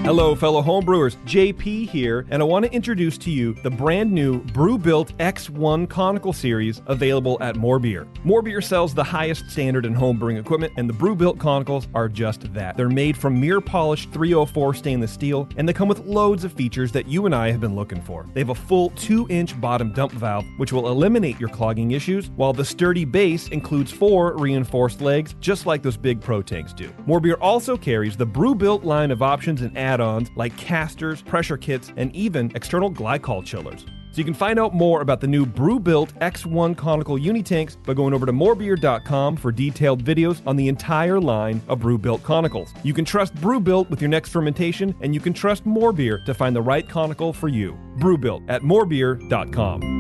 Hello, fellow homebrewers. JP here, and I want to introduce to you the brand new Brewbuilt X1 Conical Series available at More Beer. More Beer sells the highest standard in homebrewing equipment, and the Brewbuilt Conicals are just that. They're made from mirror-polished 304 stainless steel, and they come with loads of features that you and I have been looking for. They have a full 2-inch bottom dump valve, which will eliminate your clogging issues, while the sturdy base includes 4 reinforced legs, just like those big pro tanks do. More Beer also carries the Brewbuilt line of options and add-ons like casters, pressure kits, and even external glycol chillers. So you can find out more about the new Brewbuilt X1 Conical Unitanks by going over to morebeer.com for detailed videos on the entire line of Brewbuilt Conicals. You can trust Brewbuilt with your next fermentation, and you can trust More Beer to find the right conical for you. Brewbuilt at morebeer.com.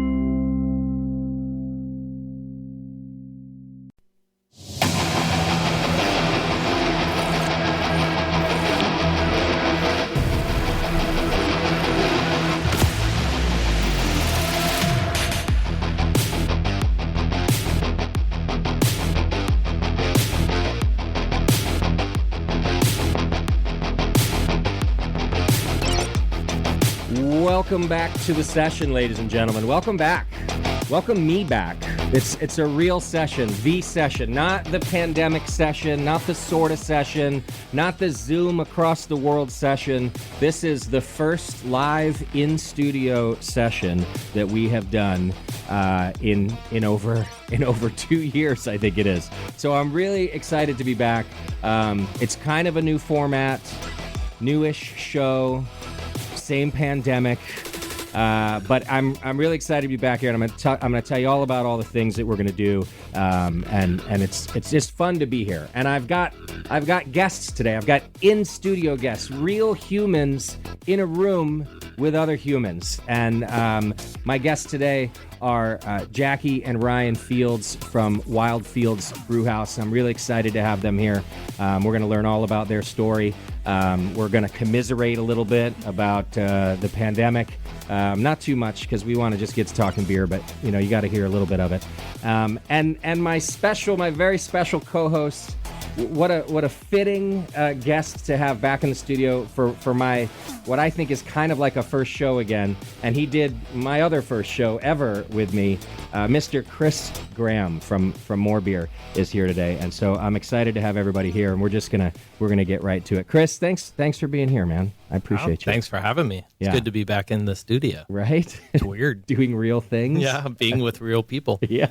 Welcome back to the session, ladies and gentlemen. Welcome back. Welcome me back. It's a real session, the session, not the pandemic session, not the sorta session, not the Zoom across the world session. This is the first live in-studio session that we have done in over 2 years, I think it is. So I'm really excited to be back. It's kind of a new format, newish show. Same pandemic, but I'm really excited to be back here, and I'm going to tell you all about all the things that we're going to do, and it's just fun to be here. And I've got guests today. I've got in studio guests, real humans in a room with other humans, and my guests today are Jackie and Ryan Fields from Wild Fields Brewhouse. I'm really excited to have them here. We're going to learn all about their story. We're going to commiserate a little bit about the pandemic. Not too much, because we want to just get to talking beer, but you got to hear a little bit of it. And my very special co-host. What a fitting guest to have back in the studio for my, what I think is kind of like a first show again. And he did my other first show ever with me. Mr. Chris Graham from More Beer is here today. And so I'm excited to have everybody here, and we're gonna get right to it. Chris, thanks for being here, man. I appreciate you. Thanks for having me. It's good to be back in the studio. Right? It's weird. Doing real things. Yeah, being with real people. Yeah.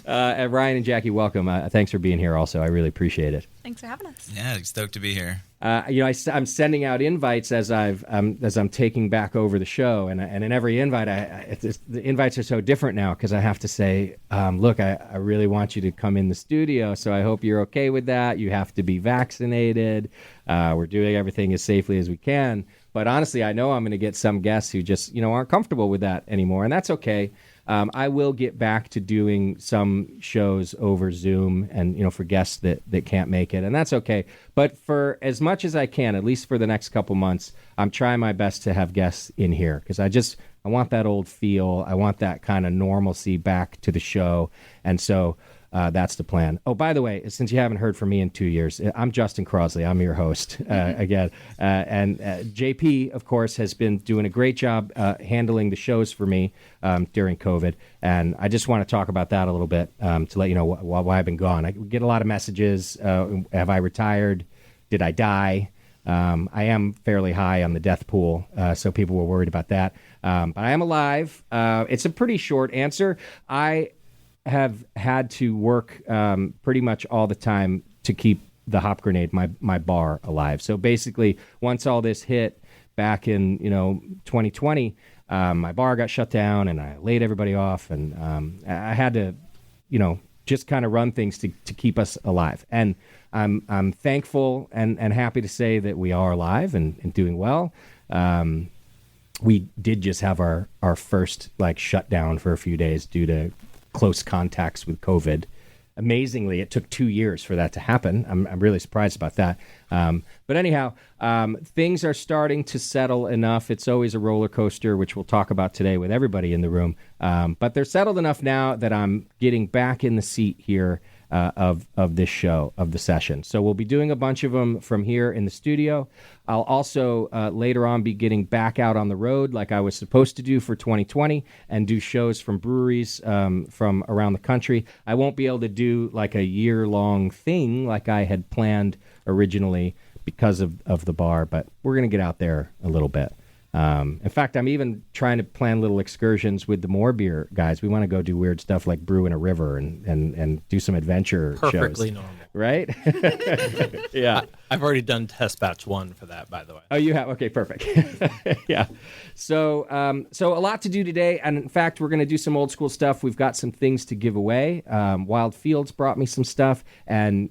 And Ryan and Jackie, welcome. Thanks for being here also. I really appreciate it. Thanks for having us. Yeah, stoked to be here. I'm sending out invites as I'm taking back over the show, and in every invite, the invites are so different now because I have to say, look, I really want you to come in the studio, so I hope you're okay with that. You have to be vaccinated. We're doing everything as safely as we can, but honestly, I know I'm going to get some guests who just aren't comfortable with that anymore, and that's okay. I will get back to doing some shows over Zoom and, for guests that can't make it, and that's okay. But for as much as I can, at least for the next couple months, I'm trying my best to have guests in here because I want that old feel. I want that kind of normalcy back to the show. And so that's the plan. Oh, by the way, since you haven't heard from me in 2 years, I'm Justin Crosley. I'm your host again. And JP, of course, has been doing a great job handling the shows for me during COVID. And I just want to talk about that a little bit to let you know why I've been gone. I get a lot of messages. Have I retired? Did I die? I am fairly high on the death pool, so people were worried about that. But I am alive. It's a pretty short answer. I have had to work pretty much all the time to keep the Hop Grenade, my bar, alive. So basically, once all this hit back in 2020, my bar got shut down, and I laid everybody off, and I had to just kind of run things to keep us alive. And I'm thankful and happy to say that we are alive and doing well. We did just have our first shutdown for a few days due to close contacts with COVID. Amazingly, it took 2 years for that to happen. I'm really surprised about that. But anyhow, things are starting to settle enough. It's always a roller coaster, which we'll talk about today with everybody in the room. But they're settled enough now that I'm getting back in the seat here of this show, of the session. So we'll be doing a bunch of them from here in the studio. I'll also later on be getting back out on the road like I was supposed to do for 2020 and do shows from breweries from around the country. I won't be able to do like a year-long thing like I had planned originally because of the bar, but we're going to get out there a little bit. In fact, I'm even trying to plan little excursions with the More Beer guys. We want to go do weird stuff like brew in a river and do some adventure Perfectly shows. normal. Right? Yeah. I've already done test batch 1 for that, by the way. Oh, you have? Okay, perfect. Yeah. So a lot to do today. And in fact, we're going to do some old school stuff. We've got some things to give away. Wild Fields brought me some stuff. And,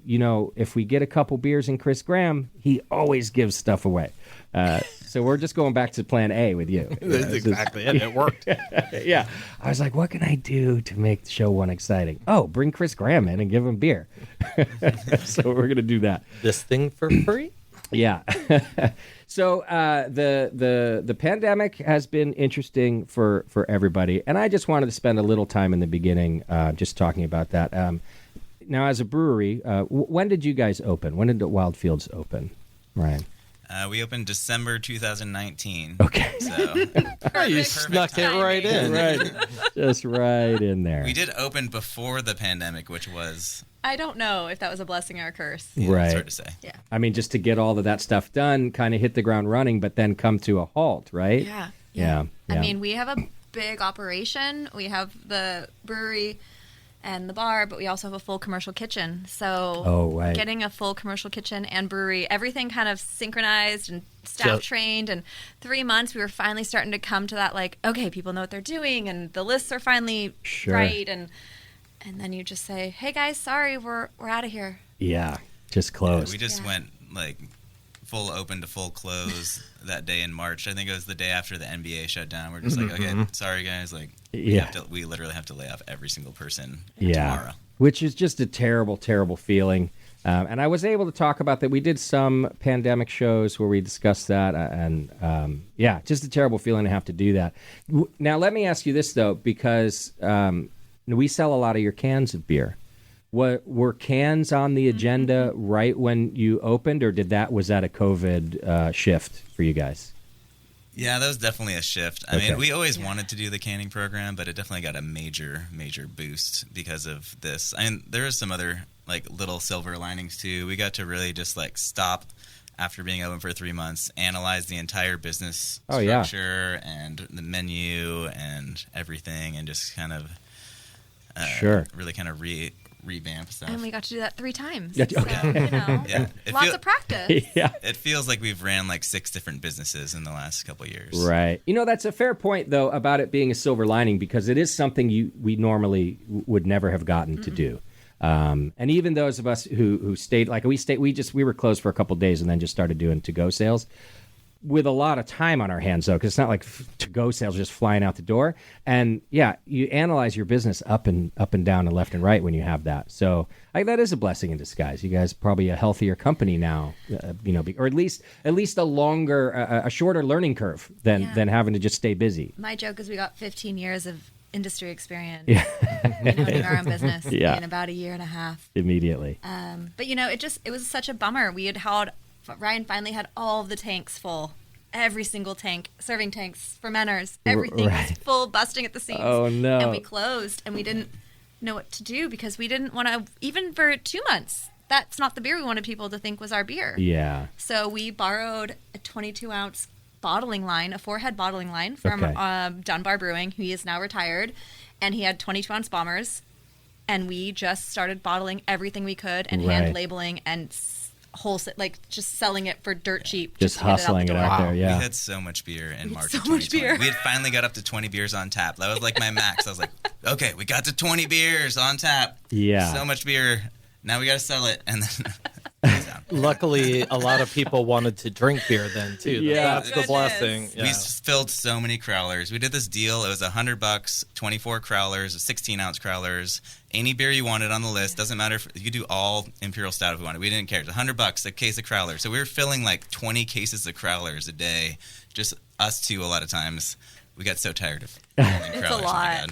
if we get a couple beers in Chris Graham, he always gives stuff away. So we're just going back to plan A with you. That's exactly it. It worked. Yeah. I was like, what can I do to make show 1 exciting? Oh, bring Chris Graham in and give him beer. So we're going to do that. This thing for free? Yeah. So the pandemic has been interesting for everybody. And I just wanted to spend a little time in the beginning just talking about that. Now, as a brewery, when did you guys open? When did the Wild Fields open, Ryan? We opened December 2019. Okay. So You snuck it right in. Right. Just right in there. we did open before the pandemic, which was I don't know if that was a blessing or a curse. Right. it's hard to say. Yeah. I mean, just to get all of that stuff done, kind of hit the ground running, but then come to a halt, right? Yeah. Yeah. I mean, we have a big operation. We have the brewery and the bar, but we also have a full commercial kitchen. So right. getting a full commercial kitchen and brewery, everything kind of synchronized and staff trained. And 3 months, we were finally starting to come to that, like, okay, people know what they're doing, and the lists are finally right. And then you just say, hey, guys, sorry, we're out of here. Yeah, just closed. We just went like full open to full close that day in March. I think it was the day after the NBA shut down. We're just like, okay, sorry guys, like we literally have to lay off every single person tomorrow. Which is just a terrible, terrible feeling. And I was able to talk about that. We did some pandemic shows where we discussed that. And just a terrible feeling to have to do that. Now, let me ask you this, though, because we sell a lot of your cans of beer. Were cans on the agenda right when you opened, or was that a COVID shift for you guys? Yeah, that was definitely a shift. I mean, we always wanted to do the canning program, but it definitely got a major, major boost because of this. I mean, there was some other like little silver linings too. We got to really just like stop after being open for 3 months, analyze the entire business structure and the menu and everything, and just kind of really kind of revamp stuff. And we got to do that 3 times. Yeah, So, lots of practice. Yeah. It feels like we've ran like 6 different businesses in the last couple of years. Right. That's a fair point, though, about it being a silver lining, because it is something we normally would never have gotten to do. And even those of us who stayed, like we were closed for a couple of days and then just started doing to-go sales with a lot of time on our hands, though, because it's not like to-go sales just flying out the door. And you analyze your business up and down and left and right when you have that. So that is a blessing in disguise. You guys are probably a healthier company now, or at least a shorter learning curve than having to just stay busy. My joke is we got 15 years of industry experience. Yeah. Owning our own business in about a year and a half. Immediately. But it was such a bummer. We had Ryan finally had all of the tanks full. Every single tank, serving tanks, fermenters, everything was full, busting at the seams. Oh, no. And we closed, and we didn't know what to do because we didn't want to, even for 2 months, that's not the beer we wanted people to think was our beer. Yeah. So we borrowed a 22-ounce bottling line, a 4-head bottling line from Dunbar Brewing, who is now retired, and he had 22-ounce bombers, and we just started bottling everything we could and hand labeling and wholesale, like just selling it for dirt cheap. Just hustling it out there, yeah. We had so much beer in March so of 2020. much beer. We had finally got up to 20 beers on tap. That was like my max. I was like, okay, we got to 20 beers on tap. Yeah. So much beer. Now we got to sell it. And then Luckily, a lot of people wanted to drink beer then, too. Yeah. That's the blessing. We filled so many crowlers. We did this deal. It was $100, 24 crowlers, 16-ounce crowlers. Any beer you wanted on the list. Doesn't matter if you could do all Imperial Stout if we wanted. We didn't care. It was $100 a case of crowlers. So we were filling like 20 cases of crowlers a day. Just us two a lot of times. We got so tired of filling It's crowlers. a lot.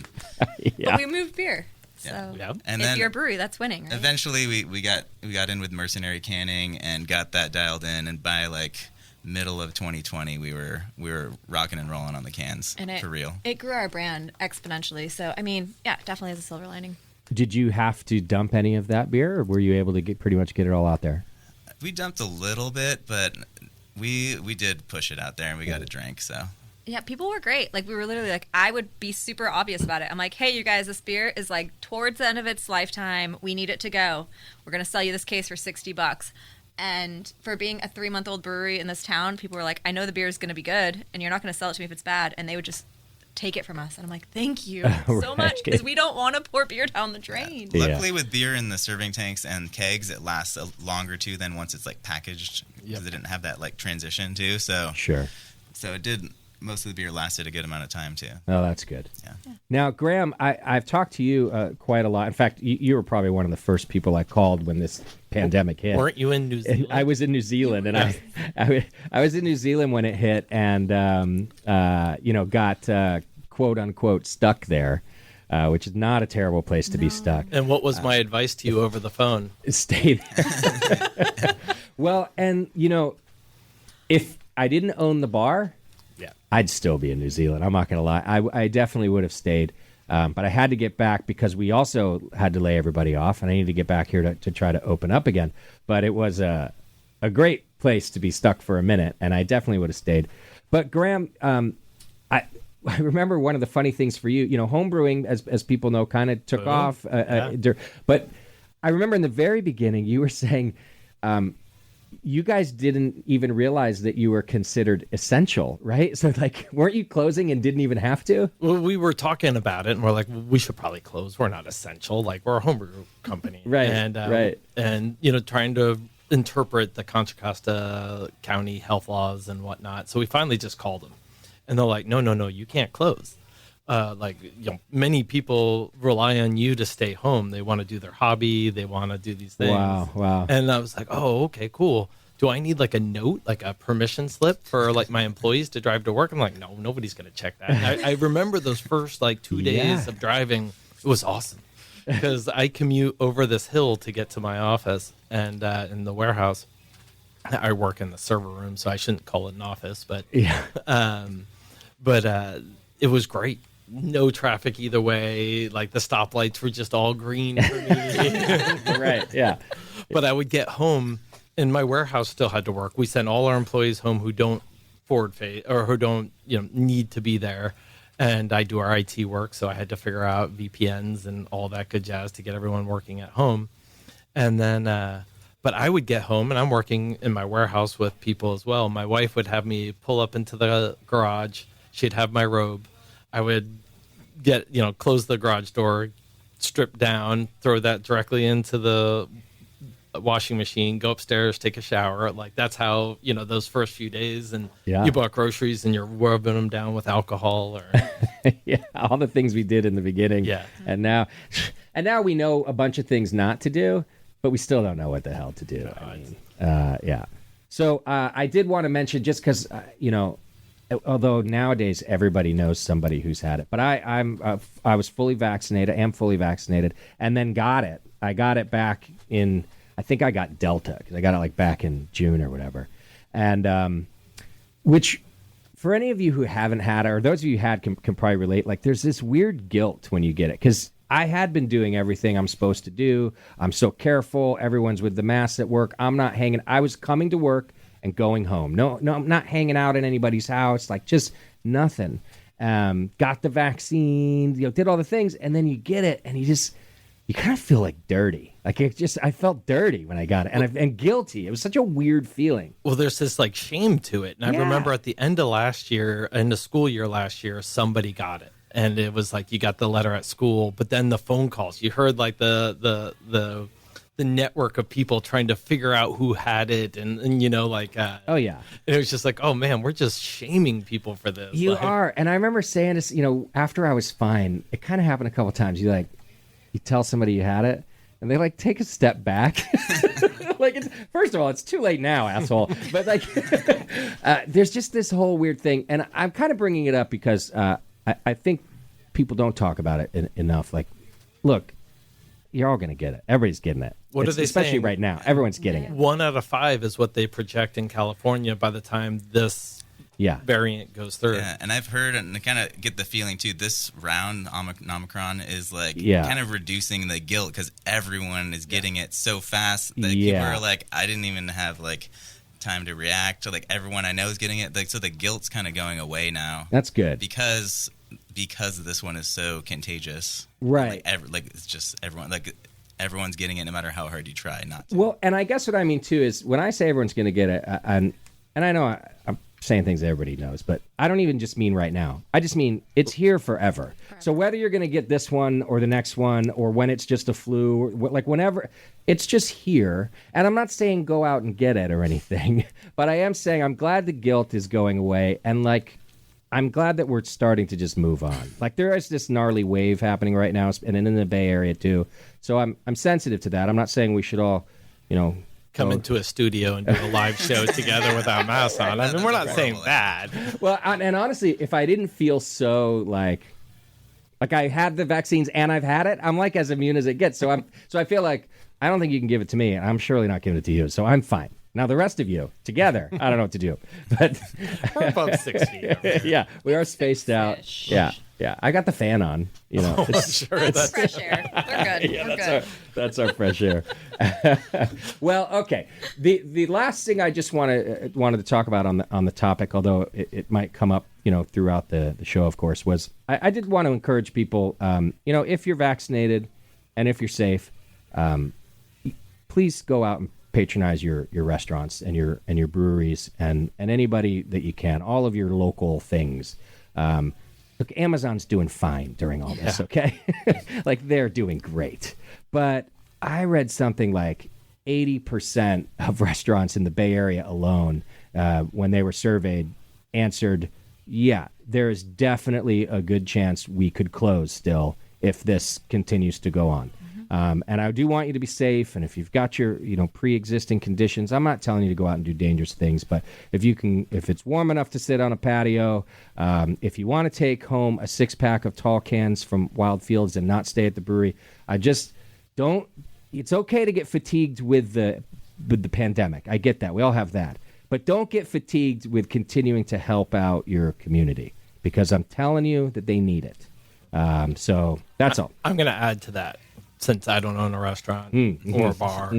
Yeah. But we moved beer. So Yeah. And if then you're a brewery, that's winning, right? eventually we got in with Mercenary Canning and got that dialed in, and by like middle of 2020 we were rocking and rolling on the cans for real. It grew our brand exponentially. So I mean, yeah, definitely has a silver lining. Did you have to dump any of that beer, or were you able to pretty much get it all out there? We dumped a little bit, but we did push it out there, and we got a drink. So Yeah, people were great. Like, we were literally like, I would be super obvious about it. I'm like, hey, you guys, this beer is like towards the end of its lifetime. We need it to go. We're going to sell you this case for $60. And for being a 3-month-old brewery in this town, people were like, I know the beer is going to be good, and you're not going to sell it to me if it's bad. And they would just take it from us. And I'm like, thank you so much, because we don't want to pour beer down the drain. Yeah. Luckily, with beer in the serving tanks and kegs, it lasts longer too than once it's like packaged, because it didn't have that like transition too. So Sure. So it did. Most of the beer lasted a good amount of time too. Oh, that's good. Yeah. Now, Graham, I've talked to you quite a lot. In fact, you were probably one of the first people I called when this pandemic hit. Weren't you in New Zealand? I was in New Zealand, and I was in New Zealand when it hit, and got quote unquote stuck there, which is not a terrible place to be stuck. And what was my advice to you over the phone? Stay there. Well, and if I didn't own the bar, I'd still be in New Zealand. I'm not going to lie. I definitely would have stayed. But I had to get back because we also had to lay everybody off, and I needed to get back here to try to open up again. But it was a great place to be stuck for a minute, and I definitely would have stayed. But Graham, I remember one of the funny things for you, homebrewing, as people know, kind of took off. But I remember in the very beginning, you were saying you guys didn't even realize that you were considered essential, right? So, like, weren't you closing and didn't even have to? Well, we were talking about it, and we're like, well, we should probably close. We're not essential. Like, we're a homebrew company. Right, and, right. And, trying to interpret the Contra Costa County health laws and whatnot. So we finally just called them. And they're like, no, you can't close. Many people rely on you to stay home. They want to do their hobby. They want to do these things. Wow. And I was like, oh, okay, cool. Do I need like a note, like a permission slip for like my employees to drive to work? I'm like, no, nobody's going to check that. I remember those first like 2 days of driving. It was awesome because I commute over this hill to get to my office, and in the warehouse, I work in the server room, so I shouldn't call it an office, but it was great. No traffic either way. Like the stoplights were just all green for me. Right, yeah. But I would get home, and my warehouse still had to work. We sent all our employees home who don't forward face or who don't need to be there, and I do our IT work, so I had to figure out VPNs and all that good jazz to get everyone working at home. And then, but I would get home, and I'm working in my warehouse with people as well. My wife would have me pull up into the garage. She'd have my robe. I would close the garage door, strip down, throw that directly into the washing machine, go upstairs, take a shower. Like, that's how, those first few days. And you bought groceries and you're rubbing them down with alcohol or all the things we did in the beginning. Yeah. And now we know a bunch of things not to do, but we still don't know what the hell to do. So I did want to mention, just because, although nowadays everybody knows somebody who's had it, but I was fully vaccinated, am fully vaccinated, and then got it. I got it back in, I think I got Delta, because I got it like back in June or whatever. And which, for any of you who haven't had it, or those of you who had can probably relate, like there's this weird guilt when you get it, because I had been doing everything I'm supposed to do. I'm so careful. Everyone's with the masks at work. I'm not hanging. I was coming to work and going home. No, I'm not hanging out in anybody's house, like just nothing. Got the vaccine, did all the things, and then you get it, and you kind of feel like dirty. Like I felt dirty when I got it, and guilty. It was such a weird feeling. Well, there's this like shame to it. And I remember at the end of the school year last year, somebody got it. And it was like you got the letter at school, but then the phone calls. You heard like the network of people trying to figure out who had it, and oh yeah, and it was just like, oh man, we're just shaming people for this. You are. And I remember saying this, after I was fine, it kind of happened a couple of times. You tell somebody you had it, and they like take a step back. Like, first of all, it's too late now, asshole. But like, there's just this whole weird thing, and I'm kind of bringing it up because I think people don't talk about it enough. Like, look, you're all going to get it. Everybody's getting it. What are they especially saying? right now? Everyone's getting it. 1 out of 5 is what they project in California by the time this variant goes through. Yeah, and I've heard and I kind of get the feeling too. This round Omicron is like kind of reducing the guilt because everyone is getting it so fast that people are like, I didn't even have like time to react. To like everyone I know is getting it. Like, so the guilt's kind of going away now. That's good because this one is so contagious. Right. Like it's just everyone like. Everyone's getting it no matter how hard you try not to. Well, and I guess what I mean, too, is when I say everyone's going to get it, and I know I'm saying things everybody knows, but I don't even just mean right now. I just mean it's here forever. So whether you're going to get this one or the next one or when it's just a flu, or like whenever, it's just here. And I'm not saying go out and get it or anything, but I am saying I'm glad the guilt is going away. And like, I'm glad that we're starting to just move on. Like there is this gnarly wave happening right now, and in the Bay Area too. So I'm sensitive to that. I'm not saying we should all, come into a studio and do a live show together without masks on. I mean, we're not saying that. Well, and honestly, if I didn't feel so like I had the vaccines and I've had it, I'm like as immune as it gets. So I feel like I don't think you can give it to me, and I'm surely not giving it to you. So I'm fine. Now, the rest of you, together, I don't know what to do. But we're above 6 feet. Yeah, we are spaced out. Yeah. I got the fan on. That's fresh air. We're good. Yeah, we're good. That's our fresh air. Well, okay. The last thing I just wanted to talk about on the topic, although it might come up, throughout the show, of course, was I did want to encourage people, if you're vaccinated and if you're safe, please go out and patronize your restaurants and your breweries and anybody that you can, all of your local things. Look, Amazon's doing fine during all this, okay? Like, they're doing great. But I read something like 80% of restaurants in the Bay Area alone, when they were surveyed, answered, there is definitely a good chance we could close still if this continues to go on. And I do want you to be safe. And if you've got your, pre-existing conditions, I'm not telling you to go out and do dangerous things, but if it's warm enough to sit on a patio, if you want to take home a 6-pack of tall cans from Wild Fields and not stay at the brewery, it's okay to get fatigued with the pandemic. I get that. We all have that. But don't get fatigued with continuing to help out your community, because I'm telling you that they need it. So that's all. I'm going to add to that. Since I don't own a restaurant or a bar,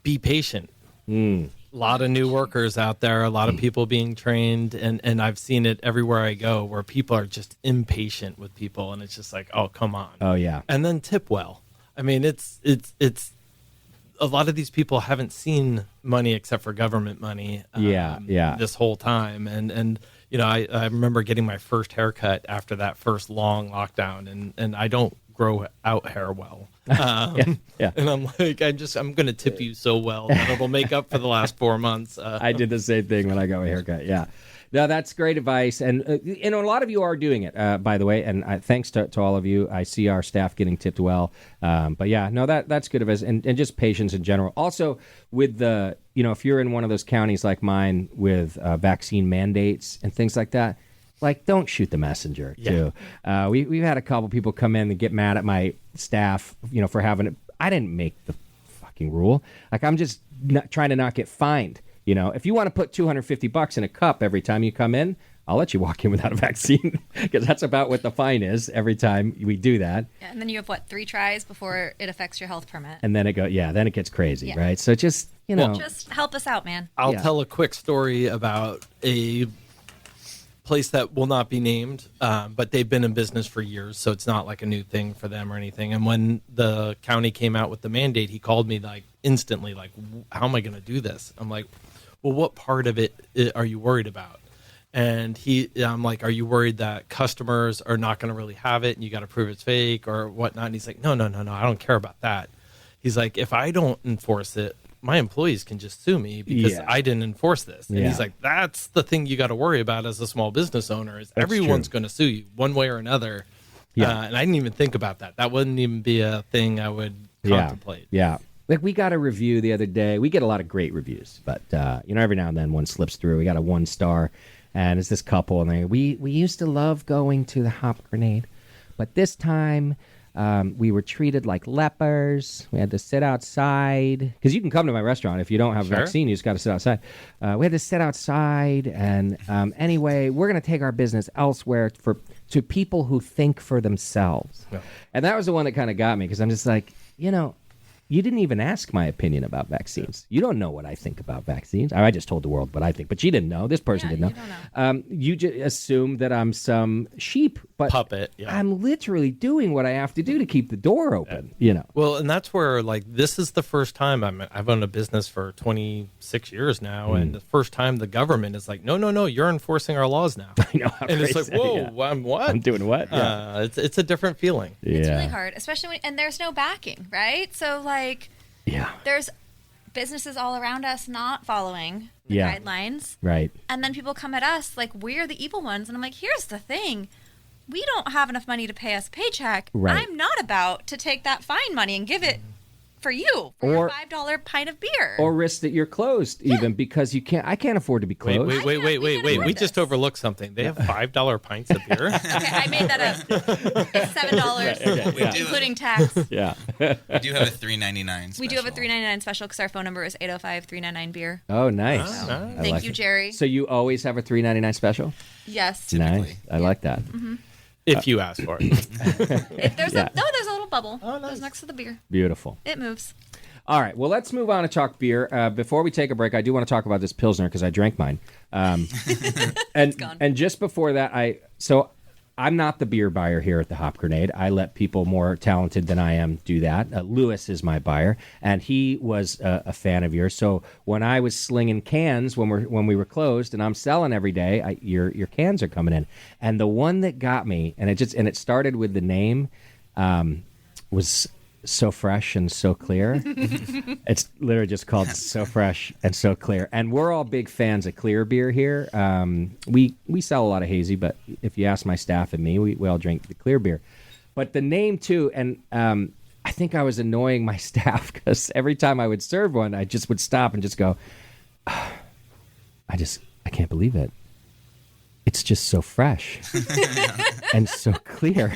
be patient. A lot of new workers out there, a lot of people being trained, and I've seen it everywhere I go where people are just impatient with people, and it's just like, oh, come on. Oh, yeah. And then tip well. I mean, it's a lot of these people haven't seen money except for government money this whole time. And I remember getting my first haircut after that first long lockdown, and I don't grow out hair well. And I'm like, I'm going to tip you so well that it'll make up for the last 4 months. I did the same thing when I got my haircut. Yeah. No, that's great advice. And, a lot of you are doing it, by the way. And thanks to all of you. I see our staff getting tipped well. But yeah, no, that's good advice. And just patience in general. Also with the, if you're in one of those counties like mine with vaccine mandates and things like that, like, don't shoot the messenger, too. We've had a couple people come in and get mad at my staff, for having it. I didn't make the fucking rule. Like, I'm just trying to not get fined. If you want to put $250 in a cup every time you come in, I'll let you walk in without a vaccine, because that's about what the fine is every time we do that. Yeah, and then you have, 3 tries before it affects your health permit. And then then it gets crazy, right? So just, just help us out, man. I'll tell a quick story about a place that will not be named, but they've been in business for years, so it's not like a new thing for them or anything. And when the county came out with the mandate, he called me instantly, how am I going to do this? I'm like, well, what part of it are you worried about? And I'm like, are you worried that customers are not going to really have it and you got to prove it's fake or whatnot? And he's like, no, I don't care about that. He's like, if I don't enforce it, my employees can just sue me because I didn't enforce this. And he's like, that's the thing you got to worry about as a small business owner is everyone's going to sue you one way or another. Yeah. And I didn't even think about that. That wouldn't even be a thing I would contemplate. Yeah. Like, we got a review the other day. We get a lot of great reviews, but, every now and then one slips through. We got a 1-star, and it's this couple, and we used to love going to the Hop Grenade, but this time We were treated like lepers. We had to sit outside because you can come to my restaurant if you don't have a vaccine. You just got to sit outside. We had to sit outside, and anyway, we're going to take our business elsewhere to people who think for themselves. Yeah. And that was the one that kind of got me because I'm just like, you didn't even ask my opinion about vaccines. You don't know what I think about vaccines. I just told the world what I think, but she didn't know. This person didn't know. You don't know. You just assume that I'm some sheep, but puppet. Yeah. I'm literally doing what I have to do to keep the door open. Well, and that's where this is the first time I've owned a business for 26 years now, and the first time the government is like, no, you're enforcing our laws now. I know. And it's like, whoa, I'm what? I'm doing what? Yeah. It's a different feeling. It's really hard, especially and there's no backing, right? So there's businesses all around us not following the guidelines. Right. And then people come at us like we're the evil ones. And I'm like, here's the thing. We don't have enough money to pay us a paycheck. Right. I'm not about to take that fine money and give it for you for your $5 pint of beer. Or risk that you're closed even because I can't afford to be closed. Wait. We just overlooked something. They have $5 pints of beer. Okay, I made that up. It's $7, including tax. Yeah. We do have a $3.99 special. We do have a $3.99 special because our phone number is 805-399-BEER. Oh, nice. So, thank you, Jerry. So you always have a $3.99 special? Yes. Typically. Nice. I like that. Mm-hmm. If you ask for it. If there's there's a little bubble. Oh, nice. There's next to the beer. Beautiful. It moves. All right. Well, let's move on to talk beer. Before we take a break, I do want to talk about this Pilsner because I drank mine. And just before that, I'm not the beer buyer here at the Hop Grenade. I let people more talented than I am do that. Lewis is my buyer, and he was a fan of yours. So when I was slinging cans when we were closed, and I'm selling every day, your cans are coming in. And the one that got me, and it started with the name, was So Fresh and So Clear. It's literally just called So Fresh and So Clear. And we're all big fans of clear beer here. We sell a lot of hazy, but if you ask my staff and me, we all drink the clear beer. But the name too, and I think I was annoying my staff because every time I would serve one, I just would stop and just go, I can't believe it. It's just so fresh and so clear.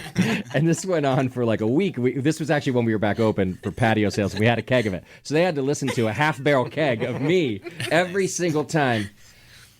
And this went on for like a week. This was actually when we were back open for patio sales. We had a keg of it. So they had to listen to a half-barrel keg of me every single time.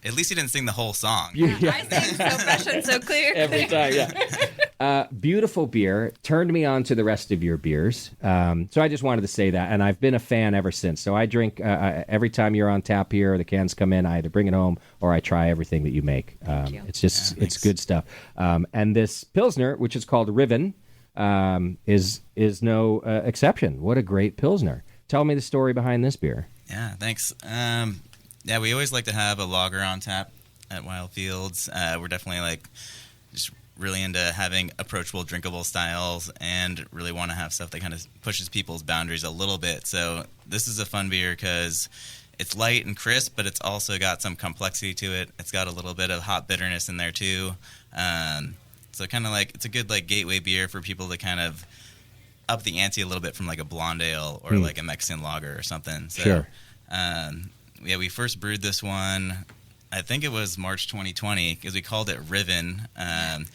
At least you didn't sing the whole song. I sing So Fresh and So Clear. Every time, yeah. Beautiful beer. Turned me on to the rest of your beers. So I just wanted to say that. And I've been a fan ever since. So I drink every time you're on tap here, the cans come in, I either bring it home or I try everything that you make. It's just, it's good stuff. And this Pilsner, which is called Riven, is no exception. What a great Pilsner. Tell me the story behind this beer. Yeah, thanks. Yeah, we always like to have a lager on tap at Wild Fields. We're definitely just really into having approachable, drinkable styles and really want to have stuff that kind of pushes people's boundaries a little bit. So this is a fun beer because it's light and crisp, but it's also got some complexity to it. It's got a little bit of hot bitterness in there too. So kind of it's a good gateway beer for people to kind of up the ante a little bit from a blonde ale or a Mexican lager or something. So, sure. Yeah, we first brewed this one, I think it was March 2020, because we called it Riven. I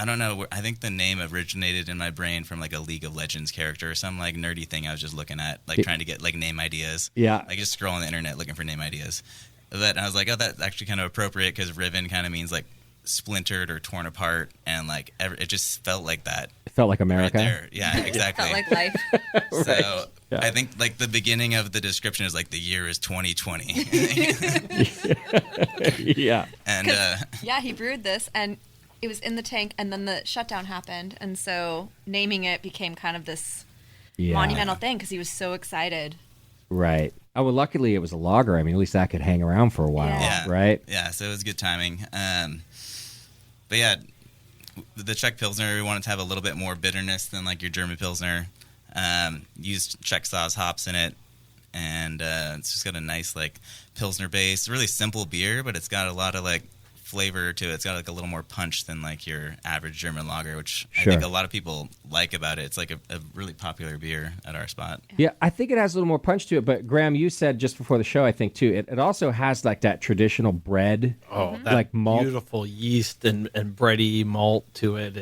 don't know. I think the name originated in my brain from a League of Legends character or some nerdy thing I was just looking at, trying to get name ideas. Yeah. Just scrolling the internet looking for name ideas. But I was like, oh, that's actually kind of appropriate because Riven kind of means splintered or torn apart, and it just felt like that. It felt like America. Right there. Yeah, exactly. Felt like life. So Right. Yeah. I think the beginning of the description is the year is 2020. Yeah. And yeah, he brewed this and it was in the tank and then the shutdown happened, and so naming it became kind of this monumental thing because he was so excited. Right. Oh, well, luckily it was a lager. I mean, at least that could hang around for a while, right? Yeah, so it was good timing. But yeah, the Czech Pilsner, we wanted to have a little bit more bitterness than your German Pilsner. Used Czech Saaz hops in it, and it's just got a nice Pilsner base. Really simple beer, but it's got a lot of flavor to it. It's got a little more punch than your average German lager, which Sure. I think a lot of people like about it. It's a really popular beer at our spot. Yeah, I think it has a little more punch to it. But Graham, you said just before the show, I think too, it also has that traditional bread, that malt. beautiful yeast and bready malt to it.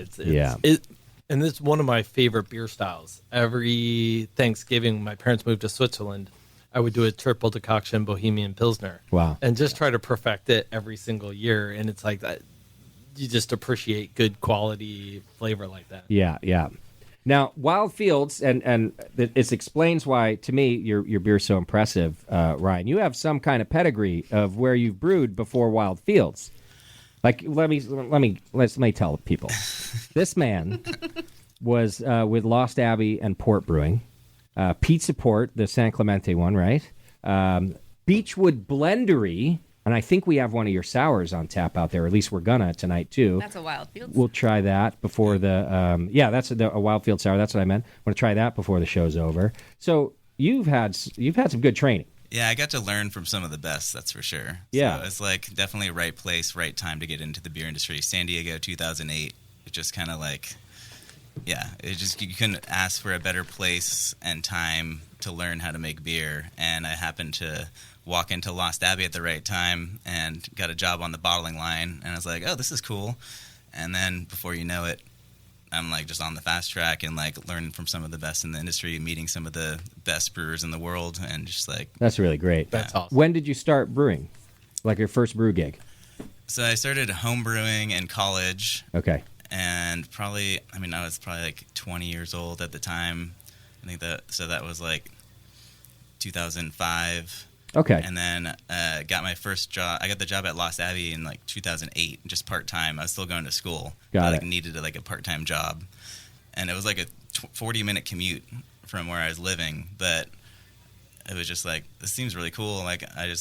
And this is one of my favorite beer styles. Every Thanksgiving, my parents moved to Switzerland. I would do a triple decoction Bohemian Pilsner. Wow. And just try to perfect it every single year. And it's like that. You just appreciate good quality flavor like that. Yeah, yeah. Now, Wild Fields, and it explains why, to me, your beer's so impressive, Ryan. You have some kind of pedigree of where you've brewed before Wild Fields. Like, let me tell people. This man was with Lost Abbey and Port Brewing, Pizza Port, the San Clemente one, right? Beechwood Blendery, and I think we have one of your sours on tap out there. Or at least we're gonna tonight too. That's a Wild Fields. We'll try that before the that's a Wild Field sour. That's what I meant. I want to try that before the show's over. So you've had some good training. Yeah, I got to learn from some of the best, that's for sure. Yeah. So it's like definitely right place, right time to get into the beer industry. San Diego, 2008, it just kind of like, yeah, it just, you couldn't ask for a better place and time to learn how to make beer. And I happened to walk into Lost Abbey at the right time and got a job on the bottling line. And I was like, oh, this is cool. And then before you know it, I'm like just on the fast track and like learning from some of the best in the industry, meeting some of the best brewers in the world, and just like That's really great. That's awesome. When did you start brewing? Like your first brew gig? So I started home brewing in college, Okay. and I was probably like 20 years old at the time. I think that was like 2005. Okay. And then got my first job. I got the job at Lost Abbey in like 2008, just part time. I was still going to school. Got I it. needed a part time job, and it was like a 40-minute commute from where I was living. But it was just like, this seems really cool. Like I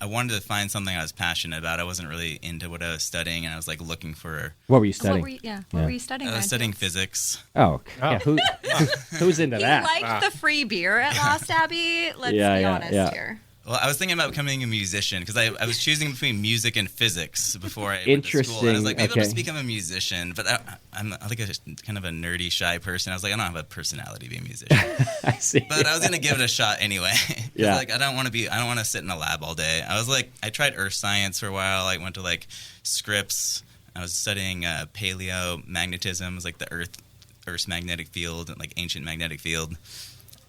wanted to find something I was passionate about. I wasn't really into what I was studying, and I was like looking for. What were you studying? What were you studying? I was Ryan? studying physics. Oh, yeah. Who's into He that? liked the free beer at Lost Abbey. Let's Yeah, be yeah, honest yeah. here. Well, I was thinking about becoming a musician because I was choosing between music and physics before I went to school. And I was like, maybe I'll just become a musician. But I'm like kind of a nerdy, shy person. I was like, I don't have a personality to be a musician. I see. But I was gonna give it a shot anyway. Yeah. Like I don't want to sit in a lab all day. I tried earth science for a while. I went to like Scripps. I was studying paleomagnetism. It was like the Earth's magnetic field, and like ancient magnetic field.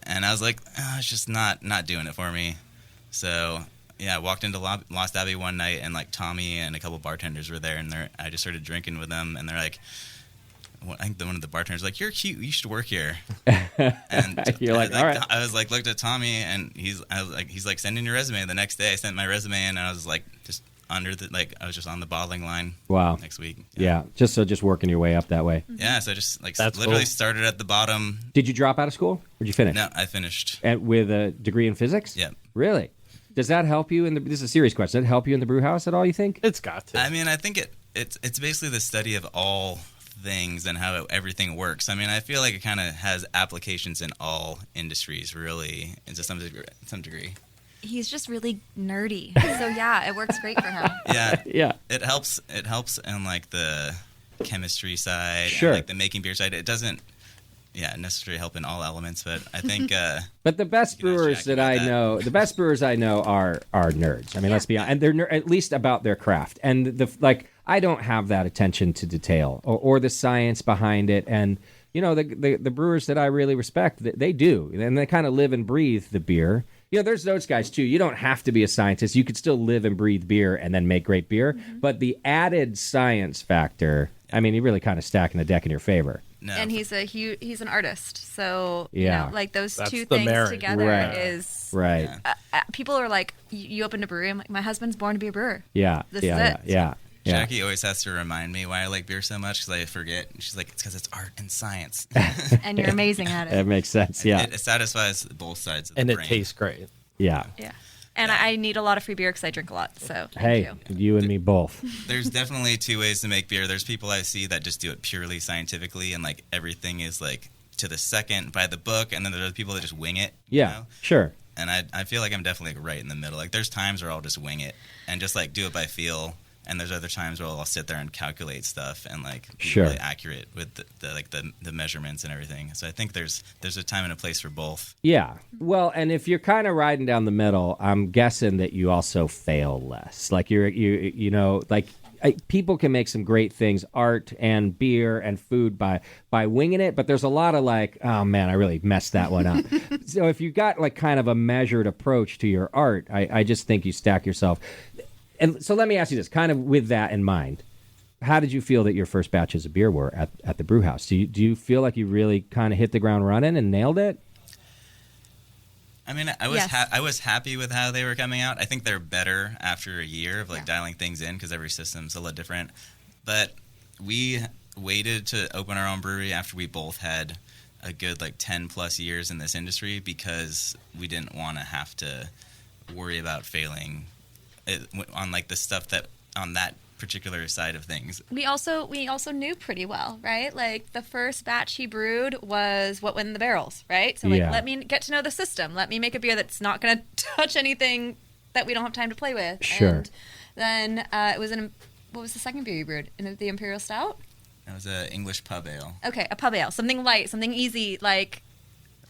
And I was like, it's just not doing it for me. So yeah, I walked into Lost Abbey one night, and like Tommy and a couple bartenders were there, and I just started drinking with them, and they're like, I think one of the bartenders was like, "You're cute. You should work here." And You're like, all right. I was like, looked at Tommy, and he's like, send in your resume. The next day, I sent my resume in, and I was like, just I was just on the bottling line. Wow. Next week. Yeah, just working your way up that way. Yeah, so I just That's literally cool. started at the bottom. Did you drop out of school? Or did you finish? No, I finished. And with a degree in physics? Yep. Really? Does that help you this is a serious question. Does it help you in the brew house at all, you think? It's got to. I mean, I think it's basically the study of all things and how everything works. I mean, I feel like it kind of has applications in all industries, really, to some degree. He's just really nerdy. So yeah, it works great for him. Yeah. Yeah. It helps in like the chemistry side, Sure. and like the making beer side. It doesn't necessarily help in all elements, but I think But the best You guys brewers jacked that about I know, the best brewers I know are nerds. I mean, let's be honest, and they're at least about their craft. And I don't have that attention to detail or the science behind it. And you know, the brewers that I really respect, they do, and they kind of live and breathe the beer. You know, there's those guys too. You don't have to be a scientist. You could still live and breathe beer and then make great beer. Mm-hmm. But the added science factor, I mean, you're really kind of stacking the deck in your favor. no. And he's an artist. So Yeah. you know, like those That's two the things marriage. together Right. is. Right. People are like, you opened a brewery. I'm like, my husband's born to be a brewer. Yeah. This yeah, is it. Yeah. Yeah. Jackie always has to remind me why I like beer so much because I forget. And she's like, it's because it's art and science. And you're amazing at That it. makes sense. Yeah. It satisfies both sides of and the it brain. tastes great. Yeah. Yeah. And I need a lot of free beer because I drink a lot. So thank Hey, you. you and me both. There's definitely two ways to make beer. There's people I see that just do it purely scientifically, and like everything is like to the second by the book, and then there's people that just wing it. you Yeah. know? Sure. And I feel like I'm definitely like right in the middle. Like there's times where I'll just wing it and just like do it by feel, and there's other times where I'll sit there and calculate stuff and like be Sure. really accurate with the measurements and everything. So I think there's a time and a place for both. Yeah. Well, and if you're kind of riding down the middle, I'm guessing that you also fail less. Like you know, like people can make some great things, art and beer and food by winging it, but there's a lot of like, oh man, I really messed that one up. So if you got like kind of a measured approach to your art, I just think you stack yourself. And so let me ask you this, kind of with that in mind, how did you feel that your first batches of beer were at the Brewhouse? Do you feel like you really kind of hit the ground running and nailed it? I mean, I was happy with how they were coming out. I think they're better after a year of dialing things in because every system's a little different. But we waited to open our own brewery after we both had a good 10 plus years in this industry because we didn't want to have to worry about failing on the stuff that on that particular side of things. We also knew pretty well, right? Like the first batch he brewed was what went in the barrels, right? So let me get to know the system. Let me make a beer that's not going to touch anything that we don't have time to play with. Sure. And then it was what was the second beer you brewed? The Imperial Stout? That was an English pub ale. Okay, a pub ale. Something light, something easy, like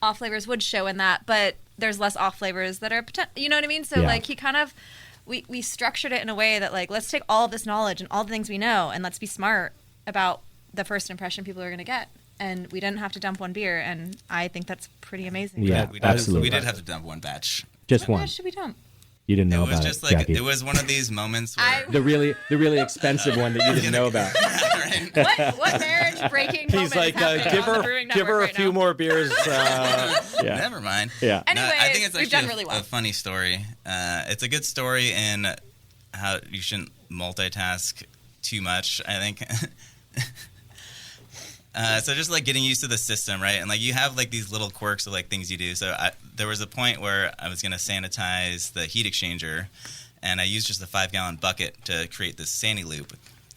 off flavors would show in that, but there's less off flavors that are you know what I mean? So he kind of we structured it in a way that let's take all of this knowledge and all the things we know and let's be smart about the first impression people are going to get. And we didn't have to dump one beer, and I think that's pretty amazing. Yeah, absolutely. We did have to dump one batch. Just one. What batch did we dump? You didn't know about it. It was just Jackie. It was one of these moments where the really expensive one that you didn't know about. What marriage breaking? He's like, give her a few more beers. Never mind. Yeah. Anyways, I think it's we've done actually really well. a funny story. It's a good story in how you shouldn't multitask too much, I think. So just getting used to the system, right? And you have these little quirks of things you do. So there was a point where I was going to sanitize the heat exchanger, and I used just a 5-gallon bucket to create this Sandy loop.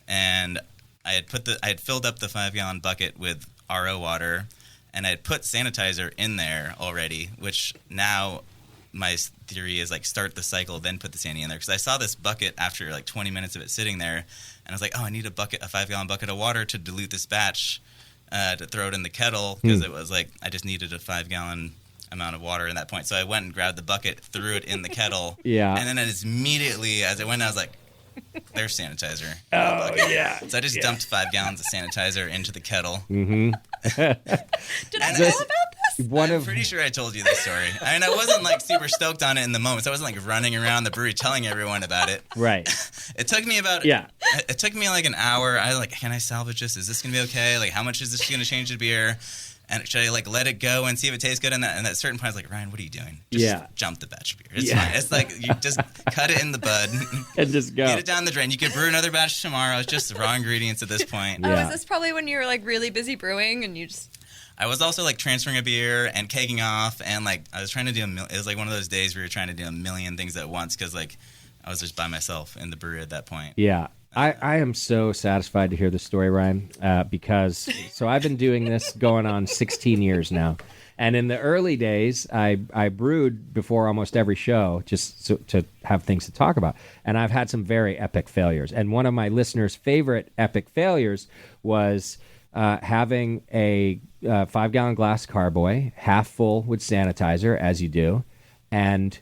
And I had filled up the 5-gallon bucket with RO water, and I had put sanitizer in there already, which now my theory is start the cycle, then put the Sandy in there. Because I saw this bucket after 20 minutes of it sitting there, and I was like, oh, I need a 5-gallon bucket of water to dilute this batch. To throw it in the kettle because it was I just needed a 5-gallon amount of water at that point. So I went and grabbed the bucket, threw it in the kettle. Yeah. And then immediately as I went, I was like, there's sanitizer. Oh, yeah. So I just dumped 5 gallons of sanitizer into the kettle. Mm-hmm. Did I know about this? I'm pretty sure I told you this story. I mean, I wasn't super stoked on it in the moment. So I wasn't running around the brewery telling everyone about it. Right. It took me It took me an hour. I was can I salvage this? Is this gonna be okay? How much is this gonna change the beer? And should I let it go and see if it tastes good? And at certain point, I was Ryan, what are you doing? Just jump the batch of beer. It's fine. It's you just cut it in the bud and just go. Get it down the drain. You could brew another batch tomorrow. It's just the raw ingredients at this point. Oh, is this probably when you were really busy brewing and you just? I was also transferring a beer and kegging off, and I was trying to do it was one of those days where you're trying to do a million things at once because I was just by myself in the brewery at that point. Yeah. I am so satisfied to hear this story, Ryan, because I've been doing this going on 16 years now. And in the early days, I brewed before almost every show just to have things to talk about. And I've had some very epic failures. And one of my listeners' favorite epic failures was having a 5-gallon glass carboy, half full with sanitizer, as you do, and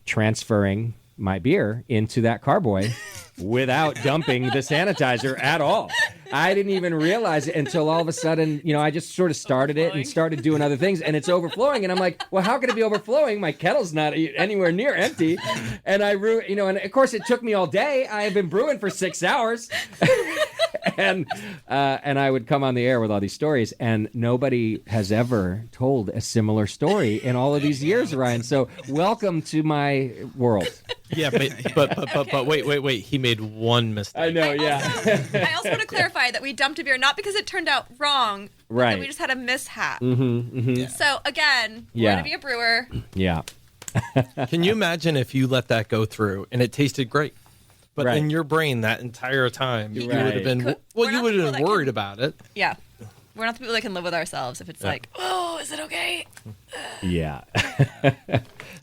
transferring my beer into that carboy without dumping the sanitizer at all. I didn't even realize it until all of a sudden, I just sort of started it and started doing other things, and it's overflowing. And I'm like, well, how could it be overflowing? My kettle's not anywhere near empty. And and of course it took me all day. I have been brewing for 6 hours. And I would come on the air with all these stories, and nobody has ever told a similar story in all of these years, Ryan. So welcome to my world. Yeah, but wait. He made one mistake. I know, I also want to clarify that we dumped a beer not because it turned out wrong, right? But we just had a mishap. Mm-hmm, mm-hmm. Yeah. So again, we're going to be a brewer. Yeah. Can you imagine if you let that go through and it tasted great? But in your brain that entire time, you would have been you would have been worried about it. Yeah. We're not the people that can live with ourselves if it's oh, is it okay? Yeah.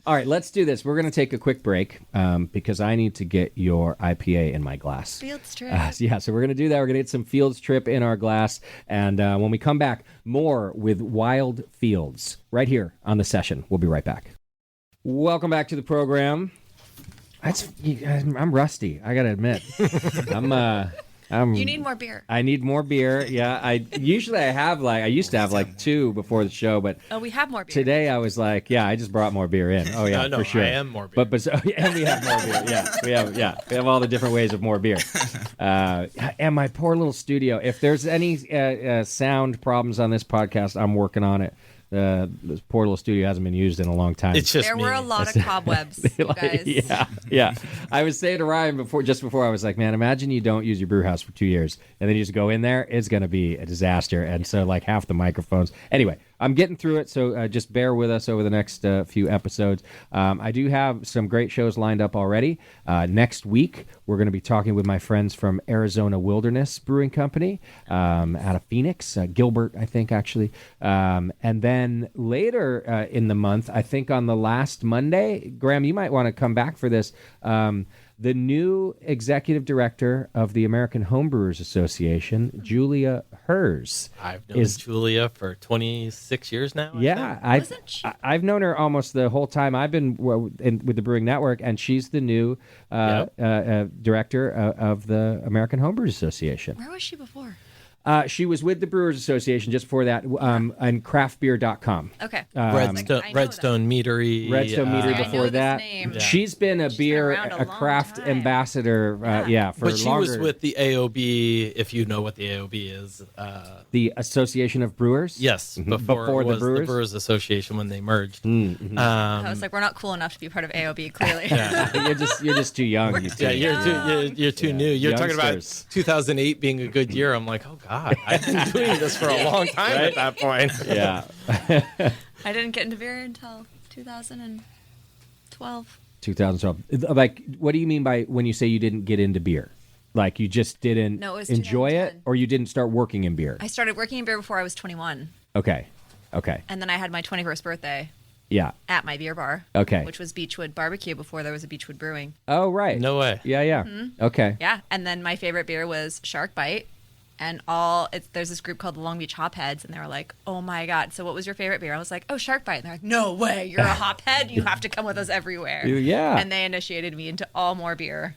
All right, let's do this. We're going to take a quick break because I need to get your IPA in my glass. Fields Trip. So we're going to do that. We're going to get some Fields Trip in our glass. And when we come back, more with Wild Fields right here on The Session. We'll be right back. Welcome back to the program. I'm rusty. I gotta admit. You need more beer. I need more beer. Yeah, I used to have like 2 before the show, but we have more beer today I was like, yeah, I just brought more beer in. Oh yeah, no, for sure. I am more beer. But and we have more beer. We have all the different ways of more beer. And my poor little studio. If there's any sound problems on this podcast, I'm working on it. This poor little studio hasn't been used in a long time. It's just there were a lot of cobwebs, you guys. Yeah. I was saying to Ryan before, I was like, man, imagine you don't use your brew house for 2 years, and then you just go in there. It's going to be a disaster. And so, like, half the microphones. Anyway, I'm getting through it, so just bear with us over the next few episodes. I do have some great shows lined up already. Next week, we're going to be talking with my friends from Arizona Wilderness Brewing Company out of Phoenix, Gilbert, I think, actually. And then later in the month, I think on the last Monday, Graham, you might want to come back for this. The new executive director of the American Homebrewers Association, Julia Hers. I've known Julia for 26 years now. I've known her almost the whole time I've been with the Brewing Network, and she's the new director of the American Homebrewers Association. Where was she before? She was with the Brewers Association just before that, on craftbeer.com. Okay. Redstone Meadery. Redstone Meadery before that. Yeah. She's been a craft ambassador, for longer. But she was with the AOB, if you know what the AOB is. The Association of Brewers? Yes. Before it was the Brewers Association when they merged. Mm-hmm. I was like, we're not cool enough to be part of AOB, clearly. You're just too young. You're too new. You're talking about 2008 being a good year. I'm like, oh, God, I've been doing this for a long time at that point. Yeah. I didn't get into beer until 2012. 2012. Like, what do you mean by when you say you didn't get into beer? Like, you just didn't enjoy it, or you didn't start working in beer? I started working in beer before I was 21. Okay. And then I had my 21st birthday. Yeah. At my beer bar. Okay. Which was Beechwood Barbecue before there was a Beechwood Brewing. Oh, right. No way. Yeah. Mm-hmm. Okay. Yeah. And then my favorite beer was Shark Bite. And there's this group called the Long Beach Hopheads, and they were like, oh my God, so what was your favorite beer? I was like, oh, Shark Bite. And they're like, no way, you're a hophead? You have to come with us everywhere. Yeah. And they initiated me into all more beer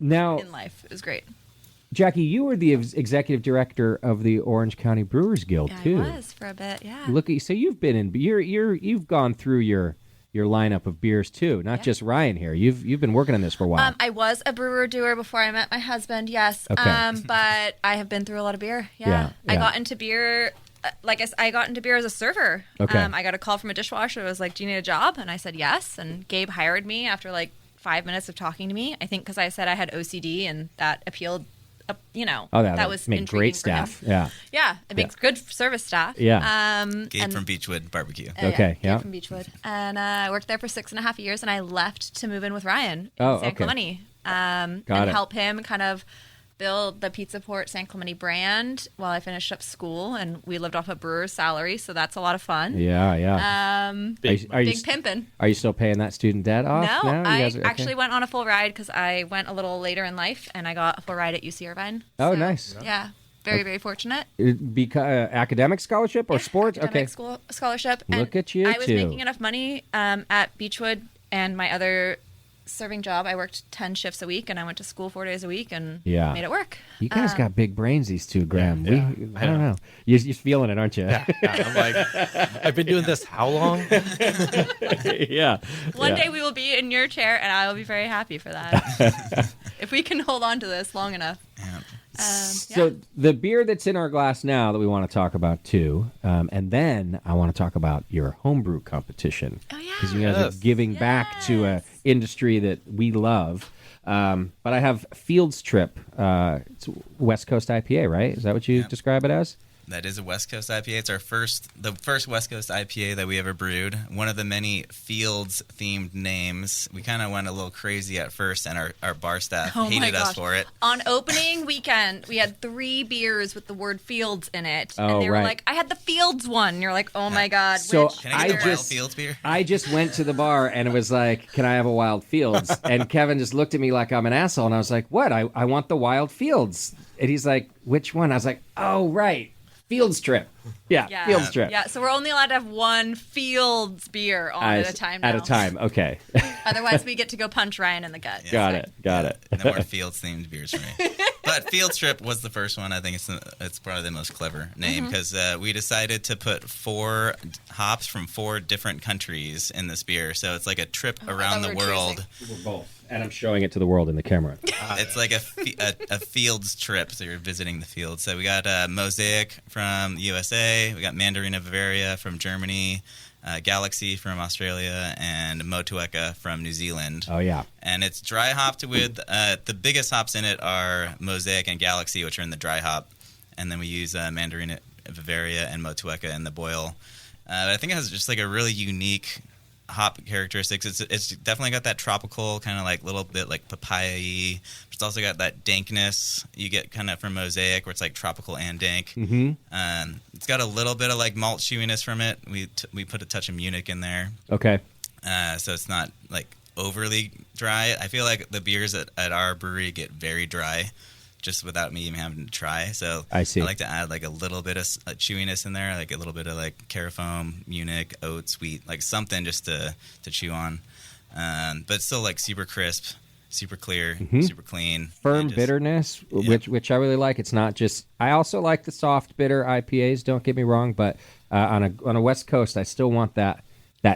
now in life. It was great. Jackie, you were the executive director of the Orange County Brewers Guild, too. I was for a bit, yeah. Look at you. So you've been in beer. You've gone through your lineup of beers too, not just Ryan here. You've been working on this for a while. I was a brewer doer before I met my husband, yes. Okay. But I have been through a lot of beer. Yeah. I got into beer. I got into beer as a server. Okay. I got a call from a dishwasher. It was like, do you need a job? And I said yes. And Gabe hired me after like 5 minutes of talking to me. I think because I said I had OCD and that appealed. That was make great staff. Yeah, it makes good service staff. Yeah, Gabe from Beechwood Barbecue. Okay, Gabe from Beechwood, and I worked there for 6.5 years, and I left to move in with Ryan in San Clemente, and help him kind of build the Pizza Port San Clemente brand while I finished up school, and we lived off a brewer's salary, so that's a lot of fun. Yeah. Big pimping. Are you still paying that student debt off? No, I actually went on a full ride because I went a little later in life, and I got a full ride at UC Irvine. Oh, nice. Yeah. Very, very fortunate. Academic scholarship or sports? Academic scholarship. Look at you, I was making enough money at Beechwood and my other serving job. I worked 10 shifts a week, and I went to school 4 days a week and made it work. You guys got big brains, these two, Graham. I don't know. You're feeling it, aren't you? Yeah. I'm like, I've been doing this how long? Yeah. One day we will be in your chair, and I will be very happy for that. If we can hold on to this long enough. Yeah. So the beer that's in our glass now that we want to talk about too, and then I want to talk about your homebrew competition. Oh yeah, because you guys are giving back to an industry that we love. But I have Fields Trip. It's West Coast IPA, right? Is that what you describe it as? That is a West Coast IPA. It's the first West Coast IPA that we ever brewed. One of the many Fields-themed names. We kind of went a little crazy at first, and our bar staff hated us for it. On opening weekend, we had 3 beers with the word Fields in it. And they were like, I had the Fields one. And you're like, oh my God. So can I get the Wild Fields beer? I just went to the bar, and it was like, can I have a Wild Fields? And Kevin just looked at me like I'm an asshole. And I was like, what? I want the Wild Fields. And he's like, which one? I was like, oh, right. Fields trip. Yeah, Fields trip. Yeah, so we're only allowed to have one Fields beer on at a time now. At a time, okay. Otherwise, we get to go punch Ryan in the gut. Yeah. Got it. No more Fields themed beers for me. But Fields Trip was the first one. I think it's probably the most clever name because we decided to put 4 hops from 4 different countries in this beer. So it's like a trip around the world. We're both. And I'm showing it to the world in the camera. It's like a fields trip, so you're visiting the field. So we got Mosaic from the USA, we got Mandarina Bavaria from Germany, Galaxy from Australia, and Motueka from New Zealand. Oh, yeah. And it's dry hopped with the biggest hops in it are Mosaic and Galaxy, which are in the dry hop. And then we use Mandarina Bavaria and Motueka in the boil. I think it has just like a really unique hop characteristics. It's definitely got that tropical kind of like little bit like papaya-y, but it's also got that dankness you get kind of from Mosaic where it's like tropical and dank. Mm-hmm. It's got a little bit of like malt chewiness from it. We put a touch of Munich in there. Okay. So it's not like overly dry. I feel like the beers at our brewery get very dry just without me even having to try. So I see. I like to add like a little bit of chewiness in there, like a little bit of like carafoam, Munich, oats, wheat, like something just to chew on. But still like super crisp, super clear, super clean. Firm bitterness, which I really like. It's not just. I also like the soft bitter IPAs. Don't get me wrong, but on a West Coast, I still want that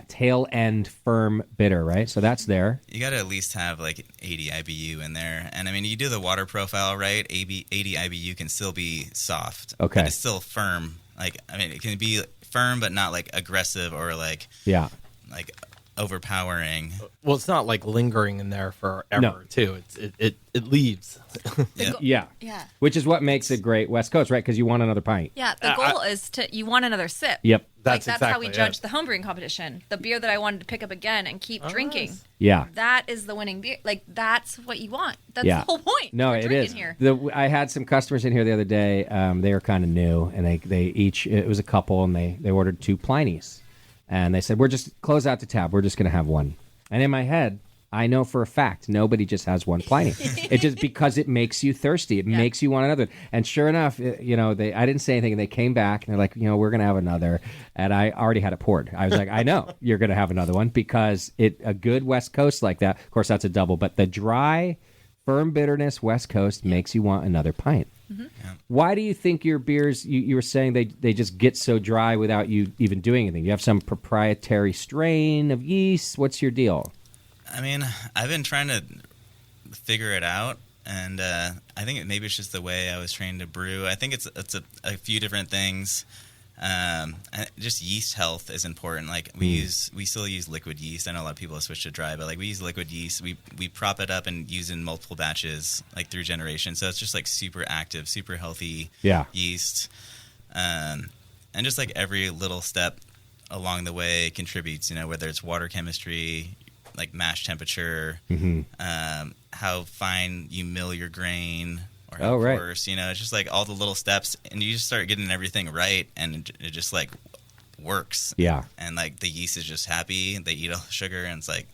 tail end firm bitter, right? So that's there. You got to at least have like 80 IBU in there. And I mean, you do the water profile right, 80 IBU can still be soft. Okay. But it's still firm. Like, I mean, it can be firm, but not like aggressive or like, like overpowering. Well, it's not like lingering in there forever, too. It leaves. Yeah. Which is what makes it great West Coast, right? Because you want another pint. Yeah, the goal is you want another sip. Yep. That's how exactly we judge the homebrewing competition. The beer that I wanted to pick up again and keep drinking. Nice. Yeah. That is the winning beer. Like, that's what you want. That's Yeah. the whole point. No, We're it drinking is. Here. I had some customers in here the other day. They were kind of new, and they each, it was a couple, and they ordered 2 Pliny's. And they said, we're just, close out the tab. We're just going to have one. And in my head, I know for a fact nobody just has one Pliny. It's just because it makes you thirsty. It makes you want another. And sure enough, I didn't say anything, and they came back, and they're like, we're going to have another. And I already had it poured. I was like, I know you're going to have another one because a good West Coast like that, of course, that's a double, but the dry, firm bitterness West Coast makes you want another pint. Mm-hmm. Yeah. Why do you think your beers, you were saying they just get so dry without you even doing anything? You have some proprietary strain of yeast? What's your deal? I mean, I've been trying to figure it out, and I think maybe it's just the way I was trained to brew. I think it's a few different things. Just yeast health is important. Like we still use liquid yeast. I know a lot of people have switched to dry, but like we use liquid yeast. We prop it up and use in multiple batches, like through generations. So it's just like super active, super healthy yeast. And just like every little step along the way contributes. Whether it's water chemistry, like mash temperature, how fine you mill your grain. Or how coarse, it's just like all the little steps, and you just start getting everything right, and it just like works. Yeah. And like the yeast is just happy, they eat all the sugar, and it's like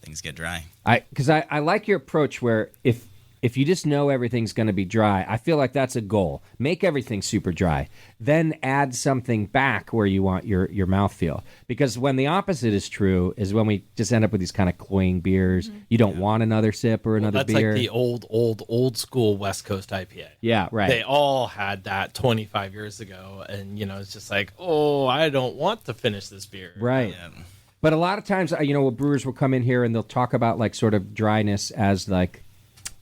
things get dry. Because I like your approach where if you just know everything's going to be dry, I feel like that's a goal. Make everything super dry. Then add something back where you want your mouthfeel. Because when the opposite is true is when we just end up with these kind of cloying beers. Mm-hmm. You don't want another sip or another beer. That's like the old school West Coast IPA. Yeah, right. They all had that 25 years ago. And, it's just like, I don't want to finish this beer. Right. But a lot of times, brewers will come in here and they'll talk about like sort of dryness as like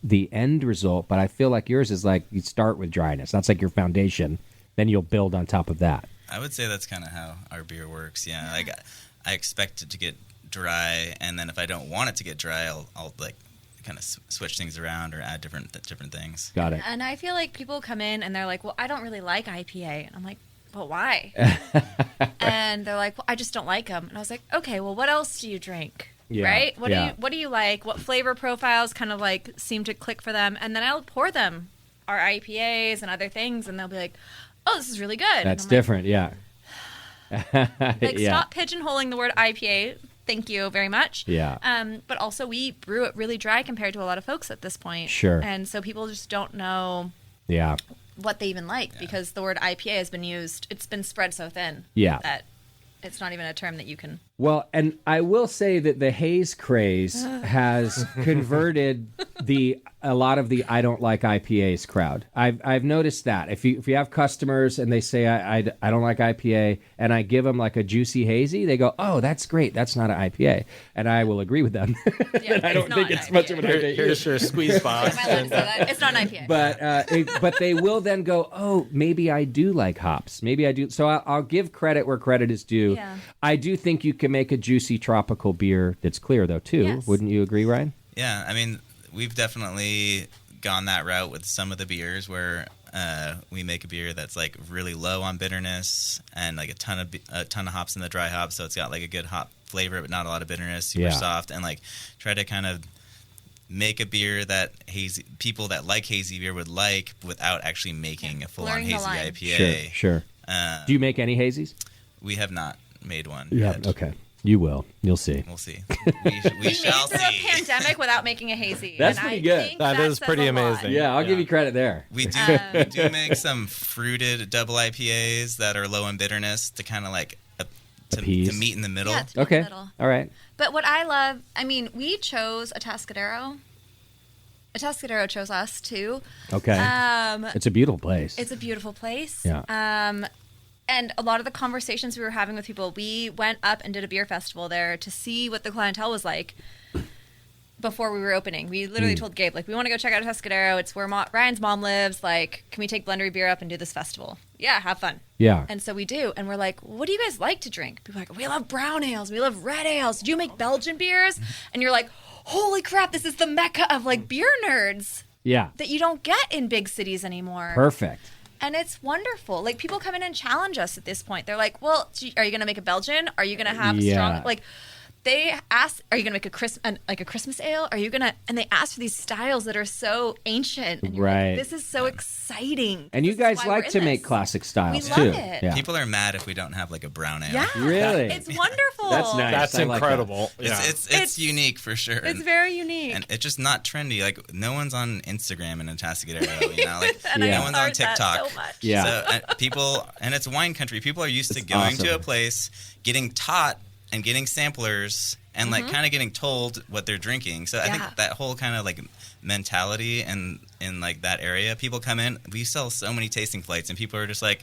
the end result, but I feel like yours is like you start with dryness. That's like your foundation. Then you'll build on top of that. I would say that's kind of how our beer works. Yeah, like I expect it to get dry, and then if I don't want it to get dry, I'll like kind of switch things around or add different things. Got it. And I feel like people come in and they're like, "Well, I don't really like IPA," and I'm like, "But why?" And they're like, "Well, I just don't like them." And I was like, "Okay, well, what else do you drink?" Yeah, right? What do you like? What flavor profiles kind of like seem to click for them? And then I'll pour them our IPAs and other things, and they'll be like, "Oh, this is really good." That's different, like, stop pigeonholing the word IPA. Thank you very much. Yeah. But also we brew it really dry compared to a lot of folks at this point. Sure. And so people just don't know. Yeah. what they even like, because the word IPA has been used. It's been spread so thin. Yeah. That it's not even a term that you can. Well, and I will say that the haze craze has converted a lot of the I don't like IPAs crowd. I've noticed that if you have customers and they say I don't like IPA, and I give them like a juicy hazy, they go, oh, that's great, that's not an IPA, and I will agree with them. Yeah, I don't think it's much of an IPA. Here's your squeeze box. It's not an IPA. But they will then go, oh, maybe I do like hops. Maybe I do. So I'll give credit where credit is due. Yeah. I do think you can make a juicy tropical beer that's clear, though, too. Yes. Wouldn't you agree, Ryan? Yeah, I mean, we've definitely gone that route with some of the beers where we make a beer that's like really low on bitterness and like a ton of hops in the dry hops, so it's got like a good hop flavor but not a lot of bitterness, super soft, and like try to kind of make a beer that people that like hazy beer would like without actually making a full-on Blurring the hazy line. IPA. Sure. Do you make any hazies? We have not made one Yeah. yet. Okay. You will. You'll see. We'll see. We shall through see. a pandemic without making a hazy. That's and pretty I good. think That is says pretty a lot. amazing. Yeah, I'll give you credit there. We do make some fruited double IPAs that are low in bitterness to kind of like to meet in the middle. Yeah, to meet in Okay. the middle. All right. But what I love, I mean, we chose a Atascadero. Atascadero chose us too. Okay. It's a beautiful place. It's a beautiful place. Yeah. And a lot of the conversations we were having with people, we went up and did a beer festival there to see what the clientele was like before we were opening. We literally told Gabe, like, we want to go check out Atascadero. It's where Ryan's mom lives. Like, can we take Blendery beer up and do this festival? Yeah, have fun. Yeah. And so we do. And we're like, what do you guys like to drink? People are like, we love brown ales. We love red ales. Do you make Belgian beers? And you're like, holy crap, this is the mecca of like beer nerds Yeah. that you don't get in big cities anymore. Perfect. And it's wonderful. Like, people come in and challenge us at this point. They're like, well, are you going to make a Belgian? Are you going to have a strong, like, they ask, are you going to make a Christmas ale? Are you going to, and they ask for these styles that are so ancient. And you're Right. like, this is so exciting. And you This is guys why we're like in to this. make classic styles, We love too. it. Yeah. People are mad if we don't have like a brown ale. Yeah. Really? It's wonderful. That's nice. That's I like that. incredible. Yeah. It's unique for sure. It's very unique. And it's just not trendy. Like, no one's on Instagram in Atascadero, you know? Like, And Yeah. no one's on I start that TikTok. so much. Yeah. So people, and it's wine country. People are used to going to a place, getting taught and getting samplers, and like kind of getting told what they're drinking. So I Yeah. think that whole kind of like mentality and in like that area, people come in. We sell so many tasting flights, and people are just like,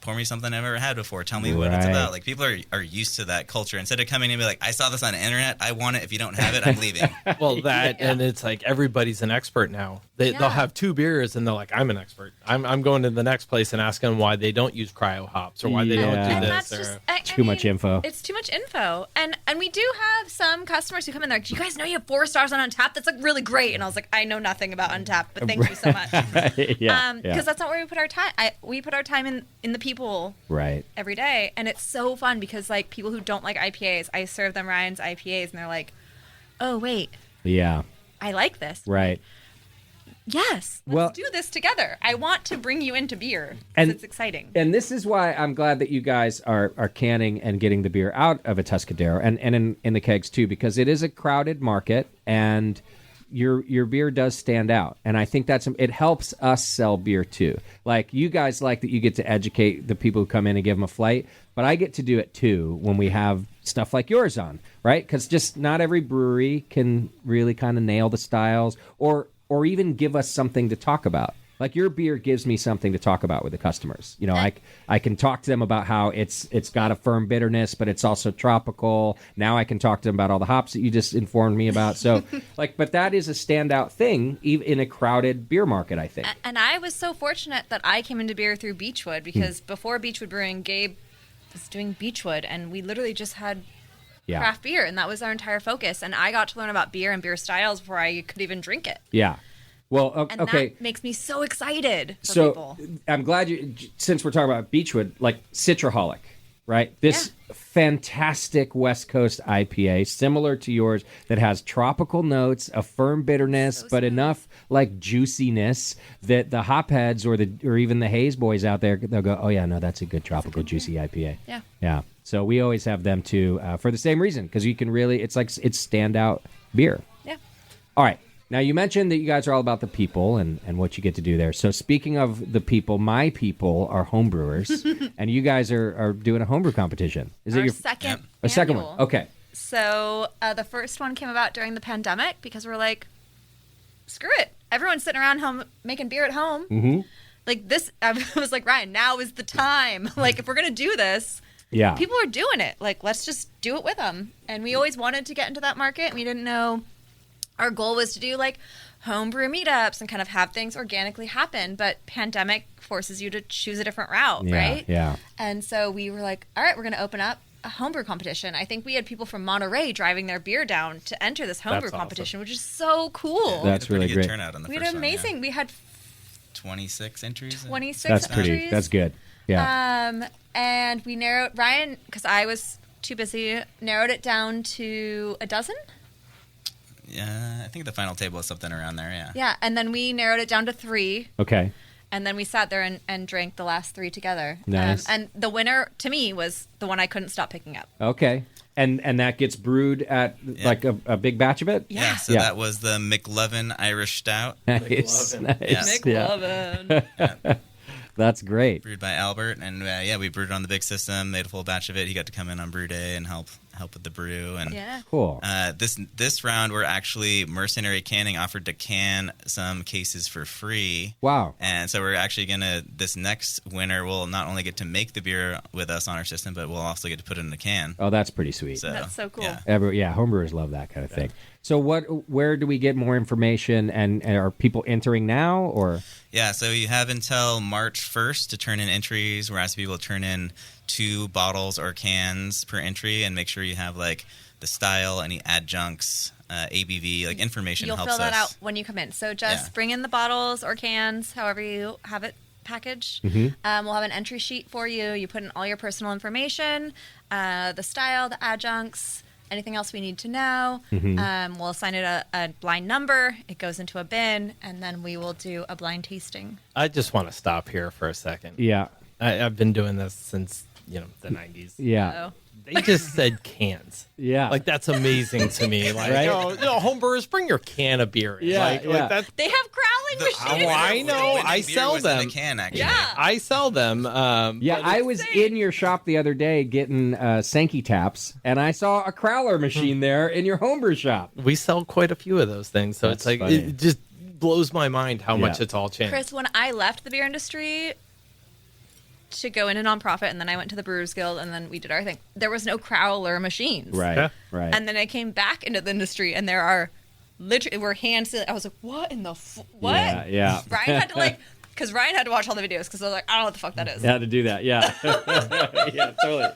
pour me something I've never had before. Tell me what it's Right. about. Like, people are used to that culture. Instead of coming in and be like, I saw this on the internet, I want it. If you don't have it, I'm leaving. Well, and it's like everybody's an expert now. They'll have two beers and they're like, I'm an expert. I'm going to the next place and asking why they don't use cryo hops or why they don't Yeah. do And this. that's or, just Too much info. It's too much info, and we do have some customers who come in there. Do you guys know you have 4 stars on Untapped? That's like really great. And I was like, I know nothing about Untapped, but thank you so much. yeah. Because that's not where we put our time. We put our time in the people Right. every day, and it's so fun because like people who don't like IPAs, I serve them Ryan's IPAs, and they're like, oh wait, Yeah. I like this. Right. Yes, let's Well- do this together. I want to bring you into beer. 'Cause And- it's exciting. And this is why I'm glad that you guys are canning and getting the beer out of a Tuscadero and in the kegs too, because it is a crowded market and your beer does stand out. And I think it helps us sell beer too. Like, you guys like that you get to educate the people who come in and give them a flight, but I get to do it too when we have stuff like yours on, right? Because just not every brewery can really kind of nail the styles or even give us something to talk about. Like, your beer gives me something to talk about with the customers. You know, I can talk to them about how it's got a firm bitterness, but it's also tropical. Now I can talk to them about all the hops that you just informed me about. So, but that is a standout thing even in a crowded beer market, I think. And I was so fortunate that I came into beer through Beechwood, because before Beechwood Brewing, Gabe was doing Beechwood, and we literally just had Yeah. craft beer, and that was our entire focus. And I got to learn about beer and beer styles before I could even drink it. Yeah. Well, And okay. that makes me so excited for So people. I'm glad since we're talking about Beechwood, like Citraholic, right? This fantastic West Coast IPA, similar to yours, that has tropical notes, a firm bitterness, but enough like juiciness that the hopheads or even the haze boys out there, they'll go, oh yeah, no, that's a good tropical juicy IPA. Yeah. Yeah. So we always have them too for the same reason, because you can really, it's standout beer. Yeah. All right. Now, you mentioned that you guys are all about the people and what you get to do there. So speaking of the people, my people are homebrewers, and you guys are doing a homebrew competition. Is it Our your second a second annual. one? Okay. So the first one came about during the pandemic because we're like, screw it. Everyone's sitting around home making beer at home. Mm-hmm. Like this, I was like, Ryan, now is the time. Like, if we're going to do this, Yeah. people are doing it. Like, let's just do it with them. And we always wanted to get into that market. We didn't know. Our goal was to do like homebrew meetups and kind of have things organically happen. But pandemic forces you to choose a different route, right? Yeah. And so we were like, all right, we're going to open up a homebrew competition. I think we had people from Monterey driving their beer down to enter this homebrew That's competition, which is so cool. That's really good great. turnout on the We first had one, amazing. yeah. We had 26 entries. 26 That's entries. That's good. Yeah. And we narrowed, Ryan, because I was too busy, narrowed it down to a dozen. Yeah, I think the final table is something around there, yeah. Yeah, and then we narrowed it down to 3. Okay. And then we sat there and drank the last 3 together. Nice. And the winner, to me, was the one I couldn't stop picking up. Okay. And that gets brewed at like a big batch of it? Yeah, so that was the McLovin Irish Stout, Nice. Nice. Yeah. McLovin. That's great. brewed by Albert. And we brewed it on the big system, made a full batch of it. He got to come in on brew day and help with the brew. And Yeah. Cool. this round, we're actually Mercenary Canning offered to can some cases for free. Wow. And so we're actually this next winner will not only get to make the beer with us on our system, but we'll also get to put it in a can. Oh, that's pretty sweet. That's so cool. Yeah. Homebrewers love that kind of thing. So where do we get more information, and are people entering now, or? Yeah, so you have until March 1st to turn in entries. We're asking people to turn in 2 bottles or cans per entry, and make sure you have like the style, any adjuncts, ABV, like information You'll helps fill that us. out when you come in. So just Yeah. bring in the bottles or cans, however you have it packaged. Mm-hmm. We'll have an entry sheet for you. You put in all your personal information, the style, the adjuncts, anything else we need to know. Mm-hmm. We'll assign it a blind number. It goes into a bin, and then we will do a blind tasting. I just want to stop here for a second. Yeah. I've been doing this since the 90s. Yeah. So They just said cans. Yeah. Like, that's amazing to me. Like, Right? homebrewers, bring your can of beer in. Yeah, Like yeah. that's, they have growling machines. Oh, I know. Winning I beer sell was in them. a can, actually. Yeah. I sell them. Yeah, I was in your shop the other day getting Sankey taps, and I saw a crowler machine there in your homebrew shop. We sell quite a few of those things. So That's it's like, funny. it just blows my mind how much Yeah. it's all changed. Chris, when I left the beer industry to go into nonprofit, and then I went to the Brewers Guild, and then we did our thing, there was no crowler machines. Right. Yeah. Right. And then I came back into the industry, and there are literally, we're hands. I was like, what in the what? Yeah. Yeah. Ryan had to because Ryan had to watch all the videos because I was like, I don't know what the fuck that is. Had to do that. Yeah. Yeah. Totally.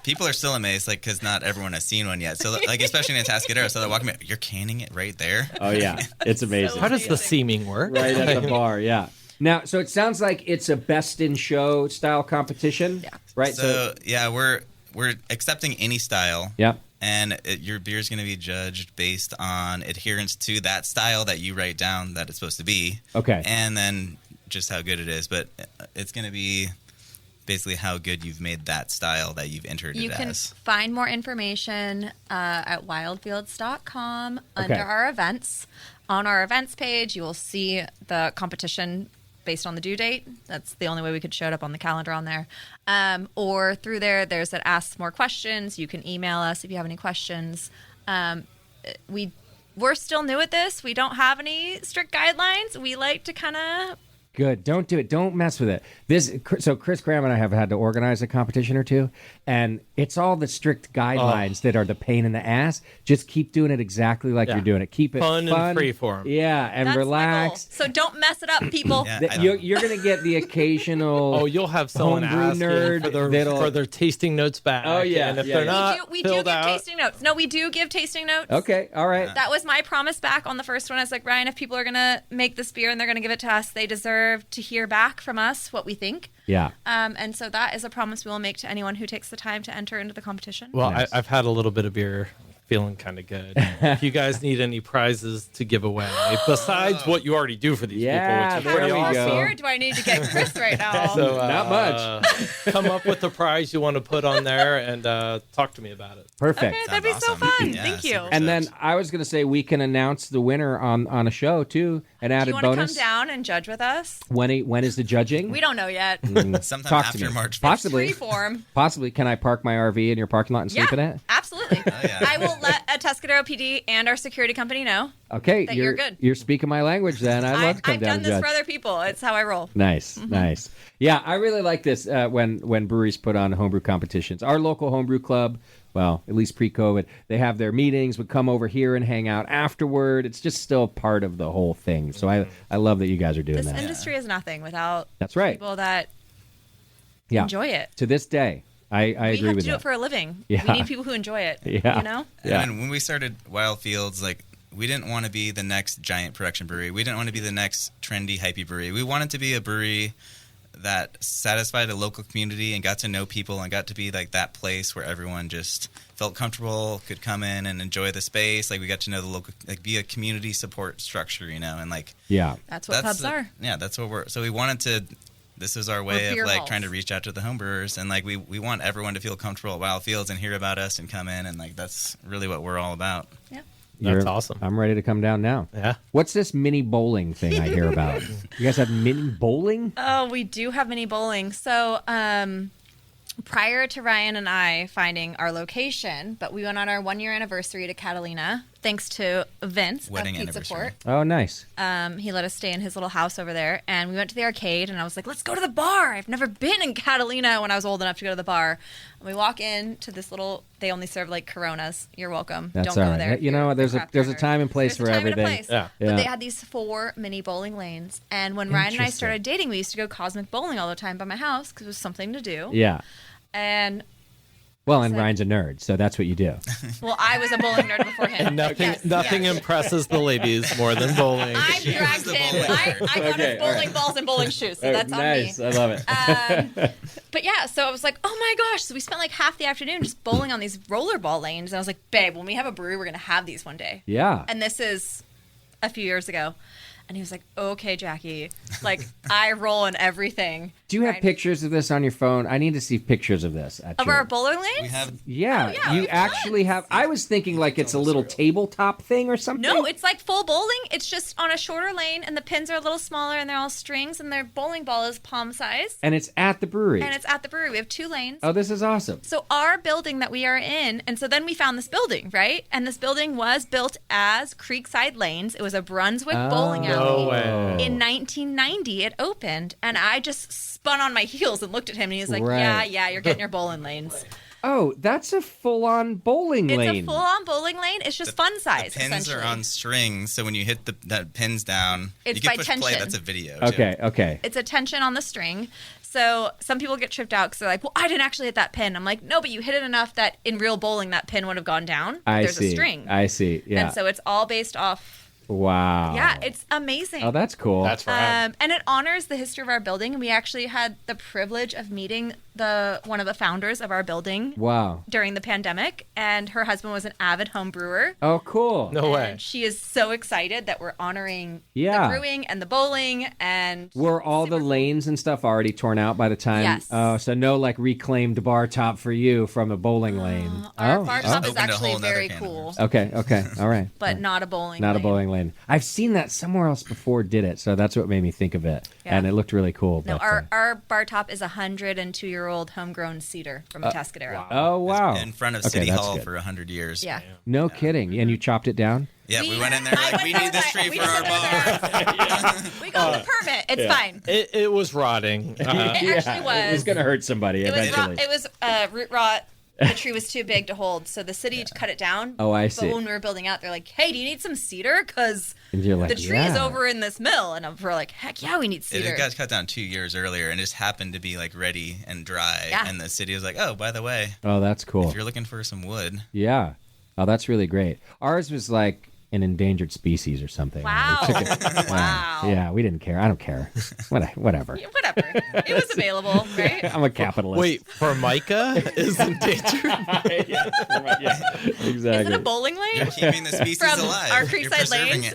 People are still amazed, like, because not everyone has seen one yet. So, like, especially in Atascadero, so they're walking by, you're canning it right there? Oh yeah. It's amazing. How does the seaming work? Right at the bar. Yeah. Now, so it sounds like it's a best in show style competition. Yeah. Right. So yeah, we're accepting any style. Yeah. And your beer is going to be judged based on adherence to that style that you write down that it's supposed to be. Okay. And then just how good it is. But it's going to be basically how good you've made that style that you've entered You it can as. find more information at wildfields.com under Okay. our events. On our events page, you will see the competition based on the due date. That's the only way we could show it up on the calendar on there. Or through there's an ask more questions. You can email us if you have any questions. We're still new at this. We don't have any strict guidelines. We like to kind of Good. Don't do it. Don't mess with it. So Chris Graham and I have had to organize a competition or two, and it's all the strict guidelines that are the pain in the ass. Just keep doing it exactly like you're doing it. Keep it Fun and free form. Yeah, and that's relax. the goal. So don't mess it up, people. Yeah, That you're going to get the occasional. Oh, you'll have someone Homebrew asking nerd that'll- for their tasting notes back. Oh, yeah, and if yeah, they're yeah. not We do filled give out, tasting notes. No, we do give tasting notes. Okay. All right. That was my promise back on the first one. I was like, Ryan, if people are going to make this beer and they're going to give it to us, they deserve to hear back from us what we think. Yeah. And so that is a promise we will make to anyone who takes the time to enter into the competition. well, Nice. I've had a little bit of beer feeling kind of good. If you guys need any prizes to give away, besides what you already do for these people, which is there pretty we awesome. go. Here, do I need to get Chris right now? So, Not much. Come up with the prize you want to put on there and talk to me about it. Perfect. Okay, that'd be Sounds so awesome. fun. Yeah, Thank you. super And then I was going to say we can announce the winner on a show too. An Do added you want to come bonus. down and judge with us? When is the judging? We don't know yet. Sometime Talk to after me. March 5th. Possibly. Freeform. Possibly. Can I park my RV in your parking lot and sleep in it? Absolutely. yeah. I will let a Tuscadero PD and our security company know. Okay, That you're good. You're speaking my language. Then I'd love to come I've down done and this judge. for other people. It's how I roll. Nice, nice. Yeah, I really like this when breweries put on homebrew competitions. Our local homebrew club, well, at least pre-COVID, they have their meetings, would come over here and hang out afterward. It's just still part of the whole thing. So I love that you guys are doing This that. industry is nothing without That's right. people that Yeah. enjoy it. To this day, I We agree have to with do that. it for a living. Yeah. We need people who enjoy it. Yeah. You know? Yeah. And when we started Wild Fields, like, we didn't want to be the next giant production brewery. We didn't want to be the next trendy, hypey brewery. We wanted to be a brewery that satisfied a local community and got to know people and got to be like that place where everyone just felt comfortable, could come in and enjoy the space. Like, we got to know the local, like, be a community support structure, you know, and like Yeah. That's what pubs are. Yeah, that's what so we wanted to. This is our way of beer like halls. trying to reach out to the homebrewers, and like we want everyone to feel comfortable at Wild Fields and hear about us and come in, and like that's really what we're all about. Yeah. That's awesome. I'm ready to come down now. Yeah. What's this mini bowling thing I hear about? You guys have mini bowling? Oh, we do have mini bowling. So, prior to Ryan and I finding our location, but we went on our 1-year anniversary to Catalina, thanks to Vince Wedding of Pizza anniversary. Port. Oh, nice. He let us stay in his little house over there, and we went to the arcade, and I was like, let's go to the bar. I've never been in Catalina when I was old enough to go to the bar. And we walk in to this little, they only serve like Coronas. You're welcome. That's Don't all go right. there. You know, You're there's a craft there's a runner. time and place There's for a time and a everything. place. Yeah. Yeah. But they had these 4 mini bowling lanes, and when Ryan and I started dating, we used to go cosmic bowling all the time by my house because it was something to do. Yeah. And Well, and Ryan's a nerd, so that's what you do. well, I was a bowling nerd before him. Nothing Yes. impresses the ladies more than bowling. I dragged the him. bowling I nerd. got Okay, his all bowling balls and bowling shoes, so that's nice. on me. I love it. But yeah, so I was like, oh my gosh. So we spent like half the afternoon just bowling on these rollerball lanes. And I was like, babe, when we have a brewery, we're going to have these one day. Yeah. And this is a few years ago. And he was like, okay, Jackie. Like, I roll in everything. Do you have Right. pictures of this on your phone? I need to see pictures of this. Of Actually. our bowling lanes? We have Yeah, Oh, yeah, you we've actually done. have. I was thinking like it's a little tabletop thing or something. No, it's like full bowling. It's just on a shorter lane, and the pins are a little smaller, and they're all strings, and their bowling ball is palm size. and it's at the brewery. And it's at the brewery. We have 2 lanes. Oh, this is awesome. So our building that we are in, and so then we found this building, right? And this building was built as Creekside Lanes. It was a Brunswick bowling alley. No way. In 1990, it opened, and I just spun on my heels and looked at him, and he was like, Right. yeah, you're getting your bowling lanes. Oh, that's a full-on bowling It's lane. a full-on bowling lane. It's just fun size, the pins essentially. are on strings, so when you hit that pins down, It's you can by push play. tension. That's a video. Okay, okay. It's a tension on the string. So some people get tripped out because they're like, well, I didn't actually hit that pin. I'm like, no, but you hit it enough that in real bowling, that pin would have gone down. I There's see. a string. I see. Yeah. And so it's all based off. Wow. Yeah, it's amazing. Oh, that's cool. That's right. And it honors the history of our building. And we actually had the privilege of meeting one of the founders of our building Wow. during the pandemic. And her husband was an avid home brewer. Oh, cool. No way. And she is so excited that we're honoring Yeah. the brewing and the bowling. And Were all the lanes and stuff already torn out by the time? Yes. Oh, so no like reclaimed bar top for you from a bowling lane. our oh. bar oh. top is Opened a actually whole nother very can of cool, worms. Okay. Okay. All right. but not a bowling Not a lane. bowling lane. I've seen that somewhere else before. Did it? So that's what made me think of it, Yeah. and it looked really cool. No, but, our bar top is a 102-year-old homegrown cedar from a Tuscadero. Oh wow! In front of Okay, City that's Hall good. for 100 years. Yeah. No kidding. And you chopped it down? Yeah, we went in there I like, we went need there this with tree my- for our bar. We got the permit. It's fine. It was rotting. It actually It was going to hurt somebody It was eventually. it was root rot. The tree was too big to hold, so the city cut it down. Oh, I see. But when we were building out, they're like, "Hey, do you need some cedar? Because And you're like, the tree is yeah. over in this mill." And we're like, "Heck yeah, we need cedar." It got cut down 2 years earlier and just happened to be like ready and dry. Yeah. And the city was like, oh, by the way, Oh, that's cool. if you're looking for some wood, Yeah. Oh, that's really great. Ours was like an endangered species or something. Wow. We took it- Wow. Yeah, we didn't care. I don't care. Whatever. Yeah, whatever. whatever. It was available, right? I'm a capitalist. Wait, Formica is endangered? yeah, exactly. Is it a bowling lane? You're keeping the species From alive. our You're Creekside preserving Lane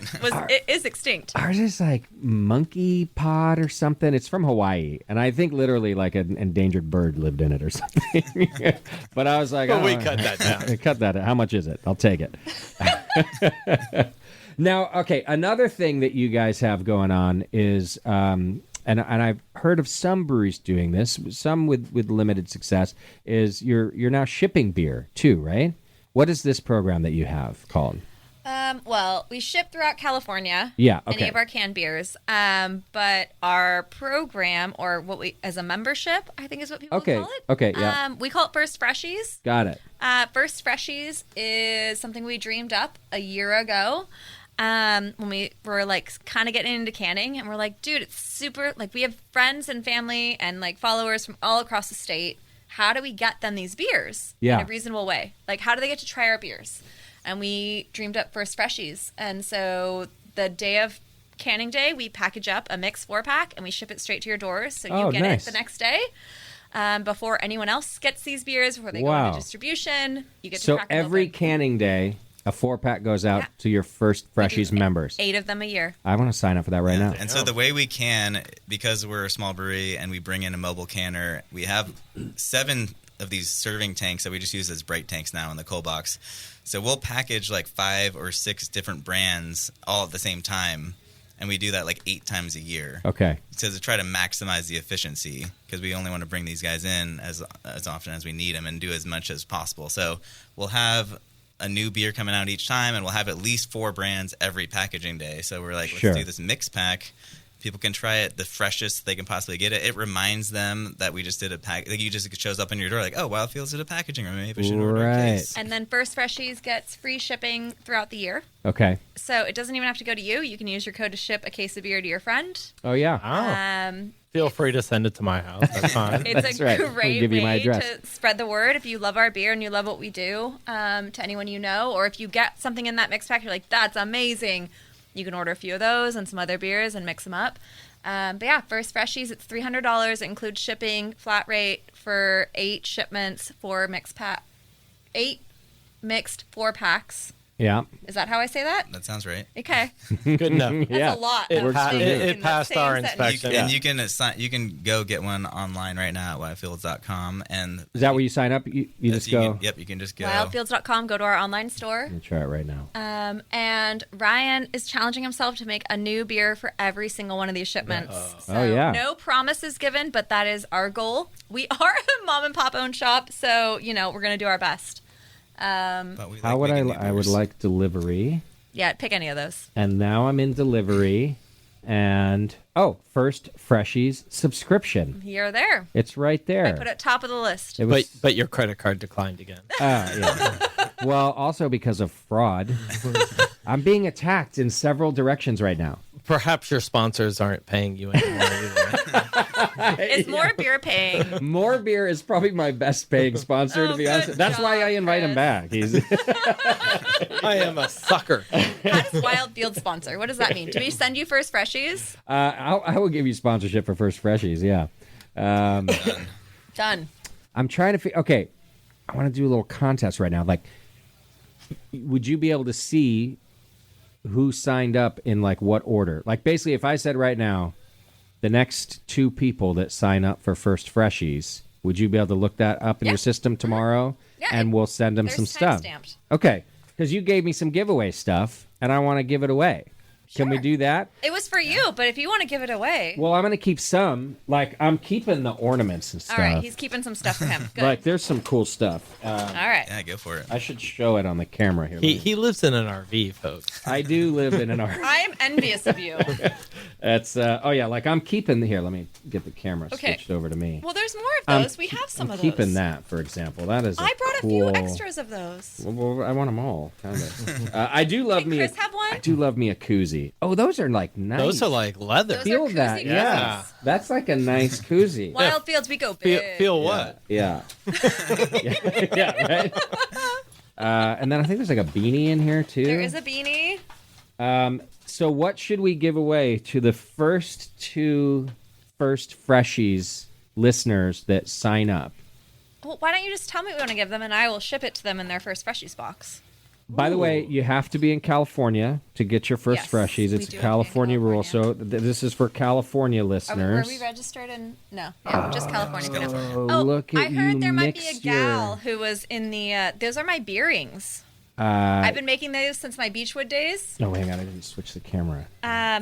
it. it is extinct. Ours is like monkey pod or something. It's from Hawaii, and I think literally like an endangered bird lived in it or something. But I was like, But we oh, cut that down. cut that. How much is it? I'll take it. Now, okay, another thing that you guys have going on is, and I've heard of some breweries doing this, some with limited success, is you're now shipping beer too, right? What is this program that you have called? Well, we ship throughout California. Yeah, okay. Any of our canned beers. But our program, or what we, as a membership, I think is what people Okay, call it. okay, yeah. We call it First Freshies. Got it. First Freshies is something we dreamed up a year ago. When we were like kind of getting into canning, and we're like, dude, it's super, like we have friends and family and like followers from all across the state. How do we get them these beers in a reasonable way? Like, how do they get to try our beers? And we dreamed up First Freshies. And so the day of canning day, we package up a mixed 4-pack and we ship it straight to your doors. So you get it the next day. Before anyone else gets these beers, before they go into distribution, you get to crack them every open. canning day, a 4-pack goes out to your First Freshies members. 8 of them a year. I want to sign up for that right now. And so the way we can, because we're a small brewery and we bring in a mobile canner, we have 7 of these serving tanks that we just use as bright tanks now in the cold box. So we'll package like 5 or 6 different brands all at the same time. And we do that like 8 times a year. Okay. So to try to maximize the efficiency, because we only want to bring these guys in as often as we need them and do as much as possible. So we'll have a new beer coming out each time, and we'll have at least 4 brands every packaging day. So we're like, let's do this mix pack. People can try it the freshest they can possibly get it. It reminds them that we just did a pack. Like, you just, it shows up in your door like, oh, Wildfields did a packaging, or maybe I should order a case. And then First Freshies gets free shipping throughout the year. Okay. So it doesn't even have to go to you. You can use your code to ship a case of beer to your friend. Oh, yeah. Feel free to send it to my house. That's fine. It's a right. I'll great give you my way address. to spread the word if you love our beer and you love what we do to anyone you know. Or if you get something in that mix pack, you're like, that's amazing. You can order a few of those and some other beers and mix them up. But yeah, First Freshies, it's $300. It includes shipping, flat rate for 8 shipments for 8 mixed 4-packs. Yeah. Is that how I say that? That sounds right. Okay. Good enough. That's a lot. It passed our inspection. And you can go get one online right now at wildfields.com. And is that where you sign up? You just go? You can just go. Wildfields.com, go to our online store. Let me try it right now. And Ryan is challenging himself to make a new beer for every single one of these shipments. So no promises given, but that is our goal. We are a mom and pop owned shop, so we're going to do our best. How would I would like delivery. Yeah, pick any of those. And now I'm in delivery. And, First Freshies subscription. You're there. It's right there. I put it top of the list. But your credit card declined again. Yeah. Well, also because of fraud. I'm being attacked in several directions right now. Perhaps your sponsors aren't paying you anymore either. Is More Beer paying? More Beer is probably my best paying sponsor, to be honest. That's why I invite him back. I am a sucker. How does Wildfield sponsor? What does that mean? Do we send you First Freshies? I will give you sponsorship for First Freshies, yeah. Done. I'm trying to okay, I want to do a little contest right now. Like, would you be able to see who signed up in like what order? Like, basically, if I said right now, the next 2 people that sign up for First Freshies, would you be able to look that up in your system tomorrow? Yeah, and we'll send them some stuff. Stamped. Okay, because you gave me some giveaway stuff, and I want to give it away. Can we do that? It was for you, but if you want to give it away. Well, I'm going to keep some. Like, I'm keeping the ornaments and stuff. All right, he's keeping some stuff for him. Good. Like, there's some cool stuff. All right. Yeah, go for it. I should show it on the camera here. He lives in an RV, folks. I do live in an RV. I am envious of you. It's like I'm keeping here. Let me get the camera switched over to me. Well, there's more of those. We have some of those. Keeping that, for example. That is. I brought cool... a few extras of those. Well, I want them all, kind of. I do love me. Chris have one? I do love me a koozie. Oh, those are like nice. Those are like leather. Those Feel are koozie that? koozies. Yeah, that's like a nice koozie. Wildfields, we go big. Feel what? Yeah. Yeah. Right. And then I think there's like a beanie in here too. There is a beanie. So what should we give away to the first 2 first Freshies listeners that sign up. Well, why don't you just tell me what we want to give them, and I will ship it to them in their first Freshies box. By the way, you have to be in California to get your first Yes, Freshies. we It's a do have to be in California rule, so California. this is for California Are listeners. we registered in? No, yeah, just California for now. Oh, look at I heard you there might be a mixed gal who was in the. Those are my beer rings. I've been making those since my Beechwood days. Oh, hang on, I didn't switch the camera.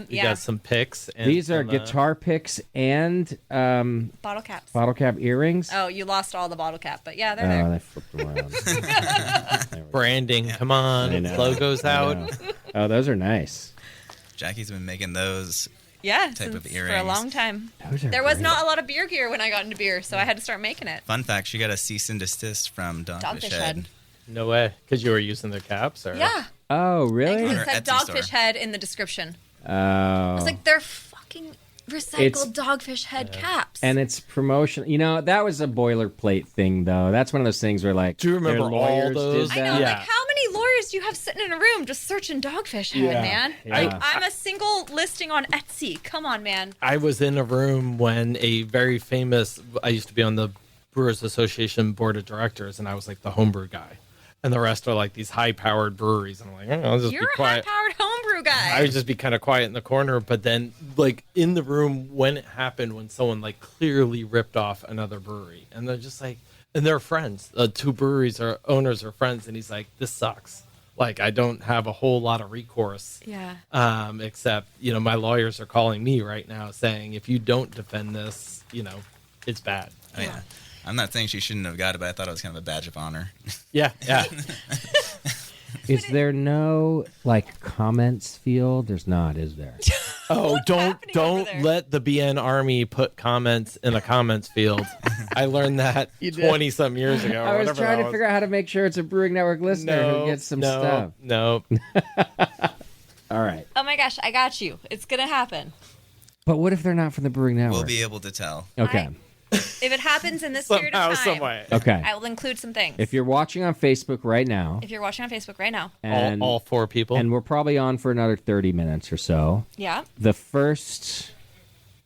You got some picks. And These are some, guitar picks and Bottle caps. bottle cap earrings. Oh, you lost all the bottle cap, but yeah, they're Oh, there. they flipped them around. branding. Come on, I know. logos I out. know. Oh, those are nice. Jackie's been making those. Yeah, Type of for a earrings. long time. Those are There was great. not a lot of beer gear when I got into beer, so I had to start making it. Fun fact: she got a cease and desist from Dogfish Dogfish Head. Head. No way, because you were using their caps, or Yeah, Oh, really? it Her said Etsy Dogfish store. Head in the description. Oh. I was like, they're fucking recycled It's- Dogfish Head caps. And it's promotion. You know, that was a boilerplate thing, though. That's one of those things where, like, Do you remember their all lawyers those? did I know, that. Yeah. like, how many lawyers do you have sitting in a room just searching Dogfish Head, Yeah, man? yeah. Like, I'm a single listing on Etsy. Come on, man. I was in a room when a very famous. I used to be on the Brewers Association board of directors, and I was like the homebrew guy, and the rest are like these high-powered breweries. And I'm like, I'll just You're be a quiet. high-powered homebrew guy. I would just be kind of quiet in the corner, but then, like, in the room when it happened, when someone, like, clearly ripped off another brewery, and they're just like, and they're friends. Two breweries or owners are friends, and he's like, this sucks. Like, I don't have a whole lot of recourse. Yeah. Except, my lawyers are calling me right now saying, if you don't defend this, it's bad. Oh yeah. I'm not saying she shouldn't have got it, but I thought it was kind of a badge of honor. Yeah, yeah. Is there no, like, comments field? There's not, is there? Oh, happening over don't there? let the BN Army put comments in a comments field. I learned that 20-some years ago. I was trying to figure out how to make sure it's a Brewing Network listener who gets some stuff. No. All right. Oh my gosh, I got you. It's going to happen. But what if they're not from the Brewing Network? We'll be able to tell. Okay. If it happens in this period Somehow, of time, some way. Okay. I will include some things. If you're watching on Facebook right now, If you're watching on Facebook right now. and, All four people. and we're probably on for another 30 minutes or so, Yeah. the first,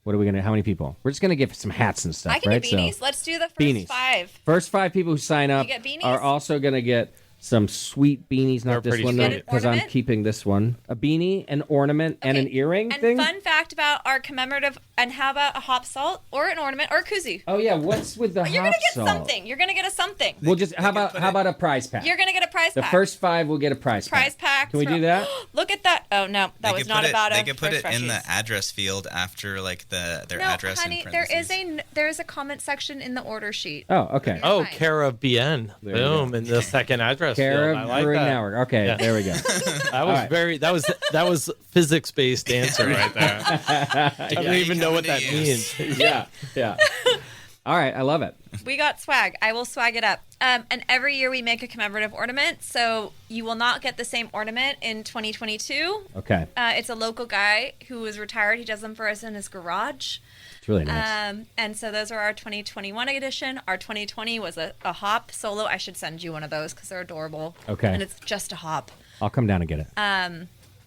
what are we going to, how many people? We're just going to give some hats and stuff, I can right? do beanies. Let's do the first beanies. 5. First 5 people who sign up get beanies? are also going to get some sweet beanies, They're not this pretty one, sweet. though, because I'm Ornament? keeping this one. A beanie, an ornament, and an Okay. earring And thing? fun fact about our commemorative, and how about a hop salt or an ornament or a koozie? Oh, yeah, what's with the You're hop gonna get salt? something. You're gonna get a something. We'll just, how about a prize pack? You're gonna get a prize The pack. first 5 will get a prize pack. Can we do that? Look at that. Oh no, that They was could not put about it, a They could put first it in the Freshies. address field after like their No, address. honey, in there is parentheses. a comment section in the order sheet. Oh, okay. Oh, Fine. care of BN. There you go. Boom. In the second address Care field. I of like Brewing that. Network. Okay, Yeah. there we go. That was right. that was physics-based answer right there. I don't Yeah, even know coming what to that use. means. Yeah. All right, I love it. We got swag. I will swag it up. And every year we make a commemorative ornament, so you will not get the same ornament in 2022. Okay, It's a local guy who is retired. He does them for us in his garage. it's really nice. And so those are our 2021 edition. Our 2020 was a hop solo. I should send you one of those because they're adorable. Okay. And it's just a hop. I'll come down and get it. I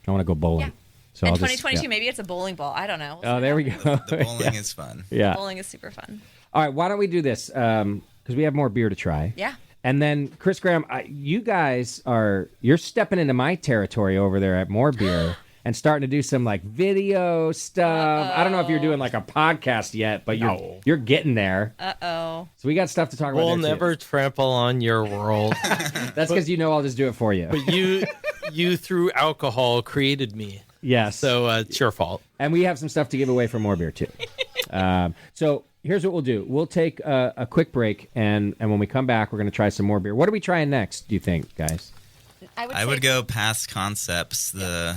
want to go bowling. yeah. So And I'll just- 2022, yeah. maybe it's a bowling ball. I don't know. Oh, there we go. The bowling yeah. is fun. Yeah. Bowling is super fun. All right, why don't we do this? Because we have more beer to try. Yeah. And then, Chris Graham, you guys you're stepping into my territory over there at More Beer and starting to do some like video stuff. I don't know if you're doing like a podcast yet, but you're getting there. Uh-oh. So we got stuff to talk about. We'll there, too. never trample on your world. That's because you know I'll just do it for you. But you through alcohol created me. Yes. So it's your fault. And we have some stuff to give away for More Beer, too. So here's what we'll do. We'll take a quick break, and when we come back, we're going to try some more beer. What are we trying next, do you think, guys? I would go past Concepts, the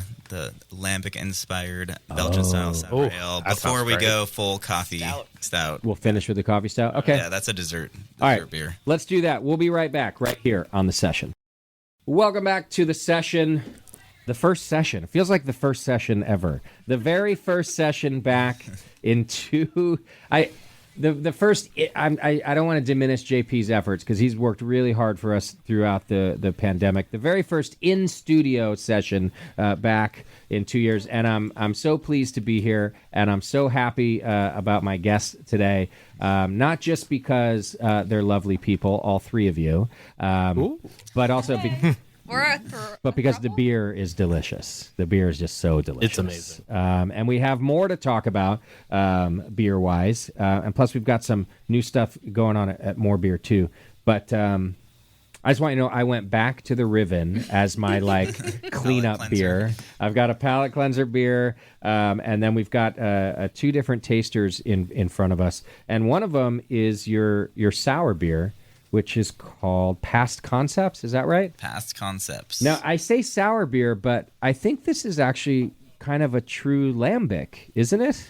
lambic-inspired Belgian-style sour ale, that before sounds we great. go full coffee stout. We'll finish with the coffee stout. Okay. Yeah, that's a dessert All right. beer. Let's do that. We'll be right back right here on The Session. Welcome back to The Session. The first session. It feels like the first session ever. The very first session back in The first, I don't want to diminish JP's efforts because he's worked really hard for us throughout the pandemic. The very first in studio session back in 2 years, and I'm so pleased to be here, and I'm so happy about my guests today. Not just because they're lovely people, all three of you, but also but because the beer is delicious. The beer is just so delicious. It's amazing. And we have more to talk about beer-wise. And plus, we've got some new stuff going on at More Beer, too. But I just want you to know I went back to the Riven as my, cleanup beer. I've got a palate cleanser beer. And then we've got two different tasters in front of us. And one of them is your sour beer, which is called Past Concepts. Is that right? Past Concepts. Now, I say sour beer, but I think this is actually kind of a true lambic, isn't it?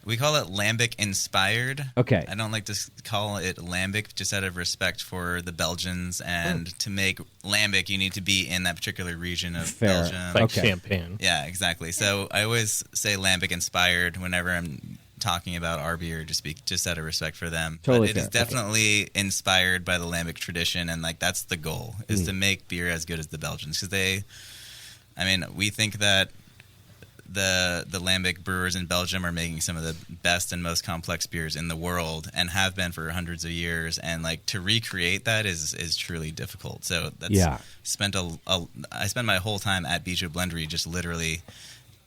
We call it lambic inspired. Okay. I don't like to call it lambic just out of respect for the Belgians. And to make lambic, you need to be in that particular region of Belgium. Like champagne. Yeah, exactly. So I always say lambic inspired whenever I'm talking about our beer, just out of respect for them. Totally but it is definitely inspired by the lambic tradition, and that's the goal, is to make beer as good as the Belgians, because we think that the lambic brewers in Belgium are making some of the best and most complex beers in the world, and have been for hundreds of years, and to recreate that is truly difficult. So that's I spent my whole time at Beechwood Blendery just literally.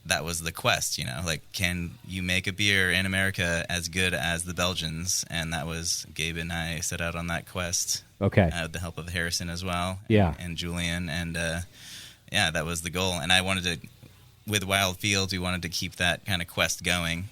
That was the quest, can you make a beer in America as good as the Belgians? And that was Gabe and I set out on that quest. Okay. With the help of Harrison as well. Yeah. And Julian. And that was the goal. And I wanted to, with Wild Fields, we wanted to keep that kind of quest going.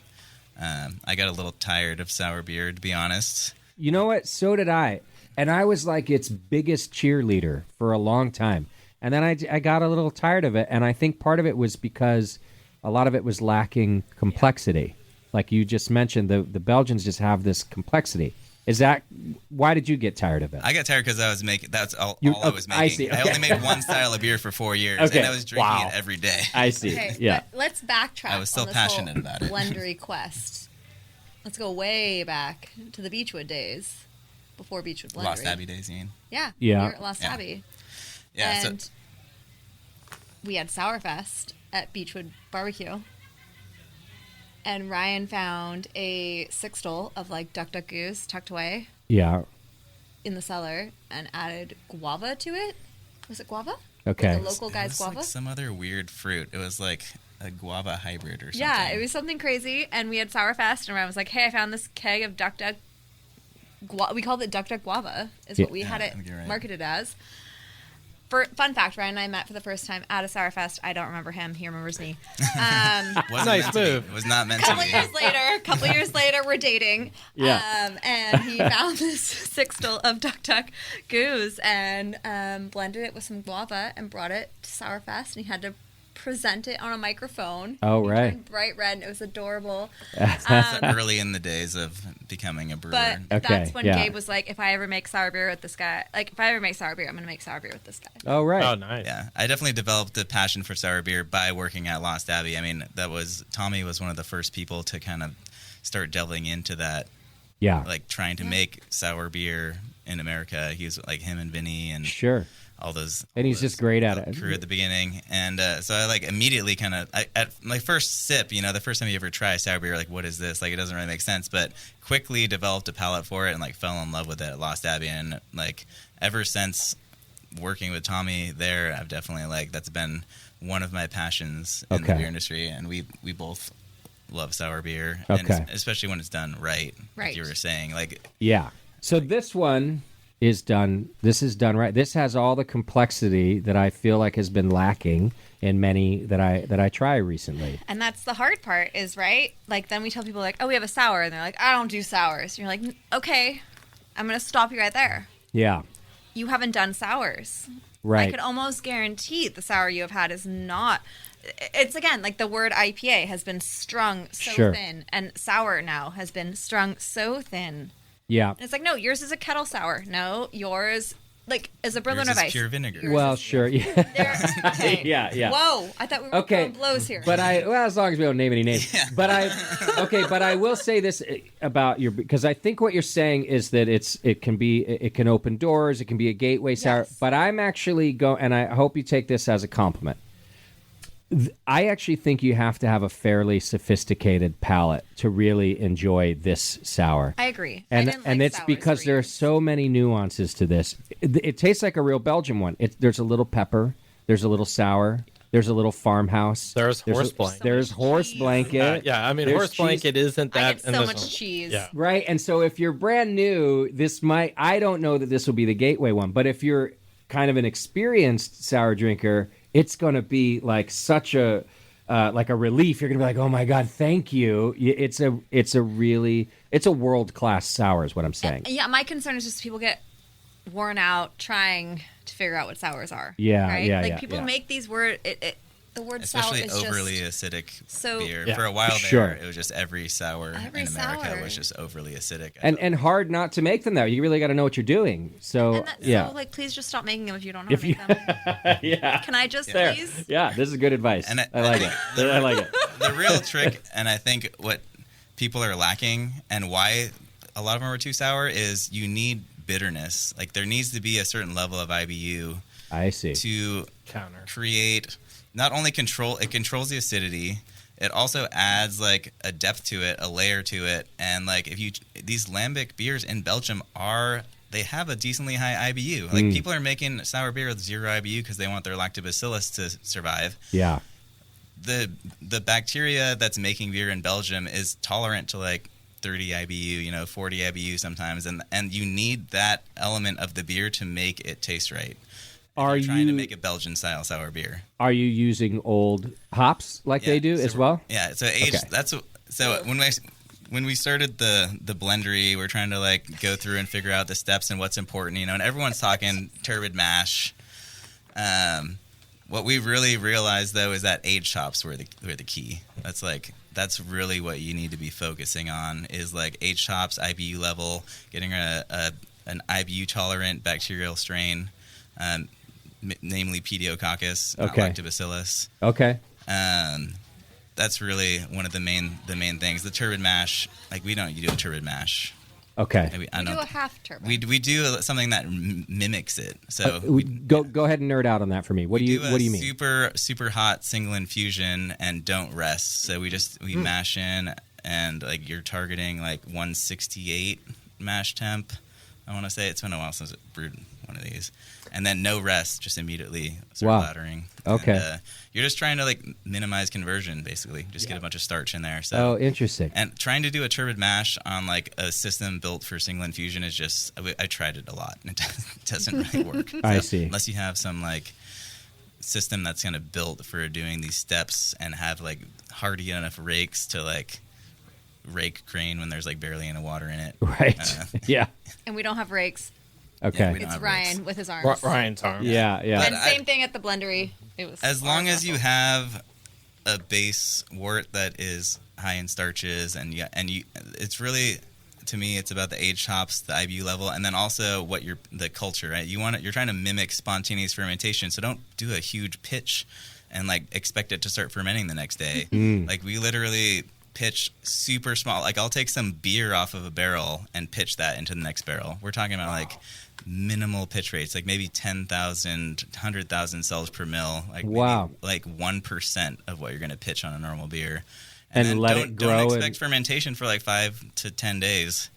I got a little tired of sour beer, to be honest. You know what? So did I. And I was its biggest cheerleader for a long time. And then I got a little tired of it. And I think part of it was because a lot of it was lacking complexity. Like you just mentioned, the Belgians just have this complexity. Is that why did you get tired of it? I got tired because I was making. That's all I was making. I see. Okay. I only made one style of beer for 4 years, and I was drinking it every day. I see. Okay, yeah. But let's backtrack. I was still passionate about it. Blendery quest. Let's go way back to the Beechwood days, before Beechwood Blendery. Lost Abbey days, you mean? Yeah. Yeah. We were at Lost Abbey. Yeah. And we had Sourfest at Beechwood Barbecue. And Ryan found a sixtel of Duck Duck Goose tucked away in the cellar and added guava to it. Was it guava? Okay. The local guy's guava? Some other weird fruit. It was like a guava hybrid or something. Yeah, it was something crazy. And we had Sourfest, and Ryan was like, hey, I found this keg of Duck Duck we called it Duck Duck Guava, is what we had it marketed as. Fun fact, Ryan and I met for the first time at a Sourfest. I don't remember him. He remembers me. Nice move. It was not meant to be. A couple years later, we're dating. Yeah. And he found this sixtel of Duck Duck Goose and blended it with some guava and brought it to Sourfest. And he had to present it on a microphone. Oh, right. Turned bright red, and it was adorable. Early in the days of becoming a brewer. But that's when Gabe was like, if I ever make sour beer with this guy, if I ever make sour beer, I'm going to make sour beer with this guy. Oh, right. Oh, nice. Yeah, I definitely developed a passion for sour beer by working at Lost Abbey. I mean, Tommy was one of the first people to kind of start delving into that. Yeah. Trying to make sour beer in America. He was him and Vinny and all those. And he's just great at it. Crew at the beginning. And so I immediately kind of, at my first sip, the first time you ever try sour beer, what is this? It doesn't really make sense. But quickly developed a palate for it and fell in love with it at Lost Abbey. And ever since working with Tommy there, I've definitely that's been one of my passions in the beer industry. And we both love sour beer. Okay. And especially when it's done right. Like you were saying. Yeah. So this one is done. This is done right. This has all the complexity that I feel like has been lacking in many that I try recently. And that's the hard part, is right. Then we tell people oh, we have a sour, and they're like, I don't do sours. And you're like, okay, I'm gonna stop you right there. Yeah. You haven't done sours. Right. I could almost guarantee the sour you have had is not. It's again the word IPA has been strung so thin, and sour now has been strung so thin. Yeah. And it's no, yours is a kettle sour. No, yours like as a Berliner Yours is Weiss. pure vinegar. Well, sure. Yeah. Okay. Yeah. Whoa, I thought we were Okay. throwing blows here. But as long as we don't name any names. Yeah. But I will say this about because I think what you're saying is that it can open doors, it can be a gateway sour. Yes. But I'm actually and I hope you take this as a compliment. I actually think you have to have a fairly sophisticated palate to really enjoy this sour. I agree. And I didn't like it's sours because for there are years. so many nuances to this. It tastes like a real Belgian one. There's a little pepper. There's a little sour. There's a little farmhouse. There's horse blanket. There's horse cheese. blanket. Yeah, I mean, There's horse cheese. blanket isn't I that. get and so this much one- cheese. Yeah. Right, and so if you're brand new, I don't know that this will be the gateway one, but if you're kind of an experienced sour drinker, it's going to be like such a like a relief. You're going to be like, oh my god, thank you. It's a world class sour, is what I'm saying. Yeah, my concern is just people get worn out trying to figure out what sours are. Yeah, right? yeah, Like yeah, people yeah. make these the word Especially sour is overly just acidic so- beer. Yeah. For a while there, Sure. it was just every sour Every in America sour. was just overly acidic. And hard not to make them though. You really got to know what you're doing. So And yeah, so like please just stop making them if you don't know how to If make them. yeah. Can I just There. please? Yeah, this is good advice. And I like it. I like it. The real trick, and I think what people are lacking, and why a lot of them are too sour, is you need bitterness. Like there needs to be a certain level of IBU I see. to Counter. create not only it controls the acidity, it also adds like a depth to it, a layer to it. And like these lambic beers in Belgium they have a decently high IBU. Like people are making sour beer with 0 IBU because they want their lactobacillus to survive. Yeah. The bacteria that's making beer in Belgium is tolerant to like 30 IBU, 40 IBU sometimes, and you need that element of the beer to make it taste right. Are You're trying to you- make a Belgian style sour beer? Are you using old hops like they do so as well? Yeah, so age. Okay. When we started the blendery, we're trying to like go through and figure out the steps and what's important, and everyone's talking turbid mash. What we really realized though is that aged hops were the key. That's really what you need to be focusing on is like aged hops, IBU level, getting an IBU tolerant bacterial strain, namely Pediococcus, not Okay. Lactobacillus. Okay. That's really one of the main things. The turbid mash, like we don't do a turbid mash. Okay. Maybe, We do a half turbo. we do something that mimics it. So Go ahead and nerd out on that for me. What do you mean? Super hot single infusion and don't rest. So we mash in and like you're targeting like 168 mash temp. I want to say it's been a while since I brewed one of these. And then no rest, just immediately start Wow. laddering. Okay. And, you're just trying to like minimize conversion, basically. Just get a bunch of starch in there. So Oh, interesting. and trying to do a turbid mash on like a system built for single infusion is just I tried it a lot and it doesn't really work. I So see. Unless you have some like system that's kind of built for doing these steps and have like hardy enough rakes to like rake grain when there's like barely any water in it. Right. Yeah. And we don't have rakes. Okay. we don't It's have Ryan rakes. with his arms. Ryan's arm. Yeah. Yeah. And But same thing at the blendery. It was As long as you awful. have a base wort that is high in starches and it's really, to me, it's about the aged hops, the IBU level, and then also the culture, right? You're trying to mimic spontaneous fermentation, so don't do a huge pitch and like expect it to start fermenting the next day. Like we literally pitch super small. Like I'll take some beer off of a barrel and pitch that into the next barrel. We're talking about like minimal pitch rates, like maybe 10,000, 100,000 cells per mil. Like Wow. maybe like 1% of what you're going to pitch on a normal beer. And then let it grow Don't and- expect fermentation for like 5 to 10 days.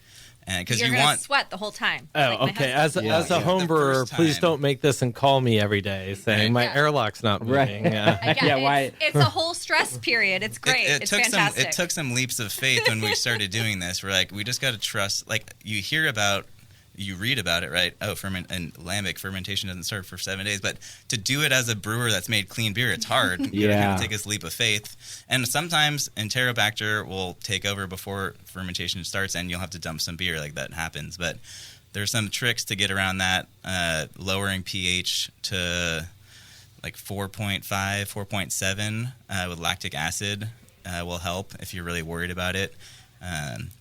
And because You're you gonna want sweat the whole time. Oh, Like my okay. husband- As a The home brewer, first please time. don't make this and call me every day saying my Yeah. airlock's not Right. moving. Yeah. Yeah, Yeah, why- It's a whole stress period. It's great. It It's took fantastic. it took some leaps of faith when we started doing this. We're like, we just got to trust. Like you read about it, right? Oh, and lambic fermentation doesn't start for 7 days. But to do it as a brewer that's made clean beer, it's hard. You Yeah. have to take this leap of faith. And sometimes Enterobacter will take over before fermentation starts, and you'll have to dump some beer. Like that happens. But there's some tricks to get around that. Lowering pH to like 4.5, 4.7 with lactic acid will help if you're really worried about it.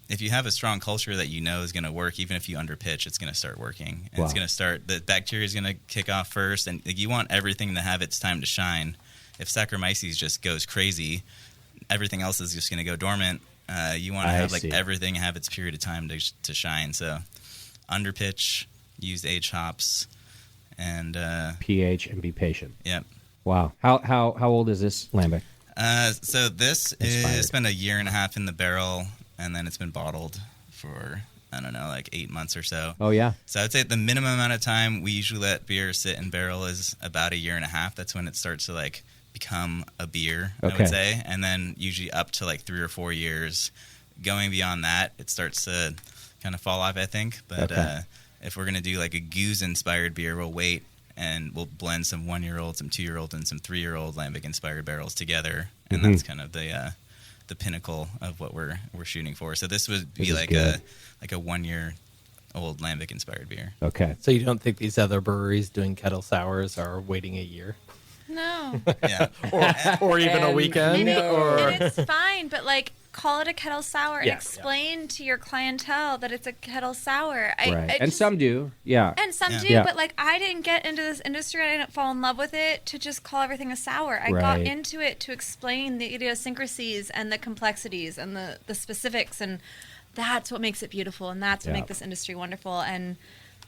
if you have a strong culture that you know is going to work, even if you underpitch, it's going to start working. And it's going to start, the bacteria is going to kick off first, and you want everything to have its time to shine. If Saccharomyces just goes crazy, everything else is just going to go dormant. You want to have everything have its period of time to shine. So underpitch, use age hops, and pH, and be patient. Yep. Wow. How old is this lambic? So this it's been a year and a half in the barrel, and then it's been bottled for, I don't know, like 8 months or so. Oh, yeah. So I'd say the minimum amount of time we usually let beer sit in barrel is about a year and a half. That's when it starts to like become a beer, I would say. And then usually up to like 3 or 4 years. Going beyond that, it starts to kind of fall off, I think. But if we're going to do like a goose-inspired beer, we'll wait. And we'll blend some 1-year-old, some 2-year-old, and some 3-year-old lambic-inspired barrels together, and that's kind of the pinnacle of what we're shooting for. So this would be like a 1-year-old lambic-inspired beer. Okay. So you don't think these other breweries doing kettle sours are waiting a year? No. Yeah. or even a weekend? And it's fine, but like, call it a kettle sour and explain to your clientele that it's a kettle sour. And some do, And some do, but like, I didn't get into this industry, I didn't fall in love with it to just call everything a sour. I got into it to explain the idiosyncrasies and the complexities and the specifics, and that's what makes it beautiful, and that's what makes this industry wonderful. And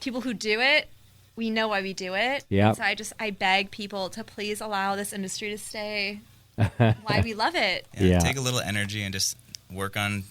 people who do it, we know why we do it. Yeah. So I beg people to please allow this industry to stay why we love it. Take a little energy and just work on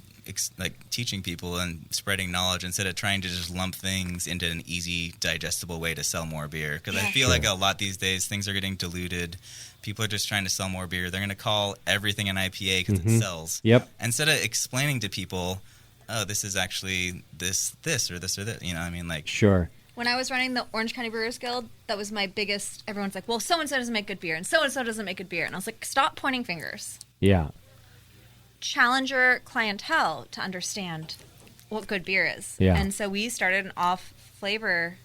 like teaching people and spreading knowledge instead of trying to just lump things into an easy, digestible way to sell more beer. Because I feel like a lot these days things are getting diluted. People are just trying to sell more beer. They're going to call everything an IPA because it sells. Yep. Instead of explaining to people, oh, this is actually this or this or this. You know what I mean? Like, sure. When I was running the Orange County Brewers Guild, that was my biggest. Everyone's like, well, so-and-so doesn't make good beer, and so-and-so doesn't make good beer. And I was like, stop pointing fingers. Yeah. Challenge your clientele to understand what good beer is. Yeah. And so we started an off-flavor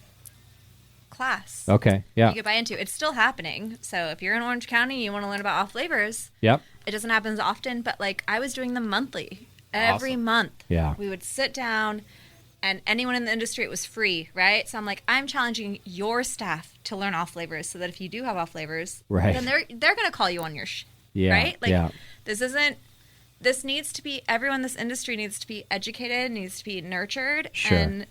class. Okay, yeah. You could buy into. It's still happening. So if you're in Orange County and you want to learn about off-flavors, yep. It doesn't happen as often, but like I was doing them monthly. Every month. Yeah. We would sit down. And anyone in the industry, it was free, right? So I'm like, I'm challenging your staff to learn off flavors, so that if you do have off flavors, then they're going to call you on your right? Like, this needs to be, everyone in this industry needs to be educated, needs to be nurtured. Sure.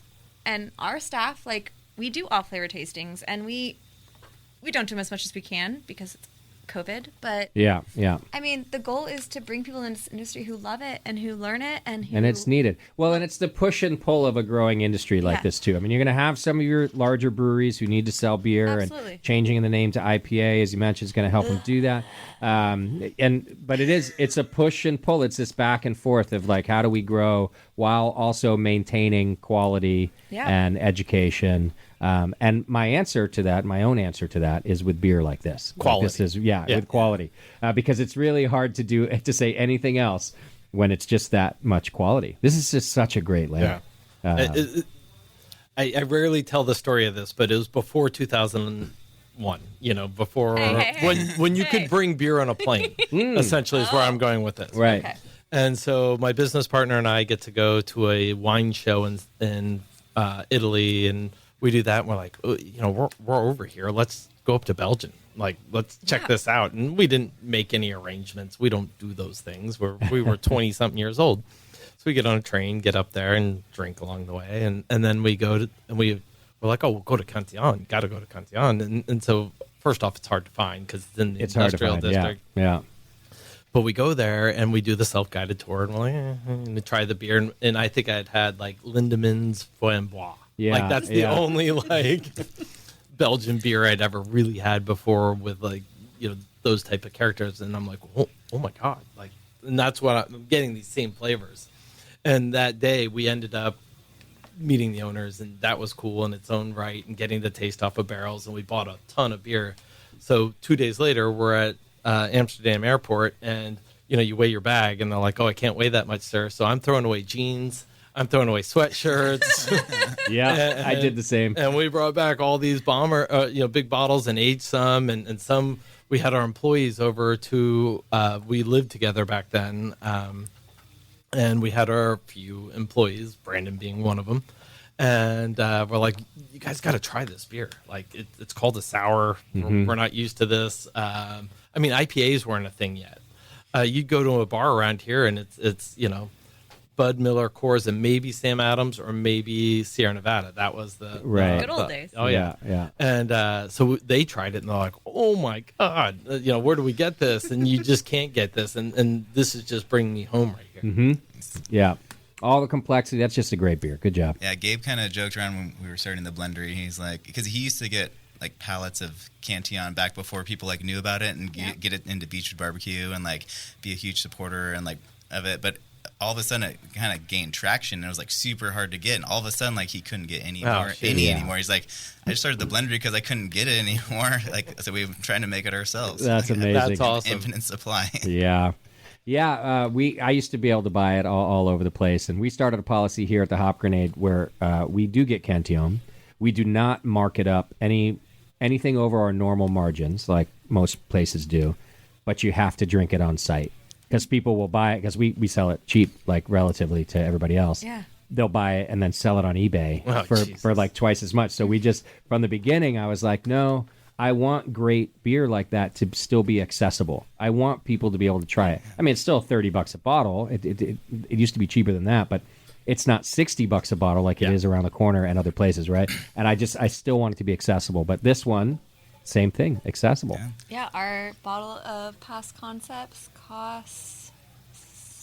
And our staff, like, we do off flavor tastings, and we don't do them as much as we can because it's COVID, but I mean, the goal is to bring people in this industry who love it and who learn it and it's needed. Well, and it's the push and pull of a growing industry like this too. I mean, you're going to have some of your larger breweries who need to sell beer, and changing the name to IPA, as you mentioned, is going to help them do that. But it's a push and pull. It's this back and forth of like, how do we grow while also maintaining quality and education. And my own answer to that is with beer like this. Quality. Like this is, with quality. Because it's really hard to say anything else when it's just that much quality. This is just such a great lamb. Yeah. I rarely tell the story of this, but it was before 2001, before when you could bring beer on a plane, essentially is where I'm going with this. Right. Okay. And so my business partner and I get to go to a wine show in Italy, and we do that, and we're like, we're over here. Let's go up to Belgium. Like, let's check this out. And we didn't make any arrangements. We don't do those things. We were 20-something years old. So we get on a train, get up there, and drink along the way. And then we go to, and we're like, we'll go to Cantillon. Got to go to Cantillon. And so, first off, it's hard to find because it's in the industrial district. Yeah. But we go there, and we do the self-guided tour, and we're like, and try the beer. And I think I'd had, like, Lindemann's Flambois. Yeah, like that's the only like Belgian beer I'd ever really had before with like those type of characters, and I'm like, oh my god, like, and that's what I'm getting, these same flavors. And that day we ended up meeting the owners, and that was cool in its own right, and getting the taste off of barrels, and we bought a ton of beer. So 2 days later we're at Amsterdam airport, and you weigh your bag, and they're like, oh, I can't weigh that much, sir. So I'm throwing away jeans. I'm throwing away sweatshirts. Yeah, I did the same. And we brought back all these big bottles and aged some, and some. We had our employees over to. We lived together back then, and we had our few employees, Brandon being one of them. And we're like, you guys got to try this beer. Like, it's called a sour. We're not used to this. I mean, IPAs weren't a thing yet. You'd go to a bar around here, and it's Bud Miller, Coors, and maybe Sam Adams or maybe Sierra Nevada. That was the good old days. Oh yeah. And so they tried it, and they're like, "Oh my god, where do we get this?" And you just can't get this, and this is just bringing me home right here. Mm-hmm. Yeah. All the complexity. That's just a great beer. Good job. Yeah, Gabe kind of joked around when we were starting the blendery. He's like, because he used to get like pallets of Cantillon back before people like knew about it and get it into Beachwood Barbecue and like be a huge supporter and like of it. But all of a sudden it kind of gained traction and it was like super hard to get. And all of a sudden like he couldn't get any anymore. He's like, I just started the blendery because I couldn't get it anymore. Like, so we've been trying to make it ourselves. That's amazing. That's awesome. Infinite supply. Yeah. Yeah, I used to be able to buy it all over the place, and we started a policy here at the Hop Grenade where we do get Cantillon. We do not mark it up anything over our normal margins like most places do, but you have to drink it on site because people will buy it because we sell it cheap, like relatively to everybody else. Yeah. They'll buy it and then sell it on eBay for like twice as much. So we just, from the beginning, I was like, no, I want great beer like that to still be accessible. I want people to be able to try it. I mean, it's still $30 a bottle. It used to be cheaper than that, but it's not $60 a bottle like it is around the corner and other places, right? And I still want it to be accessible. But this one, same thing, accessible. Yeah, our bottle of Past Concepts costs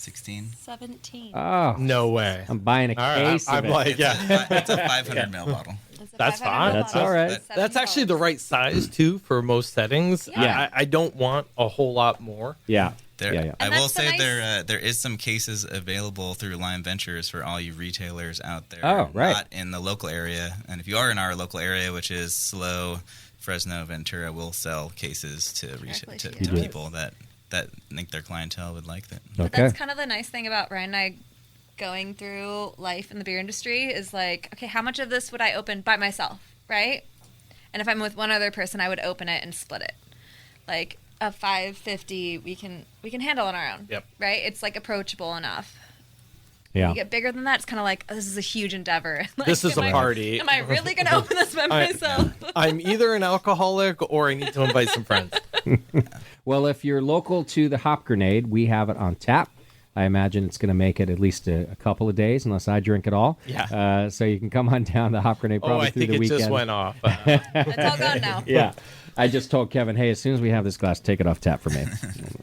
17. Oh, No way. I'm buying a case of I'm it. like, It's a 500 ml bottle. That's fine. That's all right. That's actually the right size too for most settings. Yeah. I don't want a whole lot more. Yeah. I And will that's the say nice- there is some cases available through Lime Ventures for all you retailers out there. Oh, right. Not in the local area. And if you are in our local area, which is SLO, Fresno, Ventura, we'll sell cases to people that think their clientele would like that. But that's kind of the nice thing about Ryan and I going through life in the beer industry is like, okay, how much of this would I open by myself, right? And if I'm with one other person, I would open it and split it. Like a 550, we can handle on our own. Yep. Right? It's like approachable enough. Yeah. When you get bigger than that, it's kind of like, oh, this is a huge endeavor. Like, This is a party. Am I really going to open this by myself? I'm either an alcoholic or I need to invite some friends. Well, if you're local to the Hop Grenade, we have it on tap. I imagine it's going to make it at least a couple of days, unless I drink it all. Yeah. So you can come on down to Hop Grenade probably I through think the it weekend. just went off. It's all gone now. Yeah. I just told Kevin, hey, as soon as we have this glass, take it off tap for me.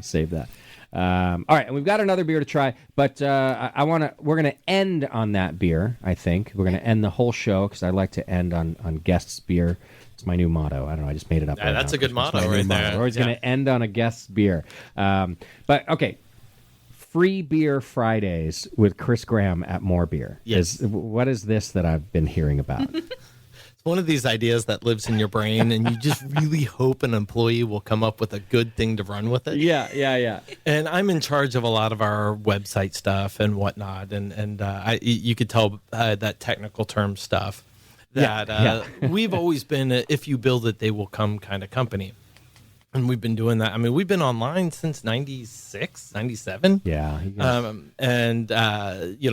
Save that. All right, and we've got another beer to try, but we're gonna end on that beer. I think we're gonna end the whole show because I like to end on guest's beer. It's my new motto. I don't know. I just made it up. Yeah, that's a good motto right there. We're always gonna end on a guest's beer. But okay, free beer Fridays with Chris Graham at More Beer. Yes. What is this that I've been hearing about? One of these ideas that lives in your brain, and you just really hope an employee will come up with a good thing to run with it. Yeah. And I'm in charge of a lot of our website stuff and whatnot, and you could tell that technical term stuff that we've always been a, if you build it, they will come kind of company. And we've been doing that. I mean, we've been online since 96, 97. Yeah.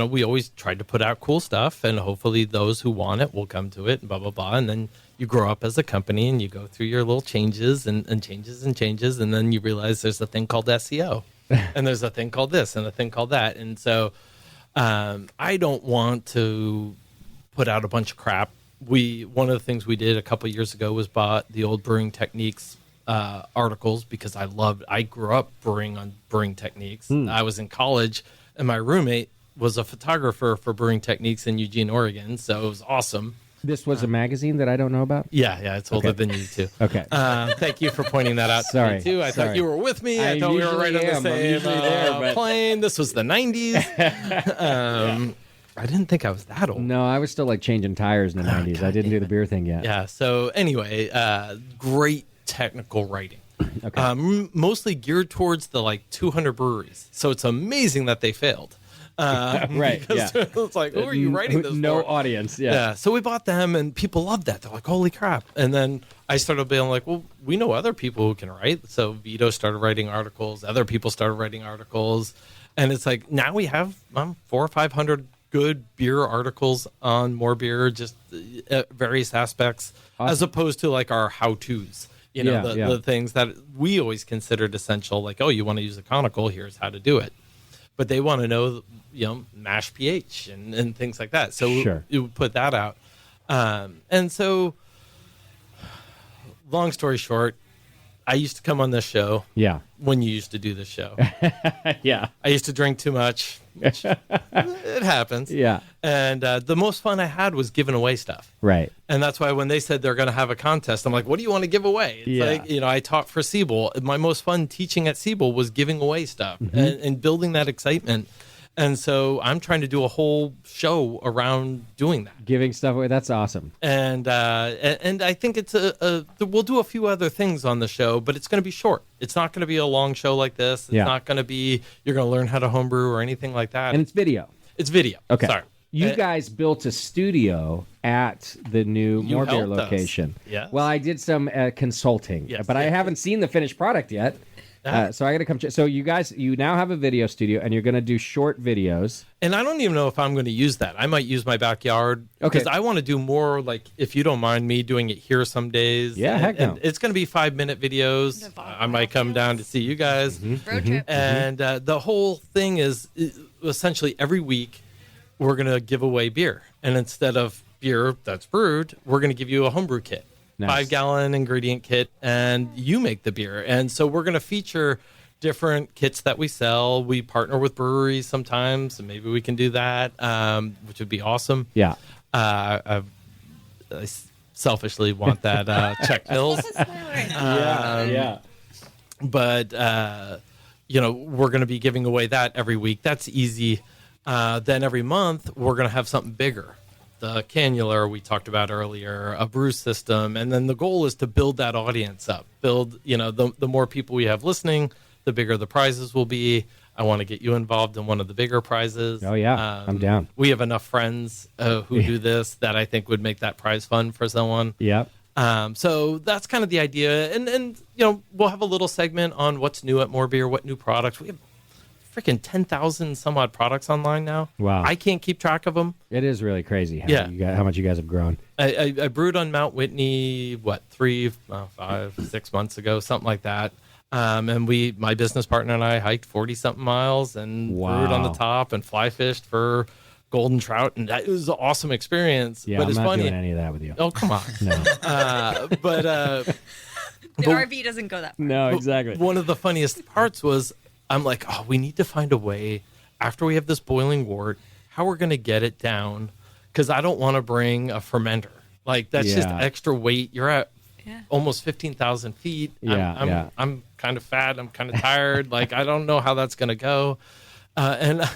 We always tried to put out cool stuff, and hopefully those who want it will come to it, and blah, blah, blah. And then you grow up as a company, and you go through your little changes and changes and changes, and then you realize there's a thing called SEO, and there's a thing called this, and a thing called that. And so I don't want to put out a bunch of crap. One of the things we did a couple of years ago was bought the old Brewing Techniques articles because I grew up brewing techniques. I was in college and my roommate was a photographer for Brewing Techniques in Eugene, Oregon. So it was awesome. This was a magazine that I don't know about? Yeah, it's older than you too. Okay. Thank you for pointing that out Sorry. to me too. I thought you were with me. I thought we were right on the same plane. This was the 90s. I didn't think I was that old. No, I was still like changing tires in the 90s. I didn't do the beer thing yet. Yeah, so anyway, great technical writing. Okay. Mostly geared towards the like 200 breweries. So it's amazing that they failed. Right. Yeah. It's like, who are you writing this No for? audience. Yeah. So we bought them, and people loved that. They're like, holy crap. And then I started being like, well, we know other people who can write. So Vito started writing articles. Other people started writing articles. And it's like now we have 400 or 500 good beer articles on More Beer, just various aspects, as opposed to like our how-tos. The things that we always considered essential, like, oh, you want to use a conical, here's how to do it. But they want to know, mash pH and things like that. So you put that out. And so, long story short, I used to come on this show. Yeah. When you used to do this show. Yeah. I used to drink too much. Which, it happens. Yeah. And the most fun I had was giving away stuff. Right. And that's why when they said they're going to have a contest, I'm like, what do you want to give away? It's like, I taught for Siebel. My most fun teaching at Siebel was giving away stuff and building that excitement. And so I'm trying to do a whole show around doing that. Giving stuff away. That's awesome. And I think it's we'll do a few other things on the show, but it's going to be short. It's not going to be a long show like this. It's not going to be, you're going to learn how to homebrew or anything like that. And it's video. It's video. Okay. Sorry. You guys built a studio at the new More Beer location. Yes. Well, I did some consulting, but I haven't seen the finished product yet. So I got to come check. So you guys, you now have a video studio, and you're going to do short videos. And I don't even know if I'm going to use that. I might use my backyard because I want to do more. Like, if you don't mind me doing it here some days. Yeah, heck no. And it's going to be 5-minute videos. I might come down to see you guys. Road trip. And the whole thing is essentially every week we're going to give away beer, and instead of beer that's brewed, we're going to give you a homebrew kit. Nice. 5-gallon ingredient kit, and you make the beer. And so we're going to feature different kits that we sell. We partner with breweries sometimes, and maybe we can do that, which would be awesome. Yeah. I selfishly want that check pills. Yeah. But, we're going to be giving away that every week. That's easy. Then every month, we're going to have something bigger. The cannula we talked about earlier, a brew system, and then the goal is to build that audience up. Build, the more people we have listening, the bigger the prizes will be. I want to get you involved in one of the bigger prizes. Oh yeah, I'm down. We have enough friends who do this that I think would make that prize fun for someone. Yeah. So that's kind of the idea, and we'll have a little segment on what's new at More Beer, what new products we have. Freaking 10,000 some odd products online now. Wow. I can't keep track of them. It is really crazy how much you guys have grown. I brewed on Mount Whitney, 5, 6 months ago, something like that. And my business partner and I hiked 40-something miles and brewed on the top and fly fished for golden trout. And it was an awesome experience. Yeah, but I'm it's not funny. doing any of that with you. Oh, come on. No. The RV doesn't go that far. No, exactly. One of the funniest parts was I'm like, we need to find a way after we have this boiling wort, how we're going to get it down. Because I don't want to bring a fermenter. Like, that's just extra weight. You're at almost 15,000 feet. I'm kind of fat. I'm kind of tired. Like, I don't know how that's going to go. And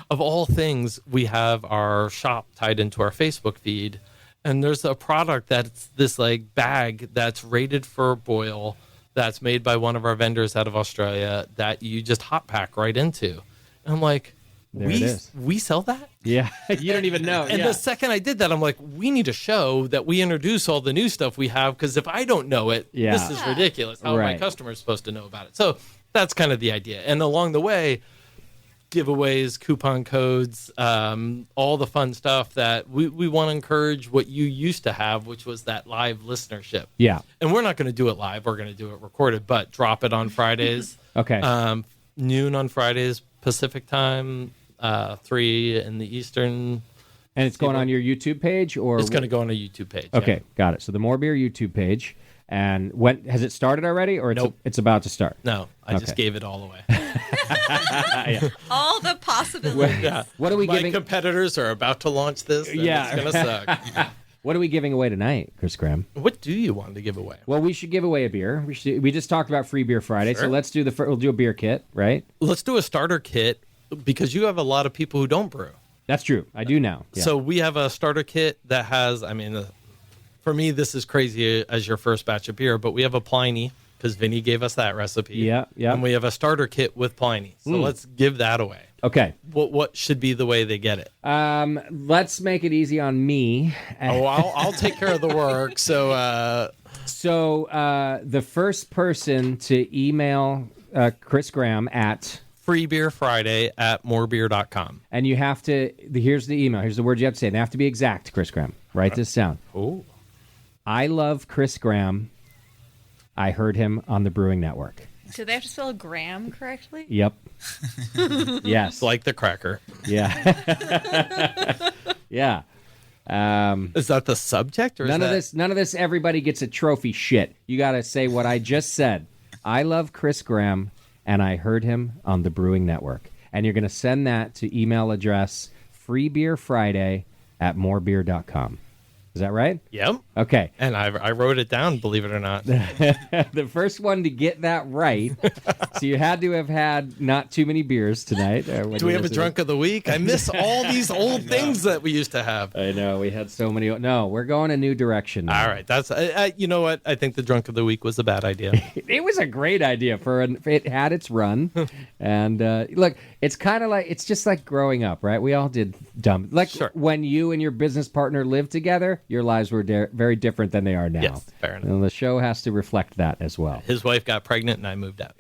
of all things, we have our shop tied into our Facebook feed. And there's a product that's this like bag that's rated for boil that's made by one of our vendors out of Australia that you just hot pack right into. And I'm like, we sell that? Yeah, you don't even know. And the second I did that, I'm like, we need a show that we introduce all the new stuff we have, because if I don't know it, this is ridiculous. How are my customers supposed to know about it? So that's kind of the idea. And along the way, giveaways, coupon codes, all the fun stuff that we want to encourage what you used to have, which was that live listenership. Yeah. And we're not going to do it live. We're going to do it recorded, but drop it on Fridays. Okay. Noon on Fridays, Pacific time, 3 in the Eastern. And it's going on your YouTube page? Or it's going to go on a YouTube page. Okay, got it. So the More Beer YouTube page. And when has it started already, or it's about to start? No, I just gave it all away. All the possibilities. What are we My giving? competitors are about to launch this. And it's going to suck. What are we giving away tonight, Chris Graham? What do you want to give away? Well, we should give away a beer. We just talked about Free Beer Friday, so let's do we'll do a beer kit, right? Let's do a starter kit, because you have a lot of people who don't brew. That's true. I do now. Yeah. So we have a starter kit that has, for me, this is crazy as your first batch of beer, but we have a Pliny, because Vinny gave us that recipe. Yeah. And we have a starter kit with Pliny. So let's give that away. Okay. What should be the way they get it? Let's make it easy on me. I'll take care of the work. So the first person to email Chris Graham at freebeerfriday@morebeer.com. And you have to, here's the email. Here's the word you have to say. They have to be exact, Chris Graham. Write this down. Oh. I love Chris Graham. I heard him on the Brewing Network. Do they have to spell Graham correctly? Yep. Yes. It's like the cracker. Yeah. Yeah. Is that the subject? Or None of this, everybody gets a trophy shit. You got to say what I just said. I love Chris Graham, and I heard him on the Brewing Network. And you're going to send that to email address freebeerfriday@morebeer.com. Is that right? Yep. Okay. And I wrote it down, believe it or not. The first one to get that right. So you had to have had not too many beers tonight. Do we have a drunk of the week? I miss all these old things that we used to have. I know. We had so many. No, we're going a new direction now. All right. That's you know what? I think the drunk of the week was a bad idea. It was a great idea it had its run. And look, it's kind of like, it's just like growing up, right? We all did dumb. Like when you and your business partner lived together, your lives were very different than they are now. Yes, fair enough. And the show has to reflect that as well. His wife got pregnant and I moved out.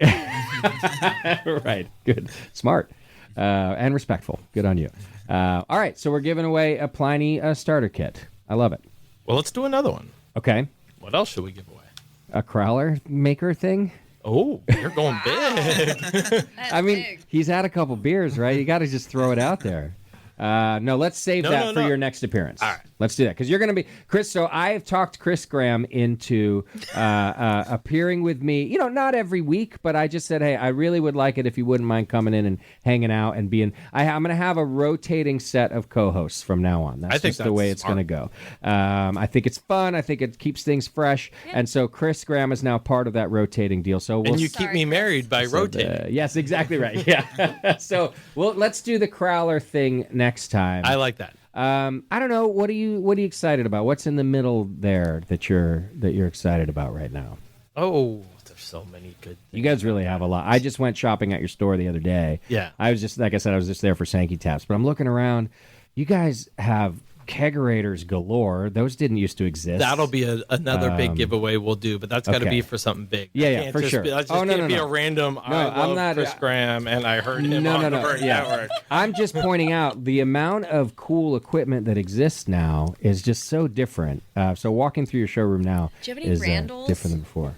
Right. Good. Smart. And respectful. Good on you. All right. So we're giving away a Pliny starter kit. I love it. Well, let's do another one. Okay. What else should we give away? A crowler maker thing? Oh, you're going big. I mean, he's had a couple beers, right? You got to just throw it out there. No, let's save that for your next appearance. All right. Let's do that because you're going to be Chris. So I have talked Chris Graham into appearing with me. You know, not every week, but I just said, hey, I really would like it if you wouldn't mind coming in and hanging out and being. I'm going to have a rotating set of co-hosts from now on. That's just the way it's going to go. I think it's fun. I think it keeps things fresh, and so Chris Graham is now part of that rotating deal. So and you keep me married by rotating. Yes, exactly right. Yeah. So let's do the crowler thing next time. I like that. I don't know. What are you excited about? What's in the middle there that you're excited about right now? Oh, there's so many good things. You guys really have a lot. I just went shopping at your store the other day. Yeah. I was just, like I said, I was just there for Sankey Taps, but I'm looking around. You guys have kegerators galore. Those didn't used to exist. That'll be another big giveaway we'll do, but that's got to be for something big. Yeah, for sure. That's just can't be a random. I'm not Chris Graham, and I heard him on the Brewing Network. I'm just pointing out the amount of cool equipment that exists now is just so different. So walking through your showroom now is different than before.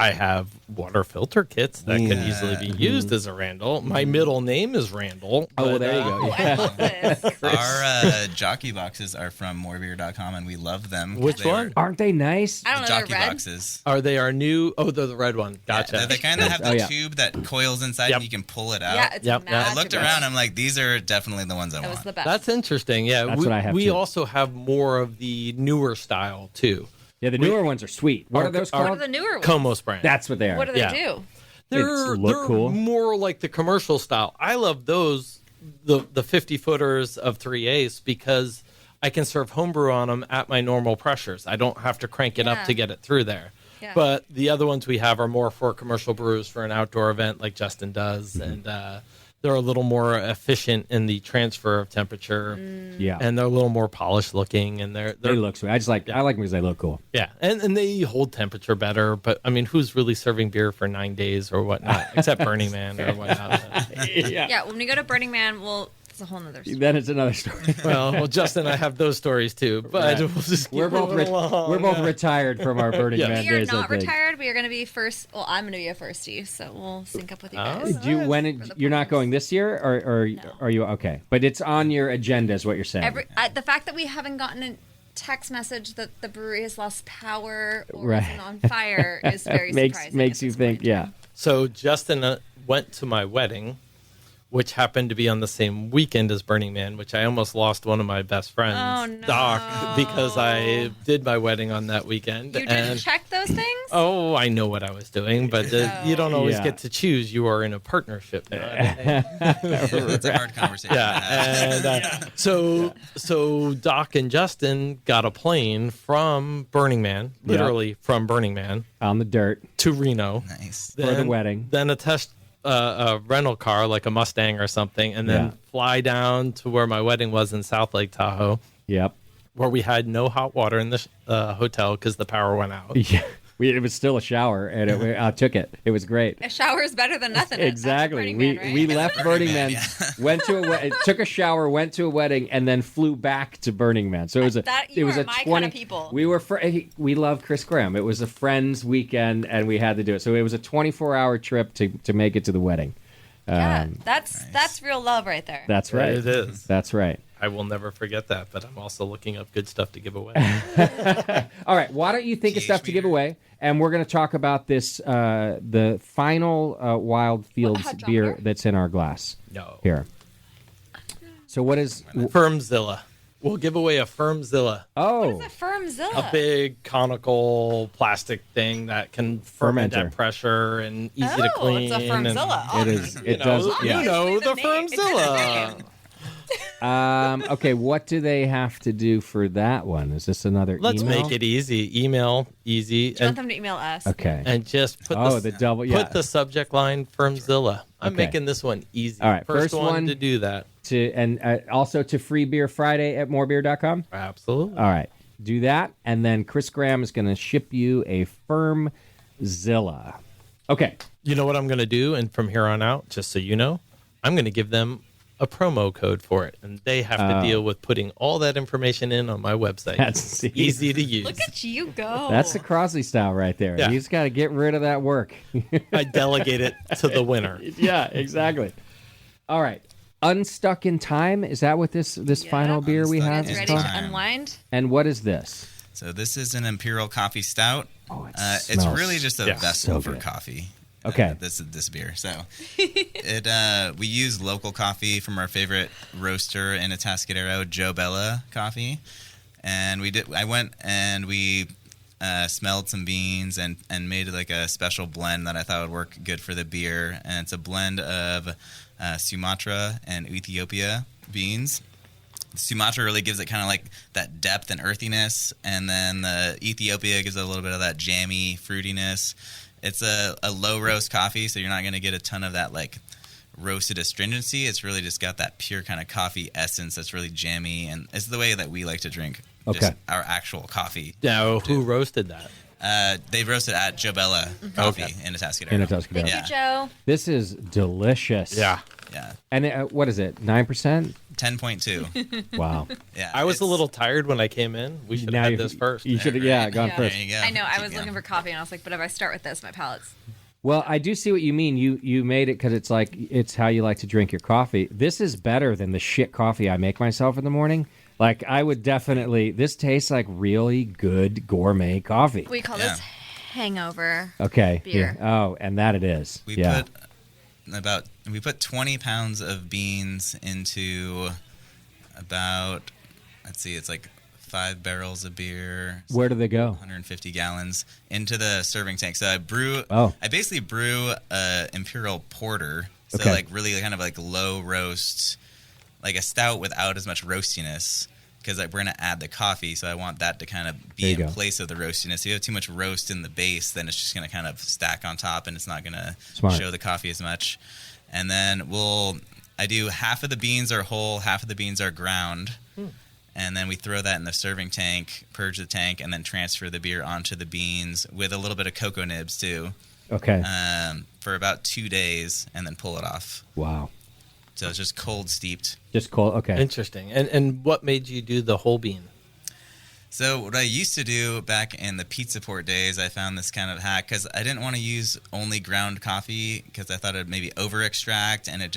I have water filter kits that could easily be used as a Randall. My middle name is Randall. Oh, well, there you go. I love this. Our jockey boxes are from morebeer.com, and we love them. Which one? Aren't they nice? I don't know. Jockey They're red. Boxes. Are they our new? Oh, they're the red one. Gotcha. Yeah, they kind of have the tube that coils inside, and you can pull it out. Yeah, it's Yep. I looked around. I'm like, these are definitely the ones I That want. was the best. That's interesting. Yeah, That's what I have, we too. also have more of the newer style too. Yeah, the newer ones are sweet. What are those What called? are the newer ones? Comos brand. That's what they are. What do they Yeah. do? They're cool. more like the commercial style. I love those, the 50-footers of 3/8 because I can serve homebrew on them at my normal pressures. I don't have to crank it up to get it through there. Yeah. But the other ones we have are more for commercial brews for an outdoor event like Justin does, and they're a little more efficient in the transfer of temperature. Yeah. And they're a little more polished looking, and they look sweet. I like them because they look cool. yeah, and they hold temperature better. But I mean, who's really serving beer for 9 days or whatnot, except Burning Man or whatnot? Yeah, when we go to Burning Man, it's a whole nother story. Then it's another story. well, Justin and I have those stories too, but we'll just keep We're both retired from our Burning Man We are days. not retired. We are going to be first. Well, I'm going to be a firstie, so we'll sync up with you guys. You're not going this year, or No. are you okay? But it's on your agenda, is what you're saying. The fact that we haven't gotten a text message that the brewery has lost power or Right. isn't on fire is very surprising. makes you think, yeah. So Justin went to my wedding, which happened to be on the same weekend as Burning Man, which I almost lost one of my best friends, Oh, no. Doc, because I did my wedding on that weekend. You didn't check those things? Oh, I know what I was doing, but you don't always get to choose. You are in a partnership. It's a hard conversation. Yeah, and so Doc and Justin got a plane from Burning Man, literally from Burning Man On the dirt to Reno. Nice. for the wedding. Then a rental car like a Mustang or something, and then fly down to where my wedding was in South Lake Tahoe, Yep. where we had no hot water in the hotel because the power went out. Yeah. It was still a shower, and I took it. It was great. A shower is better than nothing. Exactly. We left Burning Man, went to took a shower, went to a wedding, and then flew back to Burning Man. So it was a my 20 kind of people. We love Chris Graham. It was a friends weekend, and we had to do it. So it was a 24-hour trip to make it to the wedding. Yeah, that's real love right there. That's right. It is. That's right. I will never forget that, but I'm also looking up good stuff to give away. All right, why don't you think of stuff to give away? And we're going to talk about this, the final Wild Fields beer that's in our glass. No. Here. So what is... Firmzilla. We'll give away a Firmzilla. Oh. What is a Firmzilla? A big conical plastic thing that can ferment Fermenter. at pressure and easy to clean. It's a Firmzilla. It is. It does. Yeah. You know the It's in the Firmzilla. name. Okay, what do they have to do for that one? Is this another Let's email? make it easy. Email, easy. Do you want them to email us? Okay. And just put the double. Yeah. put the subject line Firmzilla. I'm Okay. making this one easy. All right, First first one one- to do that. Also to Free Beer Friday at morebeer.com. Absolutely. All right, do that, and then Chris Graham is going to ship you a Firmzilla. Okay. You know what I'm going to do? And from here on out, just so you know, I'm going to give them a promo code for it. And they have to deal with putting all that information in on my website. That's easy to use. Look at you go. That's the Crosley style right there. Yeah. He's got to get rid of that work. I delegate it to the winner. Yeah, exactly. All right. Unstuck in Time. Is that what this final beer we Unstuck have in is ready called? to unwind. And what is this? So this is an Imperial Coffee Stout. Oh, it It's smells really just a vessel so for good. coffee. Okay. This beer. So we use local coffee from our favorite roaster in Atascadero, Joe Bella Coffee, and I went and we smelled some beans and made like a special blend that I thought would work good for the beer. And it's a blend of Sumatra and Ethiopia beans. Sumatra really gives it kind of like that depth and earthiness, and then the Ethiopia gives it a little bit of that jammy fruitiness. It's a low roast coffee, so you're not going to get a ton of that like roasted astringency. It's really just got that pure kind of coffee essence that's really jammy, and it's the way that we like to drink just our actual coffee. Now, who roasted that? They roasted at Joe Bella Coffee in Atascadero. In Atascadero. Thank you, Joe. This is delicious. Yeah. Yeah. And what is it? 9%? 10.2. Wow. Yeah. I was a it's- little tired when I came in. We should Now have you- had this first. You should have, Right. gone Yeah. first. There you go. I know. I Keep was going. looking for coffee, and I was like, but if I start with this, my palate's. Well, I do see what you mean. You made it because it's how you like to drink your coffee. This is better than the shit coffee I make myself in the morning. Like, I would definitely... This tastes like really good gourmet coffee. We call this hangover. Okay. Beer. Yeah. Oh, and that it is. We yeah. put 20 pounds of beans into about, let's see, it's like 5 barrels of beer. Where do they go? 150 gallons into the serving tank. So I basically brew a imperial porter. So Okay. like really kind of like low roast, like a stout without as much roastiness. Because we're going to add the coffee, so I want that to kind of be in place of the roastiness. If you have too much roast in the base, then it's just going to kind of stack on top, and it's not going to show the coffee as much. And then I do half of the beans are whole, half of the beans are ground, and then we throw that in the serving tank, purge the tank, and then transfer the beer onto the beans with a little bit of cocoa nibs too. Okay. For about 2 days, and then pull it off. Wow. So it's just cold steeped. Just cold. Okay. Interesting. And what made you do the whole bean? So what I used to do back in the Pizza Port days, I found this kind of hack because I didn't want to use only ground coffee because I thought it would maybe over extract and it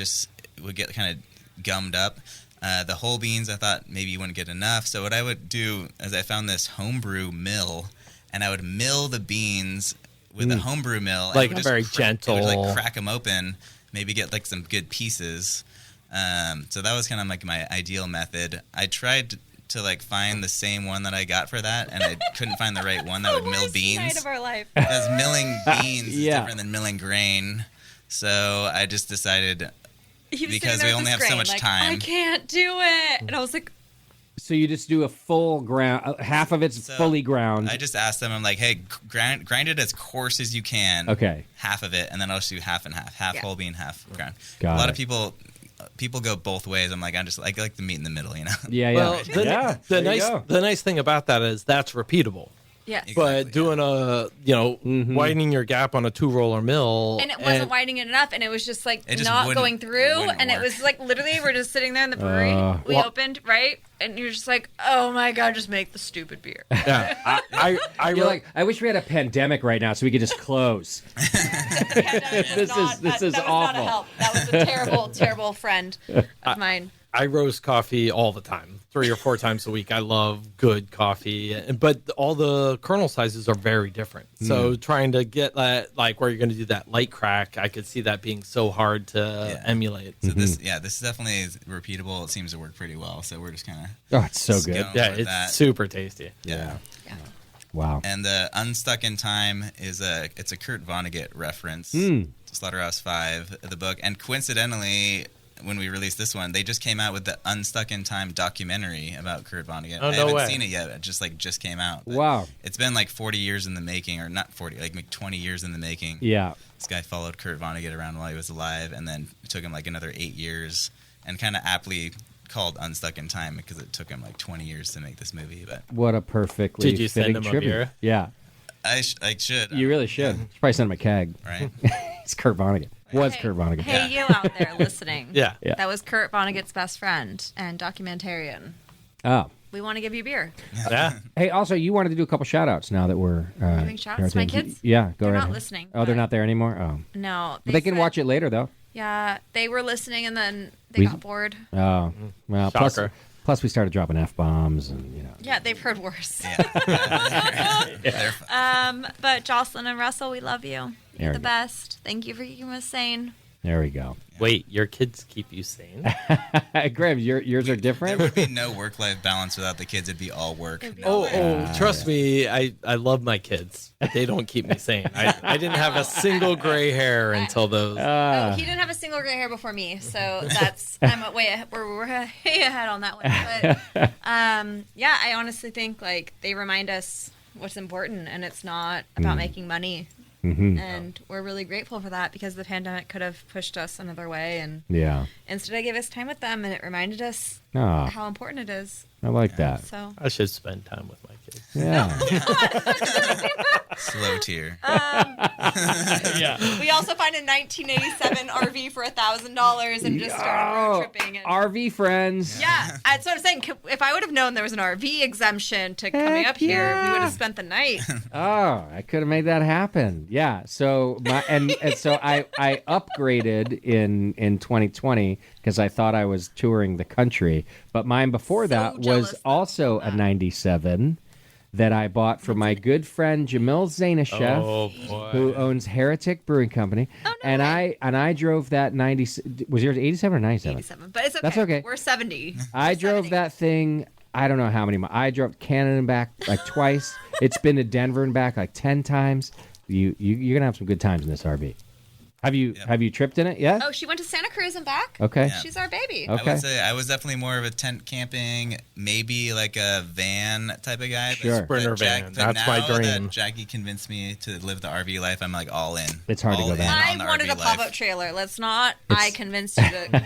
would get kind of gummed up. The whole beans, I thought maybe you wouldn't get enough. So what I would do is I found this homebrew mill, and I would mill the beans with a homebrew mill. Like and it would very just gentle. It would like crack them open, maybe get like some good pieces. So that was kind of like my ideal method. I tried to like find the same one that I got for that, and I couldn't find the right one that would mill beans. Night of our life. Because milling beans is Yeah. different than milling grain. So I just decided He was because sitting there we with only this have so grain, much like, time. I can't do it. And I was like, So you just do a full ground. Half of it's So fully ground. I just asked them, I'm like, hey, grind it as coarse as you can. Okay. Half of it, and then I'll just do half and half. Half Yeah. whole bean, half ground. Got a lot it. of people go both ways. I'm like, I like the meat in the middle, you know? Yeah. Well, Yeah. the There you nice go. the nice thing about that is that's repeatable. Yeah. But doing widening your gap on a 2-roller mill. And it wasn't widening it enough, and it was just like It just not wouldn't- going through. wouldn't And it work. was like literally we're just sitting there in the brewery. We opened, right? And you're just like, oh my God, just make the stupid beer. Yeah, You're like, I wish we had a pandemic right now so we could just close. This is that was awful. not a help. That was a terrible, terrible friend of mine. I roast coffee all the time, 3 or 4 times a week. I love good coffee, but all the kernel sizes are very different. So trying to get that, like where you're going to do that light crack, I could see that being so hard to emulate. So this is definitely repeatable. It seems to work pretty well. So we're just kind of Oh, it's so good. Yeah, it's super tasty. Yeah. Wow. And the Unstuck in Time is a Kurt Vonnegut reference. Slaughterhouse 5, the book, and coincidentally, when we released this one, they just came out with the Unstuck in Time documentary about Kurt Vonnegut. Oh, I no haven't way. seen it yet. It just came out. But Wow. It's been like 40 years in the making, or not 40, like 20 years in the making. Yeah. This guy followed Kurt Vonnegut around while he was alive, and then it took him like another 8 years, and kind of aptly called Unstuck in Time because it took him like 20 years to make this movie. But What a perfectly Did you send fitting him a tribute. beer? Yeah. I should. You really should. You should probably send him a keg. Right? It's Kurt Vonnegut. Was Kurt Vonnegut. Hey, you out there listening. Yeah. Yeah. That was Kurt Vonnegut's best friend and documentarian. Oh. We want to give you beer. Yeah. Hey, also, you wanted to do a couple shout-outs now that we're... Giving shout-outs to my kids? Yeah, go They're right not ahead. listening, Oh, they're but- not there anymore? Oh. No. But they can said- watch it later, though. Yeah, they were listening and then they got bored. Oh. Well, Shocker. plus we started dropping F-bombs and, you know. Yeah, they've heard worse. They're fun. But Jocelyn and Russell, we love you. There You're we the go. best. Thank you for keeping us sane. There we go. Wait, your kids keep you sane? Graham, yours are There different? would be no work-life balance without the kids. It'd be all work. Trust me, I love my kids. They don't keep me sane. I didn't have a single gray hair until those. Oh, he didn't have a single gray hair before me, so that's I'm way ahead, we're way ahead on that one. But yeah, I honestly think like they remind us what's important, and it's not about making money. And we're really grateful for that because the pandemic could have pushed us another way, and Yeah. instead I gave us time with them, and it reminded us Oh, how important it is. I like that. So I should spend time with my kids. Yeah. Slow tier. we also find a 1987 RV for $1,000 and just started road tripping. And RV friends. yeah, that's what I'm saying. If I would have known there was an RV exemption to coming up here, we would have spent the night. Oh, I could have made that happen. Yeah. So and so I upgraded in 2020 because I thought I was touring the country, but mine before that was jealous also a 97 that I bought from my good friend Jamil Zainashev. Oh boy. Who owns Heretic Brewing Company? And I drove that 90. Was yours 87 or 97? 87, but it's okay. That's okay. We're 70. I drove that thing. I don't know how many miles. I drove Canada and back like twice. It's been to Denver and back like 10 times. You're gonna have some good times in this RV. Have you tripped in it yet? Oh, she went to Santa Cruz and back? Okay. Yeah. She's our baby. Okay. I would say I was definitely more of a tent camping, maybe like a van type of guy. Sure. Sprinter van. That's my now dream. that Jackie convinced me to live the RV life, I'm like all in. It's hard to All go in back. I on the wanted RV a pop-up life. trailer. Let's not. I convinced you to.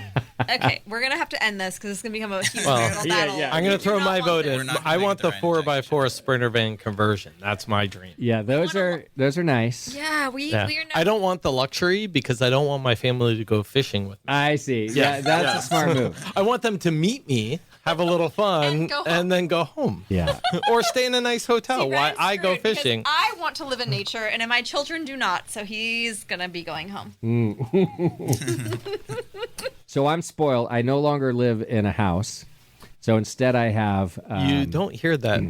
Okay, we're gonna have to end this because it's gonna become a huge battle. I'm going to throw my vote in. We're not I gonna want get the the right 4x4 Sprinter van conversion. That's my dream. Yeah, those are nice. Yeah, we're Yeah. not. I don't want the luxury because I don't want my family to go fishing with me. I see. Yeah, that's a smart move. I want them to meet me, have a little fun, And go home. and then go home. Yeah. Or stay in a nice hotel See, while Brian's I go screwed because fishing. I want to live in nature, and my children do not. So he's gonna be going home. So I'm spoiled. I no longer live in a house. So instead I have You don't hear that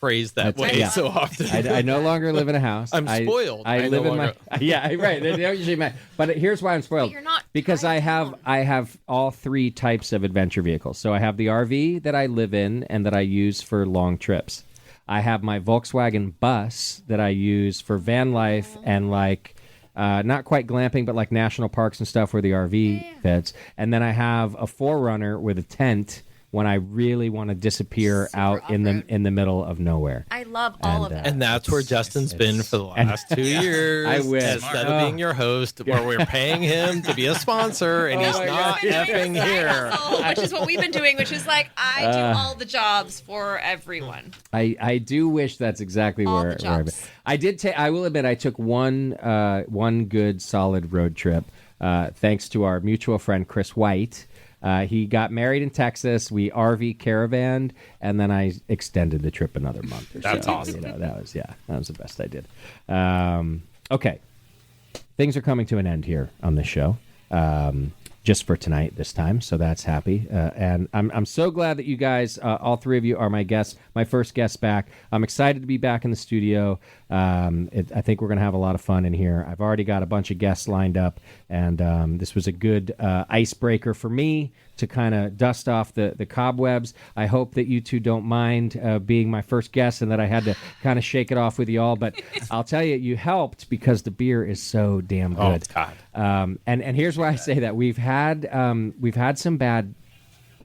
phrase that That's- way yeah. so often. I no longer live in a house. I'm spoiled. I I live no in my yeah, right. They don't usually match. But here's why I'm spoiled. But you're not because I driving have all three types of adventure vehicles. So I have the RV that I live in and that I use for long trips. I have my Volkswagen bus that I use for van life and like not quite glamping, but like national parks and stuff where the RV fits. And then I have a 4Runner with a tent when I really want to disappear out in the middle of nowhere. I love all of it. And that's where Justin's been for the last 2 years. I wish. Instead of being your host, where we're paying him to be a sponsor, and he's not effing here. Which is what we've been doing, which is like, I do all the jobs for everyone. I do wish that's exactly where I've been. I did take. I will admit, I took one good solid road trip, thanks to our mutual friend Chris White. He got married in Texas. We RV caravaned, and then I extended the trip another month or so. That's awesome. That was the best I did. Okay, things are coming to an end here on this show. Just for tonight this time, so that's happy. And I'm so glad that you guys, all three of you, are my guests, my first guests back. I'm excited to be back in the studio. I think we're going to have a lot of fun in here. I've already got a bunch of guests lined up, and this was a good icebreaker for me to kind of dust off the cobwebs. I hope that you two don't mind being my first guest and that I had to kind of shake it off with you all. But I'll tell you, you helped because the beer is so damn good. Oh, God. And here's why I say that. We've had some bad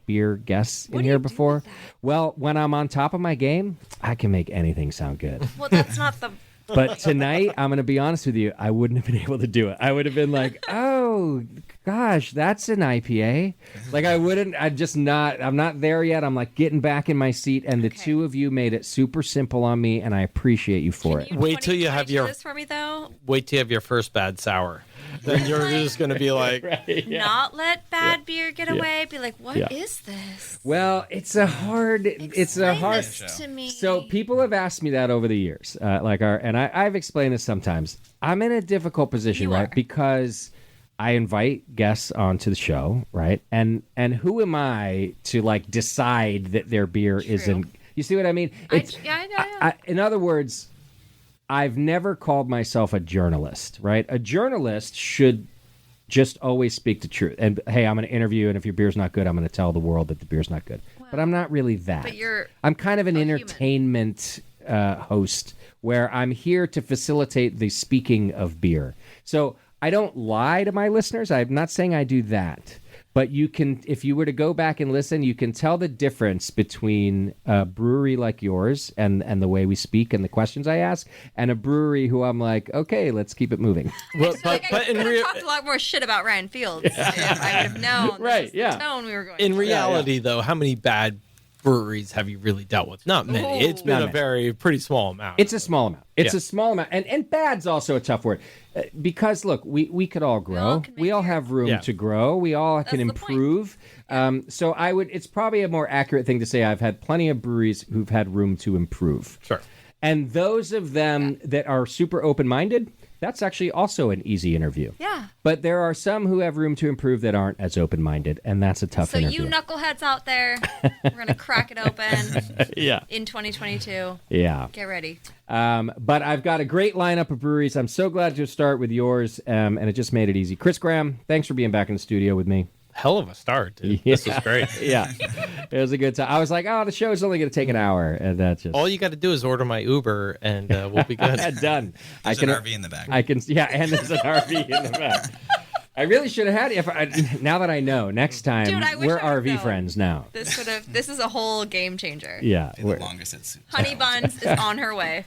beer guests in here before. Well, when I'm on top of my game, I can make anything sound good. Well, that's not the... But tonight, I'm going to be honest with you, I wouldn't have been able to do it. I would have been like, oh, gosh, that's an IPA. Like, I'm not there yet. I'm like getting back in my seat, and the two of you made it super simple on me, and I appreciate you for it. Wait till you have this for me, though? Wait till you have your first bad sour. Then you're just going to be like... Right, yeah. Not let bad beer get away. Be like, what is this? Well, it's a hard to me. So people have asked me that over the years, and I've explained this sometimes. I'm in a difficult position, right? Because I invite guests onto the show, right? And who am I to like decide that their beer isn't? You see what I mean? I know. In other words, I've never called myself a journalist, right? A journalist should just always speak the truth. And hey, I'm going to interview, and if your beer's not good, I'm going to tell the world that the beer's not good. But I'm not really that. But I'm kind of an entertainment host where I'm here to facilitate the speaking of beer. So I don't lie to my listeners. I'm not saying I do that. But you can, if you were to go back and listen, you can tell the difference between a brewery like yours and the way we speak and the questions I ask, and a brewery who I'm like, okay, let's keep it moving. Well, I talked a lot more shit about Ryan Fields if I would have known the tone we were going In reality, though, how many bad breweries have you really dealt with? Not many. It's been pretty small amount. It's a small amount. It's a small amount. And bad's also a tough word. Because, look, we could all grow. We all have room to grow. We all can improve. So it's probably a more accurate thing to say I've had plenty of breweries who've had room to improve. Sure. And those of them that are super open-minded, that's actually also an easy interview. Yeah. But there are some who have room to improve that aren't as open-minded, and that's a tough interview. So you knuckleheads out there, we're going to crack it open in 2022. Yeah. Get ready. But I've got a great lineup of breweries. I'm so glad to start with yours, and it just made it easy. Chris Graham, thanks for being back in the studio with me. Hell of a start, dude. This is great. Yeah. It was a good time. I was like, the show is only going to take an hour, and that's just... All you got to do is order my Uber, and we'll be good. Done. There's an RV in the back. And there's an RV in the back. I really should have had now that I know, next time, Dude, we're RV friends now. This is a whole game changer. Yeah. The longest it's... Honey Buns is on her way.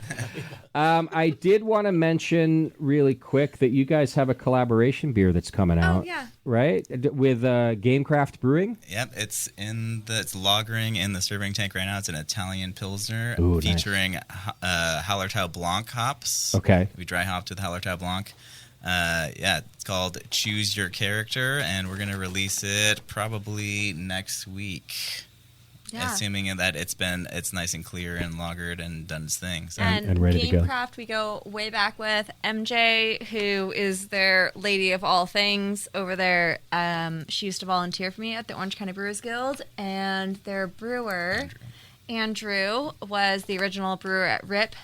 I did want to mention really quick that you guys have a collaboration beer that's coming out. Oh, yeah. Right? With Gamecraft Brewing? Yep, it's lagering in the serving tank right now. It's an Italian Pilsner featuring Hallertau Blanc hops. Okay. We dry hopped with Hallertau Blanc. It's called Choose Your Character, and we're going to release it probably next week. Yeah. Assuming that it's nice and clear and lagered and done its thing. So. And ready to go. Gamecraft, we go way back with MJ, who is their lady of all things over there. She used to volunteer for me at the Orange County Brewers Guild, and their brewer, Andrew was the original brewer at RIP.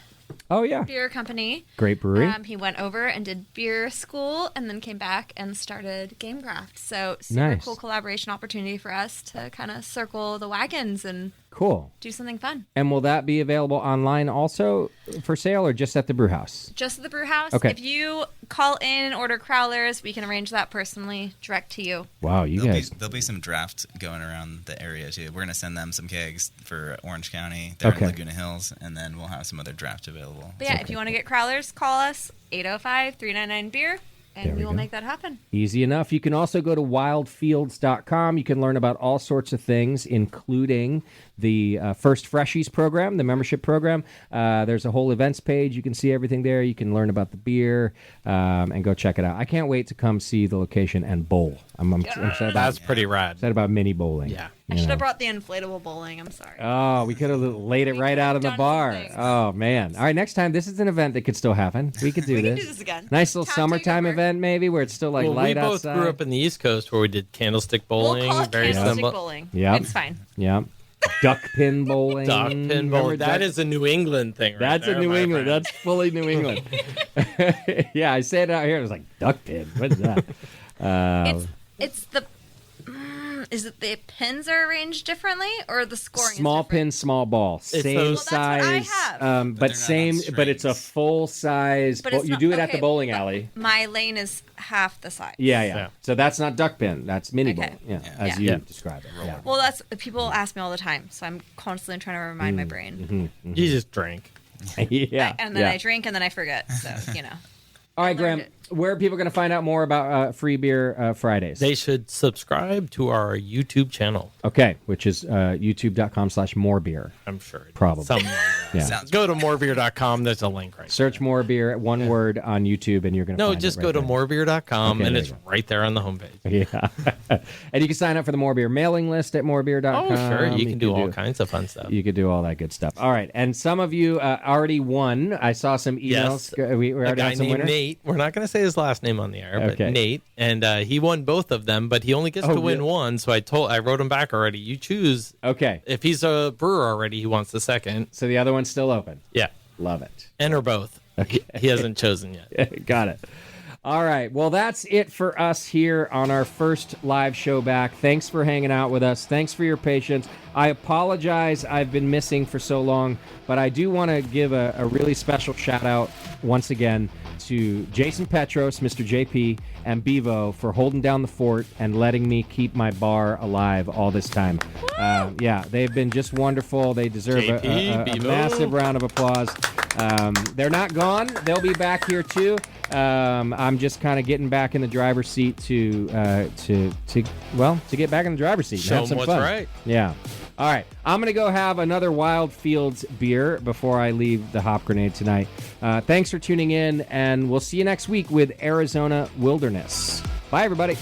Oh, yeah. Beer company. Great brewery. He went over and did beer school and then came back and started Gamecraft. So super cool collaboration opportunity for us to kind of circle the wagons and Cool. do something fun. And will that be available online also for sale or just at the Brewhouse? Just at the Brewhouse. Okay. If you call in and order crowlers, we can arrange that personally direct to you. Wow, There'll be some draft going around the area too. We're going to send them some kegs for Orange County. They're in Laguna Hills, and then we'll have some other draft available. But yeah, if you want to get crowlers, call us 805-399-BEER. And we will make that happen. Easy enough. You can also go to wildfields.com. You can learn about all sorts of things, including the First Freshies program, the membership program. There's a whole events page. You can see everything there. You can learn about the beer and go check it out. I can't wait to come see the location and bowl. I'm excited about, That's pretty rad. excited about mini bowling. Yeah. I should have brought the inflatable bowling. I'm sorry. Oh, we could have laid it right out of the done bar. some things. Oh, man. All right, next time, this is an event that could still happen. We could do We this. can do this again. Nice little Tom, summertime take over. event, maybe, where it's still like Well, light we both outside. grew up in the East Coast where we did candlestick bowling. We'll call it very candlestick simple. bowling. Yep. It's fine. Yeah. Duck pin bowling. Duck pin Remember bowling. That duck- is a New England thing, right? That's there, a New my England. friend. That's fully New England. Yeah, I said it out here. I was like, duck pin. What is that? It's the. Is it the pins are arranged differently or the scoring? Small is different? pin, small ball. Same those- Well, that's what I size. have. But they're not same. on But it's a strings. full size. But it's you not- do it at the okay, bowling but alley. My lane is half the size. Yeah. Yeah. So that's not duck pin. That's mini Okay. bowl. Yeah, Yeah. as Yeah. you describe it. Yeah. Well, that's people ask me all the time, so I'm constantly trying to remind my brain. You just drank. yeah. And then yeah. I drink and then I forget. So All right, I Graham. learned it. Where are people going to find out more about Free Beer Fridays? They should subscribe to our YouTube channel. Okay, which is youtube.com/morebeer. I'm sure. Probably. Something like that. Yeah. Sounds Go to morebeer.com. There's a link right Search More Beer, one word on YouTube, and you're going to No, find just it go right to there. morebeer.com, Okay, and there it's you right there on the homepage. Yeah. And you can sign up for the More Beer mailing list at morebeer.com. Oh, sure. You can do all kinds of fun stuff. You could do all that good stuff. All right. And some of you already won. I saw some emails. Yes. We A already guy had some named winners. Nate. We're not going to say his last name on the air, but Okay. Nate, and he won both of them, but he only gets Oh, to win really? one. So I wrote him back already. You choose. Okay. If he's a brewer already, he wants the second. So the other one's still open. Yeah, Love it. and or both. He hasn't chosen yet. Got it. All right. Well, that's it for us here on our first live show back. Thanks for hanging out with us. Thanks for your patience. I apologize I've been missing for so long, but I do want to give a really special shout out once again to Jason Petros, Mr. JP, and Bevo for holding down the fort and letting me keep my bar alive all this time. Yeah, they've been just wonderful. They deserve JP, a Bevo. massive round of applause. They're not gone. They'll be back here too. I'm just kind of getting back in the driver's seat to get back in the driver's seat and Show have 'em some what's fun. right. Yeah. All right. I'm going to go have another Wild Fields beer before I leave the Hop Grenade tonight. Thanks for tuning in, and we'll see you next week with Arizona Wilderness. Bye, everybody.